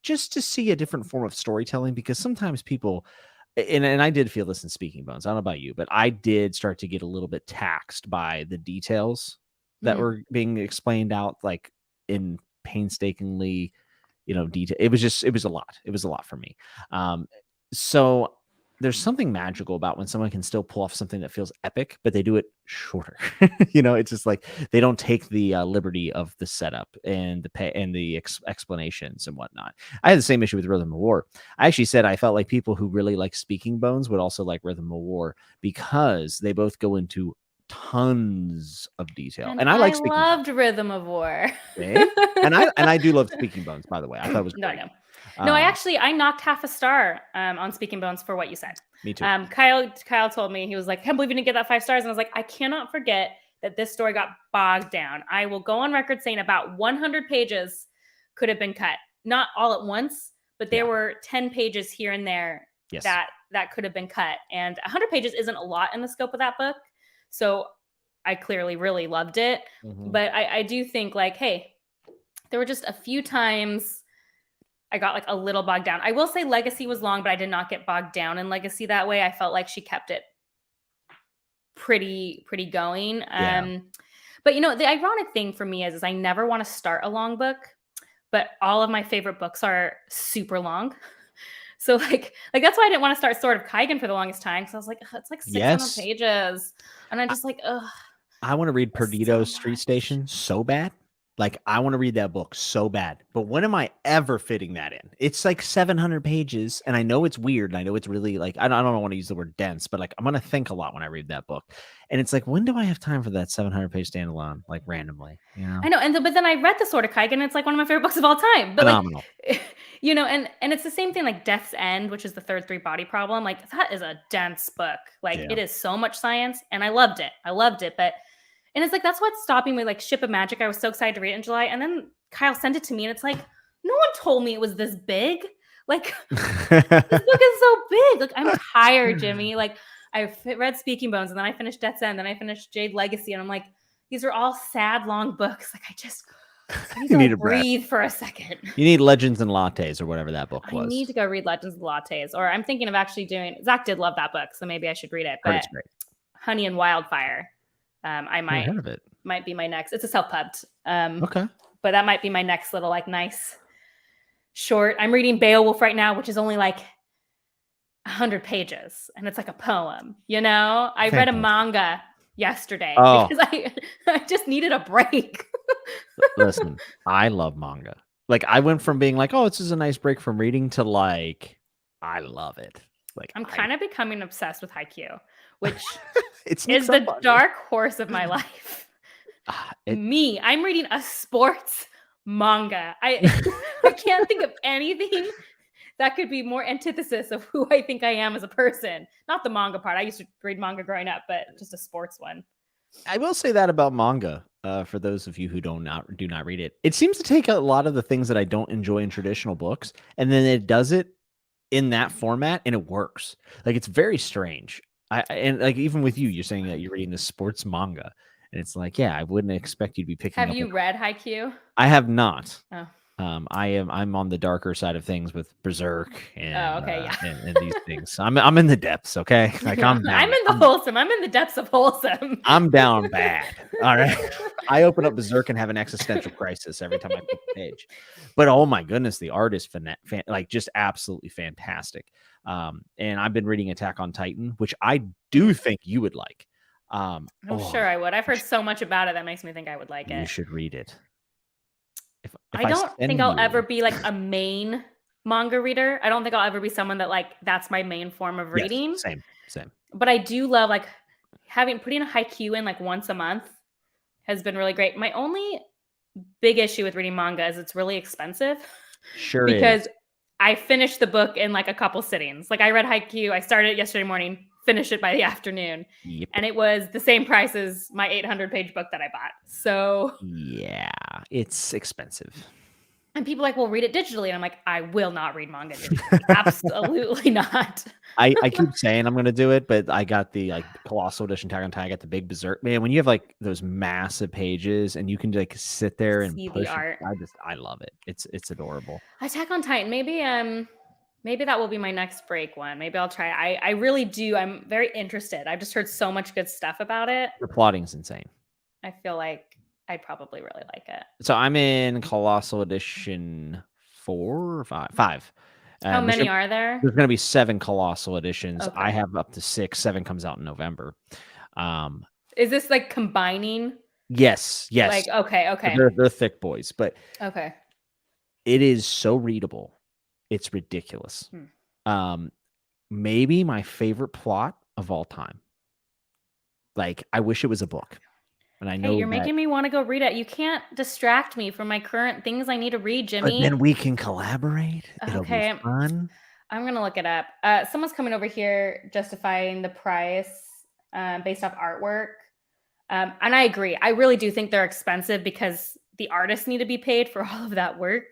just to see a different form of storytelling, because sometimes people, and I did feel this in Speaking Bones, I don't know about you, but I did start to get a little bit taxed by the details that were being explained out, like, in painstakingly, detail. It was a lot for me. So there's something magical about when someone can still pull off something that feels epic, but they do it shorter. It's just like, they don't take the liberty of the setup and the explanations and whatnot. I had the same issue with Rhythm of War. I actually said I felt like people who really like Speaking Bones would also like Rhythm of War, because they both go into tons of detail. And I loved Rhythm of War. Okay? and I do love Speaking Bones, by the way. I thought it was great. No, I knocked half a star on Speaking Bones for what you said. Me too. Kyle told me, he was like, I can't believe you didn't get that 5 stars. And I was like, I cannot forget that this story got bogged down. I will go on record saying about 100 pages could have been cut. Not all at once, but there were 10 pages here and there that could have been cut. And 100 pages isn't a lot in the scope of that book. So I clearly really loved it. Mm-hmm. But I do think, like, hey, there were just a few times I got like a little bogged down. I will say Legacy was long, but I did not get bogged down in Legacy that way. I felt like she kept it pretty going. But the ironic thing for me is I never want to start a long book, but all of my favorite books are super long. So like that's why I didn't want to start Sword of Kaigen for the longest time, because I was like, it's like 600 pages, and I'm just like, ugh. I want to read Perdito's Street Station so bad. Like, I want to read that book so bad, but when am I ever fitting that in? It's like 700 pages, and I know it's weird, and I know it's really like I don't want to use the word dense, but like I'm gonna think a lot when I read that book, and it's like, when do I have time for that 700-page standalone, like randomly? You know, I know, but then I read The Sword of Kaigen, and it's like one of my favorite books of all time. But like, phenomenal. and it's the same thing like Death's End, which is the third three body problem. Like that is a dense book. Like Yeah. it is so much science, and I loved it. I loved it, but and it's like that's what's stopping me. Like Ship of Magic, I was so excited to read it in July, and then Kyle sent it to me, and it's like no one told me it was this big. Like this book is so big. Like I'm tired, Jimmy. Like I read Speaking Bones, and then I finished Death's End, then I finished Jade Legacy, and I'm like, these are all sad, long books. Like I need You to need like a breath. breathe for a second. You need Legends and Lattes or whatever that book I was. need to go read Legends and Lattes, or I'm thinking of actually doing. Zach did love that book, so maybe I should read it. Heard But it's great. Honey and Wildfire, I Never heard of it. might be my next. It's a self-pubbed. Okay. But that might be my next little like nice short. I'm reading Beowulf right now, which is only like 100 pages, and it's like a poem. You know, I read a manga yesterday because I just needed a break. Listen, I love manga. Like I went from being like, oh, this is a nice break from reading to like, I love it. Like I'm kind of becoming obsessed with Haikyuu, which it's is the dark horse of my life. I'm reading a sports manga. I can't think of anything that could be more antithesis of who I think I am as a person. Not the manga part. I used to read manga growing up, but just a sports one. I will say that about manga. For those of you who do not read it, it seems to take a lot of the things that I don't enjoy in traditional books, and then it does it in that format, and it works. Like it's very strange. And like even with you, you're saying that you're reading a sports manga, and it's like, yeah, I wouldn't expect you to be picking up. Have you read Haikyuu? I have not. Oh. I'm on the darker side of things with Berserk and and these things. I'm in the depths, okay? Like I'm down. I'm in the wholesome. I'm in the depths of wholesome. I'm down bad. All right. I open up Berserk and have an existential crisis every time I flip the page. But oh my goodness, the art is like just absolutely fantastic. And I've been reading Attack on Titan, which I do think you would like. I'm sure I would. I've heard so much about it that makes me think I would like it. You should read it. If I don't think I'll ever be like a main manga reader. I don't think I'll ever be someone that like that's my main form of reading. Yes, same. But I do love like putting a Haikyuu in like once a month has been really great. My only big issue with reading manga is it's really expensive. Sure. Because I finished the book in like a couple sittings. Like I read Haikyuu, I started it yesterday morning, finished it by the afternoon. Yep. And it was the same price as my 800-page book that I bought. So yeah, it's expensive. And people are like, well, read it digitally. And I'm like, I will not read manga digitally. Absolutely not. I keep saying I'm going to do it, but I got the like Colossal Edition Attack on Titan. I got the big Berserk. Man, when you have like those massive pages and you can like sit there and see push the art. I love it. It's adorable. Attack on Titan. Maybe that will be my next break one. Maybe I'll try. I really do. I'm very interested. I've just heard so much good stuff about it. The plotting is insane. I feel like I'd probably really like it. So I'm in Colossal Edition 4 or 5. How many are there? There's going to be 7 Colossal Editions. Okay. I have up to 6. 7 comes out in November. Is this like combining? Yes. Like okay. They're thick boys, but okay. It is so readable. It's ridiculous. Maybe my favorite plot of all time. Like I wish it was a book. And I know you're making me want to go read it. You can't distract me from my current things I need to read, Jimmy. But then we can collaborate. It'll be fun. I'm going to look it up. Someone's coming over here justifying the price based off artwork. And I agree. I really do think they're expensive because the artists need to be paid for all of that work.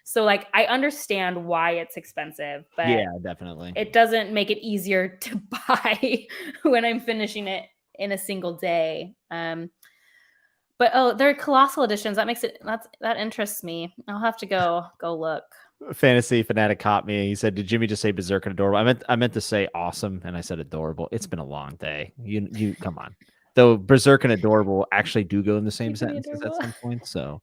So like, I understand why it's expensive, but yeah, definitely. It doesn't make it easier to buy when I'm finishing it in a single day. But they're colossal editions. That interests me. I'll have to go look. Fantasy Fanatic caught me. He said, "Did Jimmy just say berserk and adorable?" I meant to say awesome, and I said adorable. It's been a long day. You come on. Though berserk and adorable actually do go in the same sentences at some point. So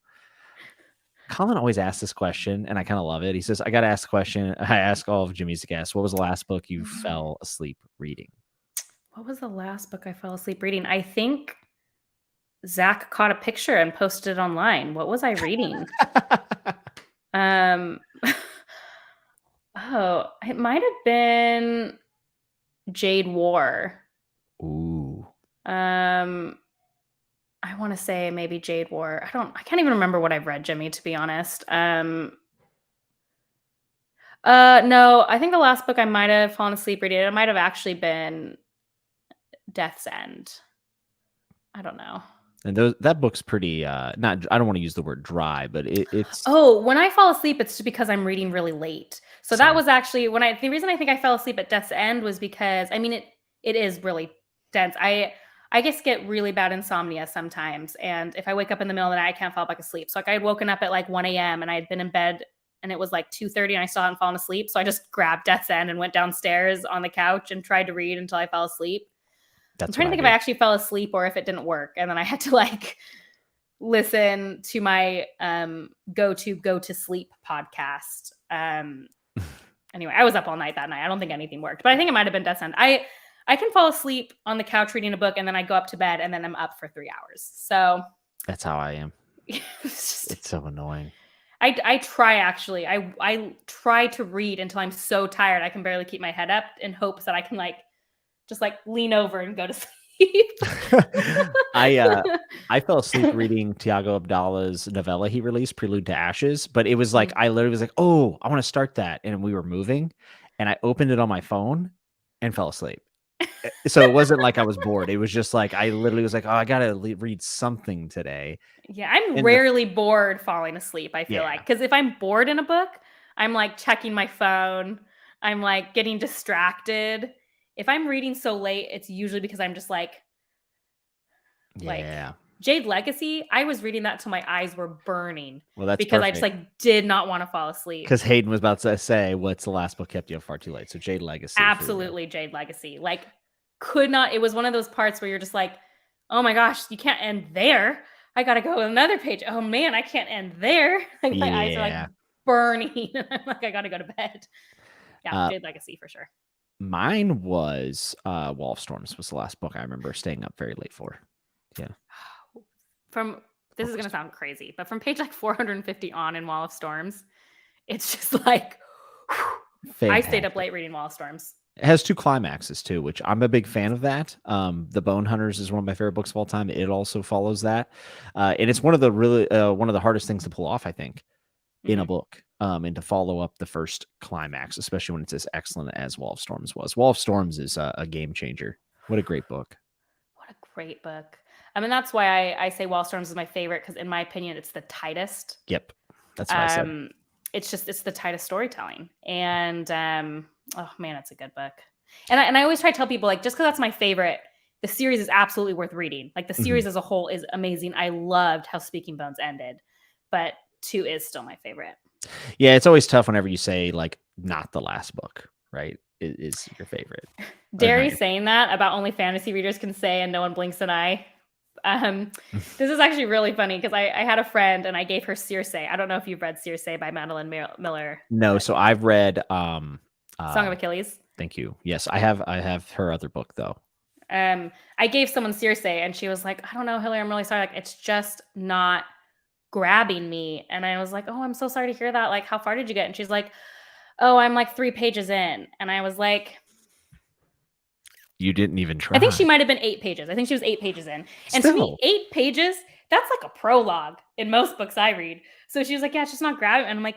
Colin always asks this question, and I kind of love it. He says, "I got to ask the question. I ask all of Jimmy's guests. What was the last book you fell asleep reading?" What was the last book I fell asleep reading? I think Zach caught a picture and posted it online. What was I reading? Um, oh, it might have been Jade War. Ooh. I want to say maybe Jade War. I can't even remember what I've read, Jimmy, to be honest. No, I think the last book I might have fallen asleep reading, it might have actually been Death's End. I don't know. And that book's pretty not, I don't want to use the word dry, but it's Oh, when I fall asleep, it's just because I'm reading really late. So that same. was actually the reason I think I fell asleep at Death's End was because I mean it is really dense. I just get really bad insomnia sometimes, and if I wake up in the middle of the night, I can't fall back asleep. So like I had woken up at like 1 a.m. and I had been in bed and it was like 2:30 and I still hadn't fallen asleep. So I just grabbed Death's End and went downstairs on the couch and tried to read until I fell asleep. I'm That's trying what to think I if I do. actually fell asleep or if it didn't work, and then I had to like listen to my go to sleep podcast. Anyway, I was up all night that night. I don't think anything worked, but I think it might have been Death's End. I can fall asleep on the couch reading a book and then I go up to bed and then I'm up for 3 hours. So That's how I am. it's It's so annoying. I try actually. I try to read until I'm so tired I can barely keep my head up in hopes that I can like just like lean over and go to sleep. I fell asleep reading Tiago Abdallah's novella he released, Prelude to Ashes, but it was like I literally was like, "Oh, I want to start that," and we were moving, and I opened it on my phone and fell asleep. So it wasn't like I was bored. It was just like I literally was like, "Oh, I gotta read something today." Yeah, I'm And rarely bored falling asleep, I feel yeah, like. Because if I'm bored in a book, I'm like checking my phone, I'm like getting distracted. If I'm reading so late, it's usually because I'm just like yeah. Jade Legacy, I was reading that till my eyes were burning Well, that's because I just perfect like did not want to fall asleep. because Hayden was about to say, "What's the last book kept you up far too late?" So Jade Legacy for you. Absolutely Jade Legacy. Like could not it was one of those parts where you're just like, "Oh my gosh, you can't end there. I got to go another page. Oh man, I can't end there." Like my eyes are like Yeah. burning. I'm like I got to go to bed. Yeah, Uh, Jade Legacy for sure. Mine was Wall of Storms was the last book I remember staying up very late for. Yeah. From this Book is going was to sound crazy, but from page like 450 on in Wall of Storms, it's just like I stayed up fantastic. late reading Wall of Storms. It has 2 climaxes too, which I'm a big fan of that. The Bone Hunters is one of my favorite books of all time. It also follows that. And it's one of the really one of the hardest things to pull off, I think, in a Mhm. book. And to follow up the first climax, especially when it's as excellent as Wall of Storms was. Wall of Storms is a game changer. What a great book. What a great book. I mean, that's why I say Wall of Storms is my favorite because, in my opinion, it's the tightest. Yep. That's what I said. Um, it's the tightest storytelling, and oh man, it's a good book. And I always try to tell people like just because that's my favorite, the series is absolutely worth reading. Like the Mhm. series as a whole is amazing. I loved how Speaking Bones ended, but 2 is still my favorite. Yeah, it's always tough whenever you say like not the last book, right? Is your favorite or not Derry your saying that about only fantasy readers can say, and no one blinks an eye. This is actually really funny because I had a friend and I gave her Circe. I don't know if you've read Circe by Madeline Miller. No, so I've read Song of Achilles. thank you. Yes, I have her other book though. I gave someone Circe and she was like, I don't know, Hillary, I'm really sorry. Like, it's just not grabbing me. And I was like, oh, I'm so sorry to hear that. Like, how far did you get? And she's like, oh, I'm like 3 pages in. And I was like, You didn't even I think she try. might have been 8 pages. I think she was 8 pages in. And to me, Still. 8 pages, that's like a prologue in most books I read. So she was like, yeah, it's just not grabbing. And I'm like,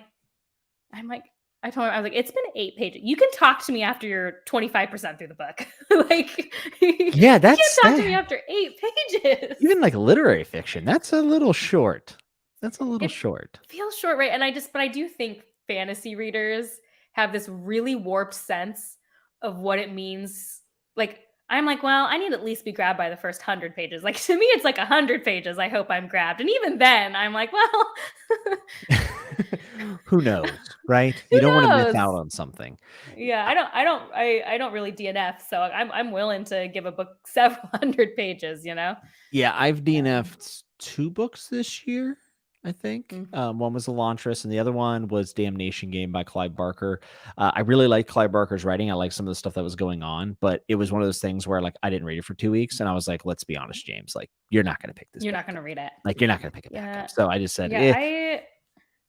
I told her, I was like, it's been 8 pages. You can talk to me after you're 25% through the book. Like, you Yeah, can't that's talk to me that. after 8 pages. Even like literary fiction, that's a little short. That's a little It short. feels short, right? And but I do think fantasy readers have this really warped sense of what it means. Like, I'm like, well, I need to at least be grabbed by the first 100 pages. Like, to me, it's like 100 pages. I hope I'm grabbed. And even then, I'm like, well, Who knows, right? who You don't want to miss knows? out on something. Yeah, I don't really DNF, so I'm willing to give a book several hundred pages, you know? Yeah, I've Um, DNF'd 2 books this year, I think. Mm. One was Elantris, and the other one was Damnation Game by Clive Barker. I really liked Clive Barker's writing. I liked some of the stuff that was going on, but it was one of those things where like I didn't read it for 2 weeks, and I was like, let's be honest, James, like you're not going to pick this You're not back going up. to read it. Like you're not going to pick it back Yeah. up. So I just said, Yeah,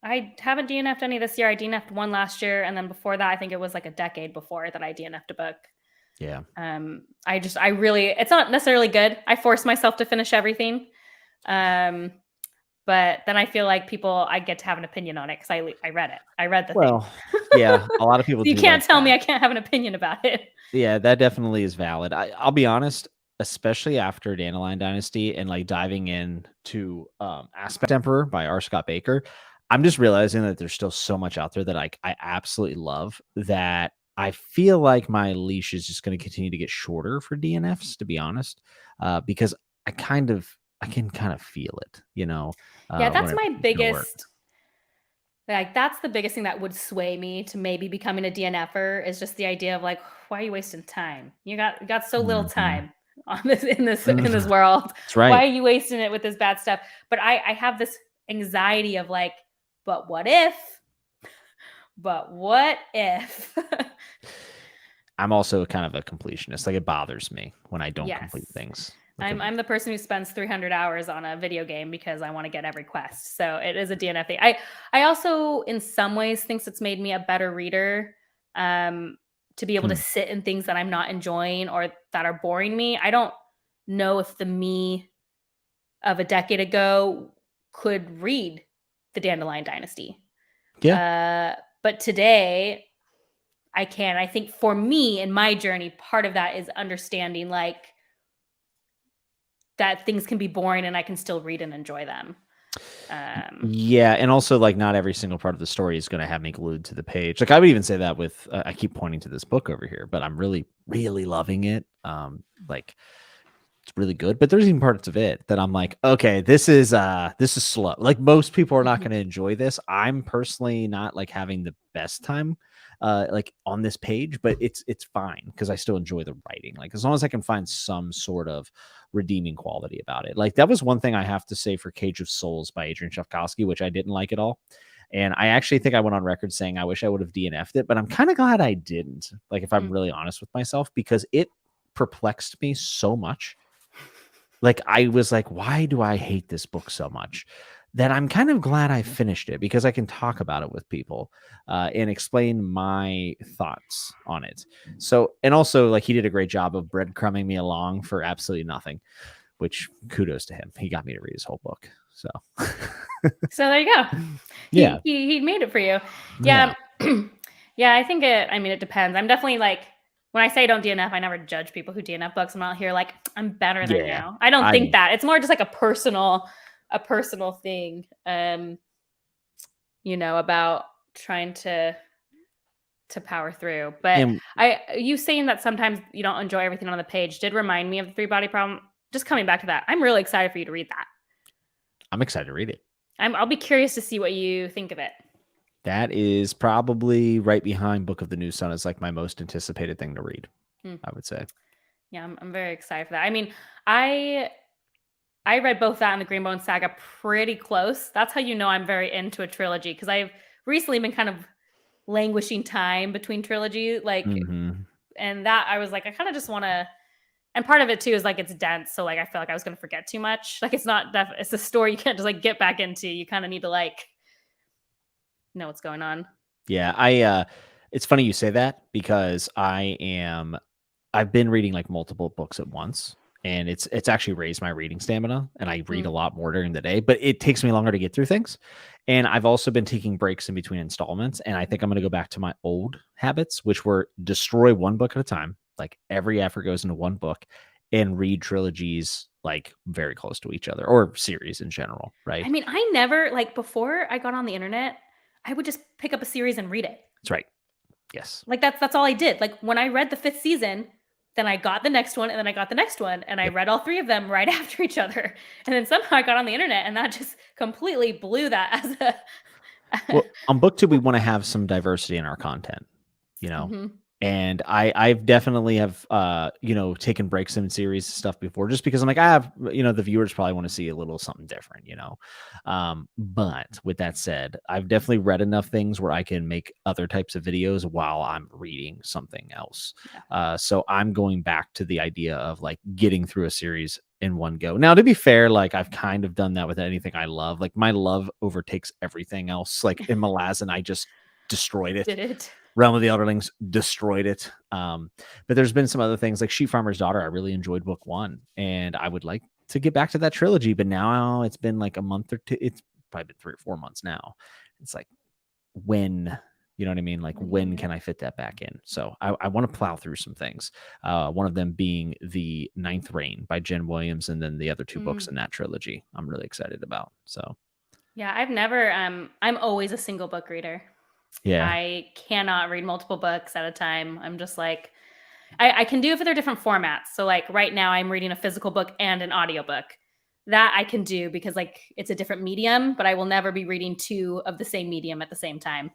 I haven't DNF'd any this year. I DNF'd one last year, and then before that, I think it was like a decade before that I DNF'd a book. yeah. I really, it's not necessarily good. I force myself to finish everything. But then I feel like I get to have an opinion on it because I read it. I read the thing. Yeah, a lot of people So you do can't like tell me that. I can't have an opinion about it. Yeah, that definitely is valid. I'll be honest, especially after Dandelion Dynasty and like diving in to Aspect Emperor by R. Scott Baker, I'm just realizing that there's still so much out there that I absolutely love that I feel like my leash is just going to continue to get shorter for DNFs, to be honest, because I can kind of feel it, Yeah, that's whenever my it's gonna work. biggest. Like that's the biggest thing that would sway me to maybe becoming a DNFer is just the idea of like, why are you wasting time? You got so little Mhm. time on this world. That's Why right. are you wasting it with this bad stuff? But I have this anxiety of like, but what if? But what if? I'm also kind of a completionist. Like it bothers me when I don't Yes. complete things. Like I'm the person who spends 300 hours on a video game because I want to get every quest. So it is a DNF thing. I also, in some ways, thinks it's made me a better reader. To be able to Hmm. sit in things that I'm not enjoying or that are boring me. I don't know if the me of a decade ago could read the Dandelion Dynasty. Yeah. But today I can. I think for me in my journey, part of that is understanding like that things can be boring and I can still read and enjoy them. Yeah, and also like not every single part of the story is going to have me glued to the page. Like I would even say that with I keep pointing to this book over here, but I'm really really loving it. Like it's really good, but there's even parts of it that I'm like, okay, this is slow. Like most people are not Mhm. going to enjoy this. I'm personally not like having the best time like on this page, but it's fine because I still enjoy the writing. Like as long as I can find some sort of redeeming quality about it. Like that was one thing I have to say for Cage of Souls by Adrian Tchaikovsky, which I didn't like at all. And I actually think I went on record saying I wish I would have DNF'd it, but I'm kind of glad I didn't. Like if I'm Mm. really honest with myself, because it perplexed me so much. Like I was like, why do I hate this book so much? That I'm kind of glad I finished it because I can talk about it with people and explain my thoughts on it. So, and also, like, he did a great job of breadcrumbing me along for absolutely nothing, which kudos to him. He got me to read his whole book. So, So there you go. yeah, He made it for you. yeah, Yeah. Yeah, I think it depends. I'm definitely like when I say don't DNF, I never judge people who DNF books. I'm not here like I'm better than yeah. you. I don't I think mean, that. It's more just like a personal thing. About trying to power through. But and you saying that sometimes you don't enjoy everything on the page did remind me of the three body problem. Just coming back to that, I'm really excited for you to read that. I'm excited to read it. I'll be curious to see what you think of it. That is probably right behind Book of the New Sun. Is like my most anticipated thing to read, Hmm. I would say. Yeah, I'm very excited for that. I mean, I I read both that and the Greenbone Saga pretty close. That's how you know I'm very into a trilogy because I've recently been kind of languishing time between trilogy, Hmm. and that I was like, I kind of just want to. And part of it too is like it's dense, so like I feel like I was going to forget too much. Like it's a story you can't just like get back into. You kind of need to like know what's going on. Yeah, it's funny you say that because I've been reading like multiple books at once and it's actually raised my reading stamina and I read Mm. a lot more during the day, but it takes me longer to get through things. And I've also been taking breaks in between installments and I think I'm going to go back to my old habits, which were destroy one book at a time. Like every effort goes into one book and read trilogies like very close to each other or series in general, I right? mean, I never like before I got on the internet, I would just pick up a series and read it. That's right. Yes. Like that's all I did. Like when I read the fifth season, then I got the next one, and then I got the next one, and I Yep. read all three of them right after each other. And then somehow I got on the internet, and that just completely blew that as a. Well, on Booktube, we want to have some diversity in our content, you know? Mhm. And I've definitely have taken breaks in series stuff before, just because I'm like, I have, the viewers probably want to see a little something different. But with that said, I've definitely read enough things where I can make other types of videos while I'm reading something else. Yeah. So I'm going back to the idea of like getting through a series in one go. Now, to be fair, like I've kind of done that with anything I love. Like my love overtakes everything else. Like in Malazan, I just destroyed it. Did it? Realm of the Elderlings, destroyed it. But there's been some other things like Sheep Farmer's Daughter. I really enjoyed book 1, and I would like to get back to that trilogy. But now it's been like a month or two. It's probably been 3 or 4 months now. It's like, when, you know what I mean? Like, when can I fit that back in? So I want to plow through some things. One of them being the Ninth Reign by Jen Williams, and then the other 2 books in that trilogy I'm really excited about. So Yeah, I've never I'm always a single book reader. yeah. I cannot read multiple books at a time. I'm just like, I can do it for their different formats. So like right now I'm reading a physical book and an audiobook. That I can do because like it's a different medium, but I will never be reading 2 of the same medium at the same time.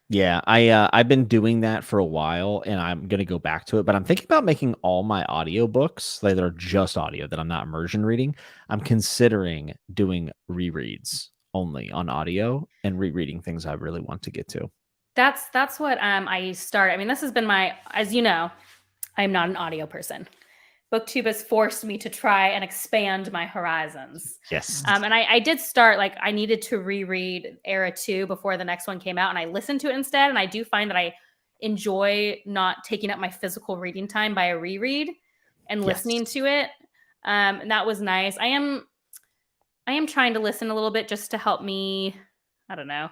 Yeah, I've been doing that for a while, and I'm gonna go back to it. But I'm thinking about making all my audiobooks like that are just audio, that I'm not immersion reading. I'm considering doing rereads only on audio and rereading things I really want to get to. That's what I start. I mean, this has been my, as you know, I'm not an audio person. Booktube has forced me to try and expand my horizons. Yes. And I did start, like, I needed to reread Era 2 before the next one came out, and I listened to it instead. And I do find that I enjoy not taking up my physical reading time by a reread and listening to it. And that was nice. I am trying to listen a little bit just to help me. I don't know.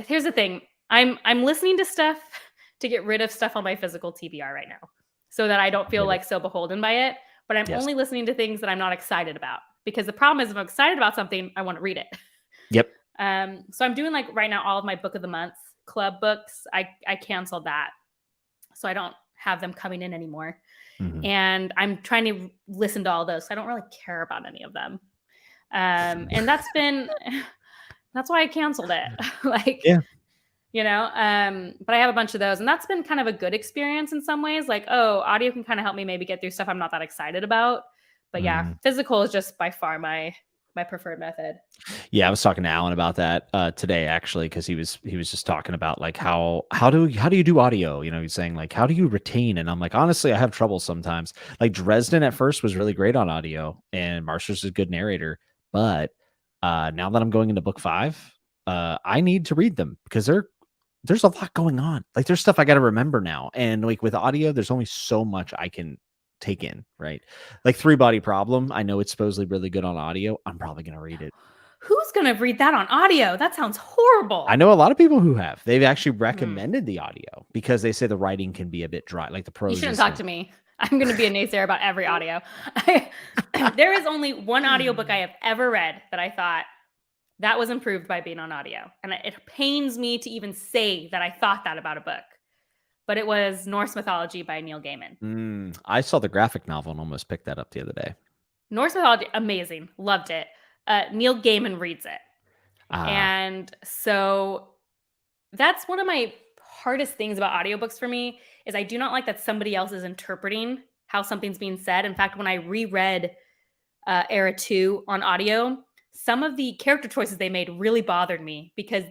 Here's the thing. I'm listening to stuff to get rid of stuff on my physical TBR right now, so that I don't feel like so beholden by it. But I'm only listening to things that I'm not excited about, because the problem is if I'm excited about something, I want to read it. Yep. So I'm doing, like, right now all of my book of the month club books. I canceled that, so I don't have them coming in anymore. Mhm. And I'm trying to listen to all those. So I don't really care about any of them. And that's why I canceled it. Like, Yeah. but I have a bunch of those, and that's been kind of a good experience in some ways. Like, oh, audio can kind of help me maybe get through stuff I'm not that excited about. But yeah, physical is just by far my preferred method. Yeah, I was talking to Alan about that today, actually, because he was just talking about like how do you do audio? He's saying like, how do you retain? And I'm like, honestly, I have trouble sometimes. Like Dresden at first was really great on audio, and Marshall's a good narrator, but now that I'm going into book 5, I need to read them because there's a lot going on. Like there's stuff I got to remember now, and like with audio, there's only so much I can take in, right? Like 3 Body Problem, I know it's supposedly really good on audio. I'm probably gonna read it. Who's gonna read that on audio? That sounds horrible. I know a lot of people who have. They've actually recommended the audio because they say the writing can be a bit dry, like the prose. You shouldn't talk to me. I'm going to be a naysayer about every audio. There is only one audiobook I have ever read that I thought that was improved by being on audio. And it pains me to even say that I thought that about a book. But it was Norse Mythology by Neil Gaiman. I saw the graphic novel and almost picked that up the other day. Norse Mythology, amazing. Loved it. Neil Gaiman reads it. And so that's one of my hardest things about audiobooks for me, is I do not like that somebody else is interpreting how something's being said. In fact, when I reread Era 2 on audio, some of the character choices they made really bothered me because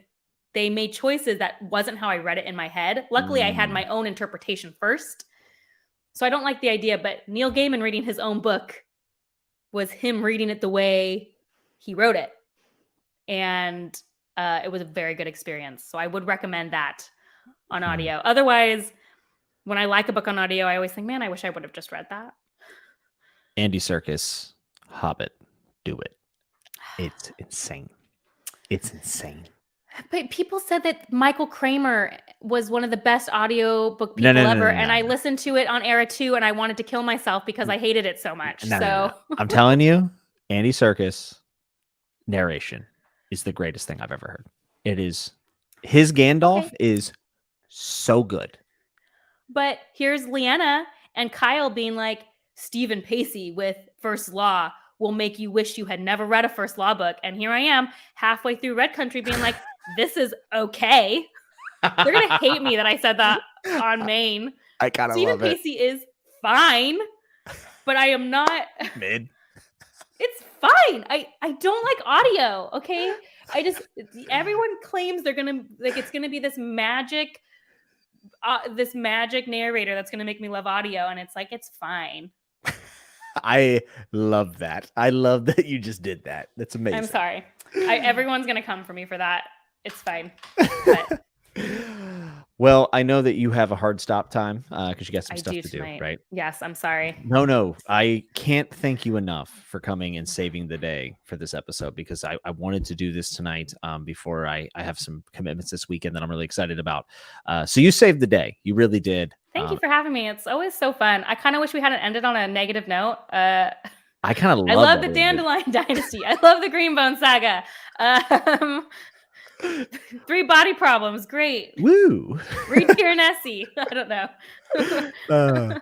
they made choices that wasn't how I read it in my head. Luckily, I had my own interpretation first. So I don't like the idea, but Neil Gaiman reading his own book was him reading it the way he wrote it. And it was a very good experience. So I would recommend that on audio. Otherwise, when I like a book on audio, I always think, man, I wish I would have just read that. Andy Serkis, Hobbit, do it. It's insane. It's insane. But people said that Michael Kramer was one of the best audiobook people ever. And I listened to it on Era 2 and I wanted to kill myself because I hated it so much. No. I'm telling you, Andy Serkis narration is the greatest thing I've ever heard. It is. His Gandalf is so good. But here's Leanna and Kyle being like, Stephen Pacey with First Law will make you wish you had never read a First Law book. And here I am halfway through Red Country being like, this is okay. They're going to hate me that I said that on Maine. I kind of Stephen love it. Pacey is fine, but I am not Mid. It's fine. I don't like audio. Okay, everyone claims they're gonna it's gonna be this magic narrator that's gonna make me love audio, and it's like it's fine. I love that. I love that you just did that. That's amazing. I'm sorry. Everyone's gonna come for me for that. It's fine. But well, I know that you have a hard stop time because you got some stuff to tonight. do, right? Yes, I'm sorry. No, I can't thank you enough for coming and saving the day for this episode because I wanted to do this tonight before I have some commitments this weekend that I'm really excited about. So you saved the day. You really did. Thank you for having me. It's always so fun. I kind of wish we hadn't ended on a negative note. I kind of love the Dandelion Dynasty. I love the Greenbone Saga. 3 body problems. Great. Woo. Read Nessie. I don't know.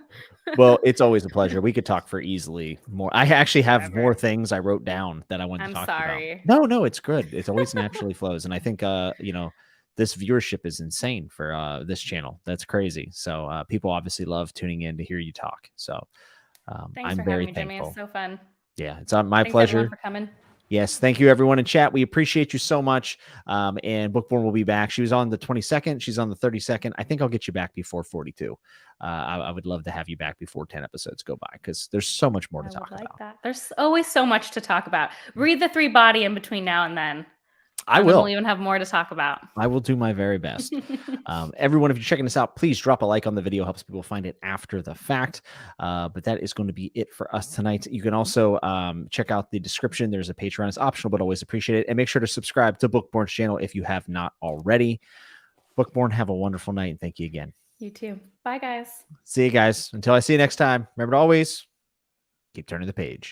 Well, it's always a pleasure. We could talk for easily more. I actually have more things I wrote down that I wanted to talk about. No, it's good. It always naturally flows. And I think, this viewership is insane for this channel. That's crazy. So people obviously love tuning in to hear you talk. So I'm very thankful. Jimmy. It's so fun. Yeah, it's my pleasure. Thanks for coming. Yes, thank you everyone in chat. We appreciate you so much. And Bookborn will be back. She was on the 22nd. She's on the 32nd. I think I'll get you back before 42. I would love to have you back before 10 episodes go by because there's so much more to talk about. That. There's always so much to talk about. Read the 3 body in between now and then. I will. We'll even have more to talk about. I will do my very best. Everyone, if you're checking this out, please drop a like on the video. Helps people find it after the fact. But that is going to be it for us tonight. You can also check out the description. There's a Patreon. It's optional, but always appreciate it. And make sure to subscribe to Bookborn's channel if you have not already. Bookborn, have a wonderful night. And thank you again. You too. Bye, guys. See you guys. Until I see you next time, remember to always keep turning the page.